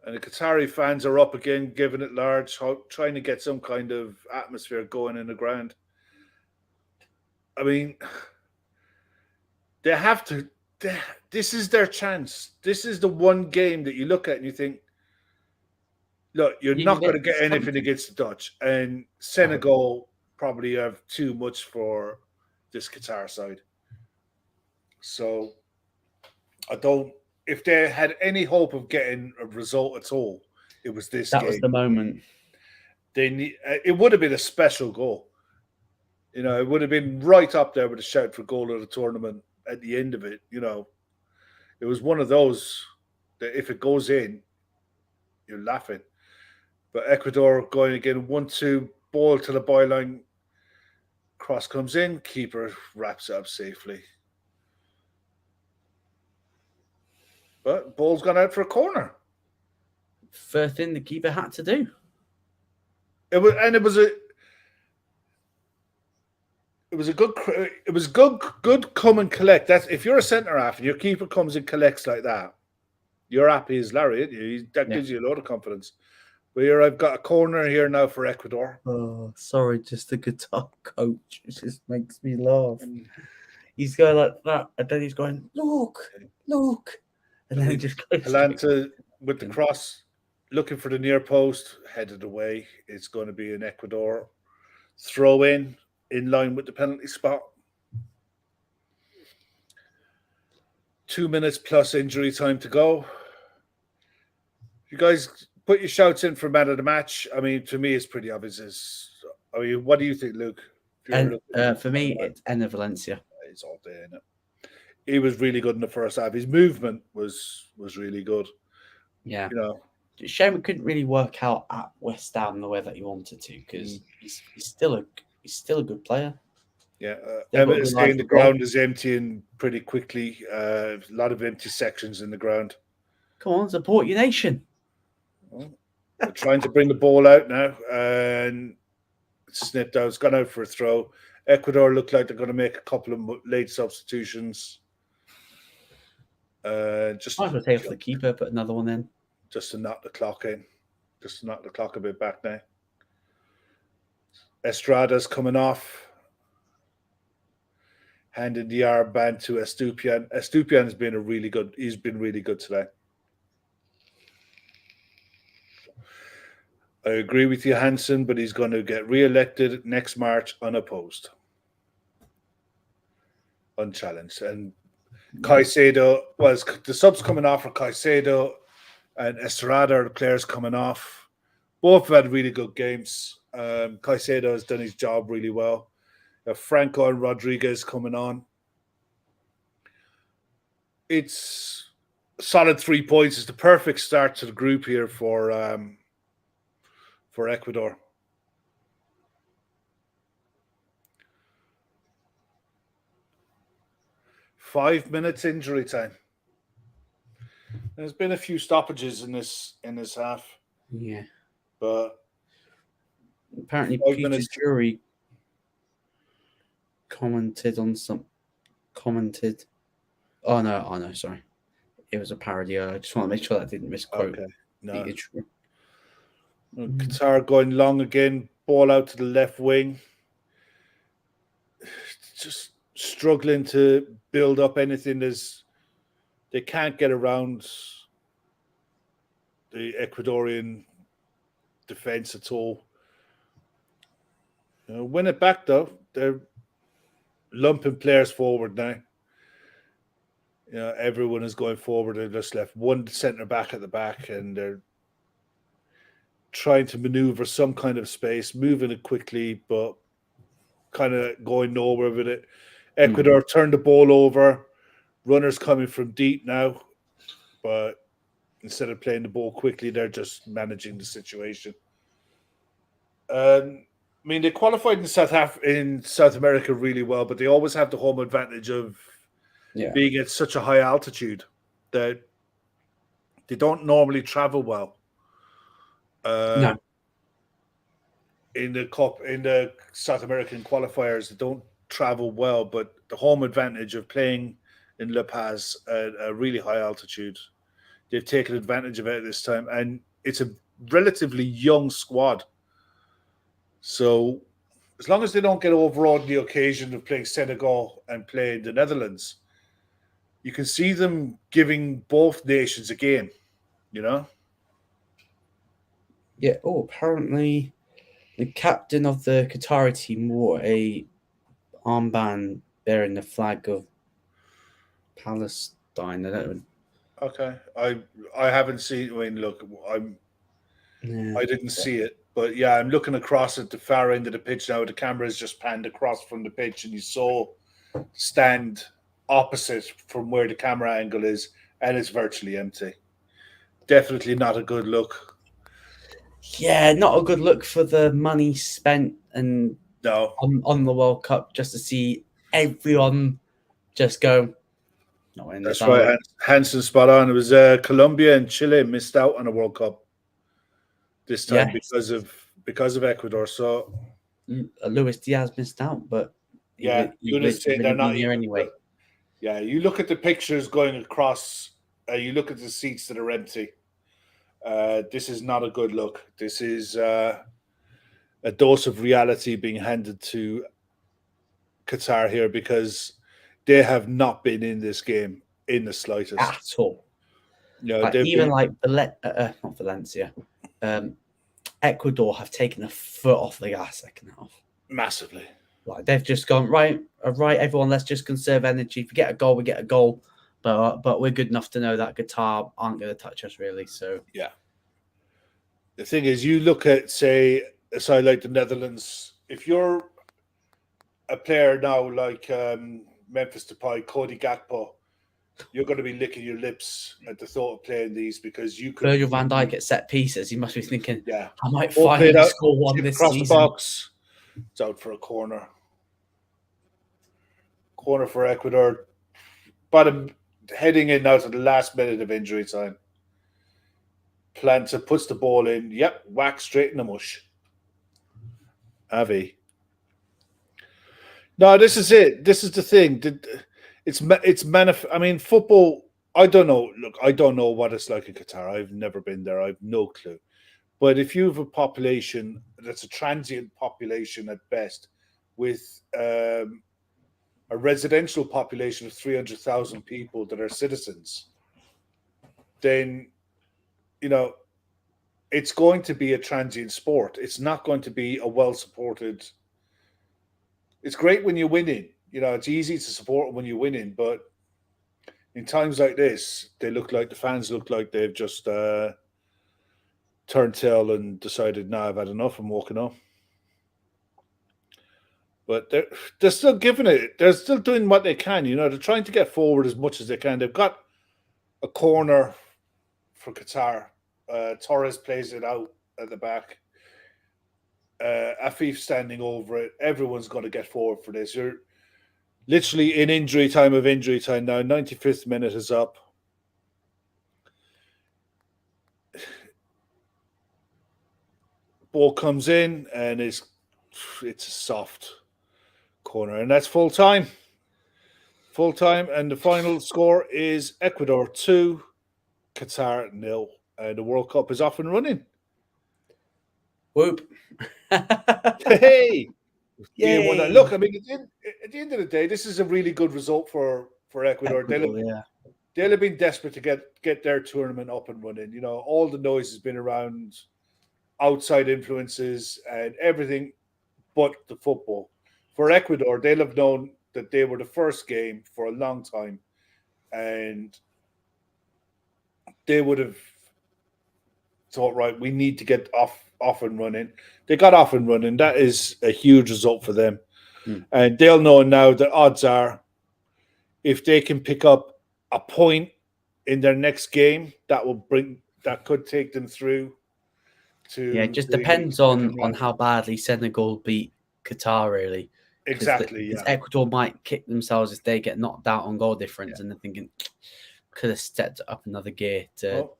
And the Qatari fans are up again, giving it large, trying to get some kind of atmosphere going in the ground. I mean, they have to. This is their chance. This is the one game that you look at and you think, look, you're not going to get anything against the Dutch. And Senegal probably have too much for this Qatar side. So I don't. If they had any hope of getting a result at all, it was this game. That was the moment. It would have been a special goal. You know, it would have been right up there with a shout for goal of the tournament at the end of it. You know, it was one of those that if it goes in, you're laughing. But Ecuador going again, 1-2, ball to the byline. Cross comes in, keeper wraps it up safely. But ball's gone out for a corner. First thing the keeper had to do. It was good come and collect. That's if you're a centre half and your keeper comes and collects like that, you're happy as Larry, aren't you? That gives you a lot of confidence. But here I've got a corner here now for Ecuador. Oh, sorry, just the guitar coach. It just makes me laugh. He's going like that, and then he's going, look, and then he just goes. Palanta with the cross, looking for the near post, headed away. It's going to be an Ecuador throw in line with the penalty spot. 2 minutes plus injury time to go. You guys put your shouts in for man of the match. I mean, to me, it's pretty obvious. What do you think, Luke? And for me, it's Enner Valencia. It's all day, isn't it? He was really good in the first half. His movement was really good. Yeah. You know, shame it couldn't really work out at West Ham the way that he wanted to, because he's still a good player. Yeah, Everton's saying the ground is emptying pretty quickly. A lot of empty sections in the ground. Come on, support your nation. Well, they're trying to bring the ball out now, and it's snipped out. It's gone out for a throw. Ecuador look like they're going to make a couple of late substitutions. Just might as well take for the keeper, put another one in. Just to knock the clock in. Just to knock the clock a bit back now. Estrada's coming off. Handing the armband to Estupiñán. Estupiñán has been he's been really good today. I agree with you, Hansen, but he's going to get re-elected next March unopposed. Unchallenged. And Caicedo was the subs coming off for Caicedo and Estrada are the players coming off. Both have had really good games. Caicedo has done his job really well. Franco and Rodriguez coming on. It's solid 3 points. It's the perfect start to the group here for Ecuador. Five minutes injury time. There's been a few stoppages in this half. Yeah, but apparently Peter Jury commented. Oh no, sorry. It was a parody. I just want to make sure that I didn't misquote. Okay. No. Peter Jury. Qatar going long again, ball out to the left wing. Just struggling to build up anything. They can't get around the Ecuadorian defense at all. Win it back though. They're lumping players forward now. Everyone is going forward. They've just left one centre back at the back, and they're trying to maneuver some kind of space, moving it quickly, but kind of going nowhere with it. Ecuador turned the ball over. Runners coming from deep now, but instead of playing the ball quickly, they're just managing the situation. Man mean, they qualified in South America really well, but they always have the home advantage of being at such a high altitude that they don't normally travel well. No. In the South American qualifiers, they don't travel well, but the home advantage of playing in La Paz at a really high altitude, they've taken advantage of it this time, and it's a relatively young squad. So as long as they don't get overawed the occasion of playing Senegal and playing the Netherlands, you can see them giving both nations a game, you know? Yeah. Oh, apparently the captain of the Qatari team wore a armband bearing the flag of Palestine. I don't. Okay. I haven't seen. I mean, look, I didn't see it, but yeah, I'm looking across at the far end of the pitch now. The camera is just panned across from the pitch, and you saw stand opposite from where the camera angle is, and it's virtually empty. Definitely not a good look. Yeah, not a good look for the money spent and No, on the World Cup just to see everyone just go. Not in that's this right. Hansen spot on. It was Colombia and Chile missed out on a World Cup this time because of Ecuador. So Luis Diaz missed out, but yeah, he would they're not been here even. anyway. Yeah, you look at the pictures going across. You look at the seats that are empty. This is not a good look. This is a dose of reality being handed to Qatar here because they have not been in this game in the slightest At all. No, like, even like not Valencia, Ecuador have taken the foot off the gas second half massively. Like they've just gone right, everyone. Let's just conserve energy. If we get a goal, we get a goal. But we're good enough to know that Qatar aren't going to touch us really. So yeah. The thing is, you look at say a side like the Netherlands. If you're a player now like Memphis Depay, Cody Gakpo, you're going to be licking your lips at the thought of playing these because you could. Virgil van Dijk at set pieces. He must be thinking, yeah, I might finally score one this across season. The box. It's out for a corner. Corner for Ecuador. Bottom heading in now to the last minute of injury time. Planta puts the ball in. Yep, whack straight in the mush. Avi. No, this is it. This is the thing. I mean, football. I don't know. Look, I don't know what it's like in Qatar. I've never been there. I've no clue. But if you have a population that's a transient population at best, with a residential population of 300,000 people that are citizens, then it's going to be a transient sport. It's not going to be a well-supported. It's great when you're winning. It's easy to support when you're winning, but in times like this, the fans look like they've just turned tail and decided, "No, I've had enough. I'm walking off." But they're still giving it. They're still doing what they can. They're trying to get forward as much as they can. They've got a corner for Qatar. Torres plays it out at the back. Afif standing over it. Everyone's got to get forward for this. You're literally in injury time now. 95th minute is up. Ball comes in and it's a soft corner, and that's full time. Full time, and the final score is Ecuador 2, Qatar 0. The World Cup is off and running. Whoop! Hey! Yeah, look, I mean, at the end of the day, this is a really good result for Ecuador. They'll have been desperate to get their tournament up and running. All the noise has been around outside influences and everything but the football. For Ecuador, they'll have known that they were the first game for a long time, and they would have thought, right, we need to get off and running. They got off and running. That is a huge result for them. And they'll know now that odds are if they can pick up a point in their next game, that could take them through to. Yeah, it just the depends African on rival. how badly Senegal beat Qatar, really. Exactly. Because Yeah. Ecuador might kick themselves if they get knocked out on goal difference, and they're thinking could have stepped up another gear to. Well,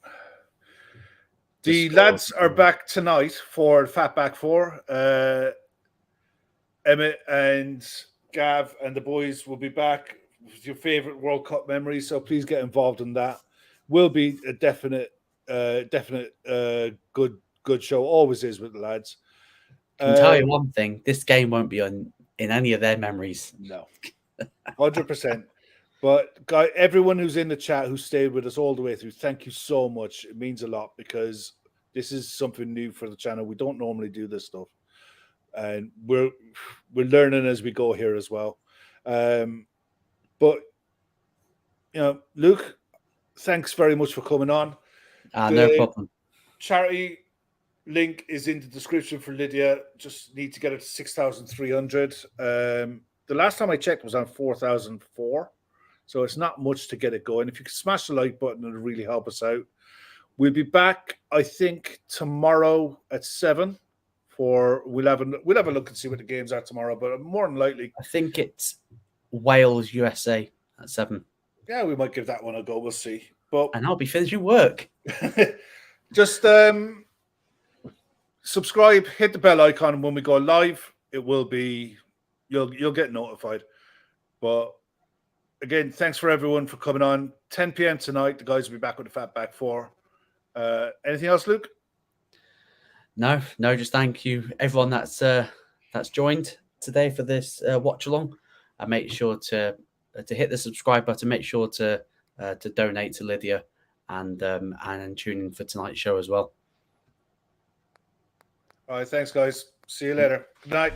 to the score. lads are back tonight for Fatback 4. Emmett and Gav and the boys will be back with your favorite World Cup memories. So please get involved in that. Will be a definite good show. Always is with the lads. Can tell you one thing: this game won't be in any of their memories. No, 100%. But guy, everyone who's in the chat who stayed with us all the way through, thank you so much. It means a lot because this is something new for the channel. We don't normally do this stuff, and we're learning as we go here as well. But Luke, thanks very much for coming on. No problem. Charity link is in the description for Lydia. Just need to get it to 6,300. The last time I checked was on 4,004. So it's not much to get it going. If you could smash the like button, it'll really help us out. We'll be back, I think, tomorrow at 7. We'll have a look and see what the games are tomorrow. But more than likely, I think it's Wales USA at 7. Yeah, we might give that one a go. We'll see. And I'll be finishing work. Just subscribe, hit the bell icon, and when we go live, it will be you'll get notified. But again, thanks for everyone for coming on. 10 p.m. tonight. The guys will be back with the Fatback 4. Anything else, Luke? No. Just thank you everyone that's joined today for this watch along. And make sure to hit the subscribe button. Make sure to donate to Lydia and tune in for tonight's show as well. All right, thanks, guys. See you later. Good night.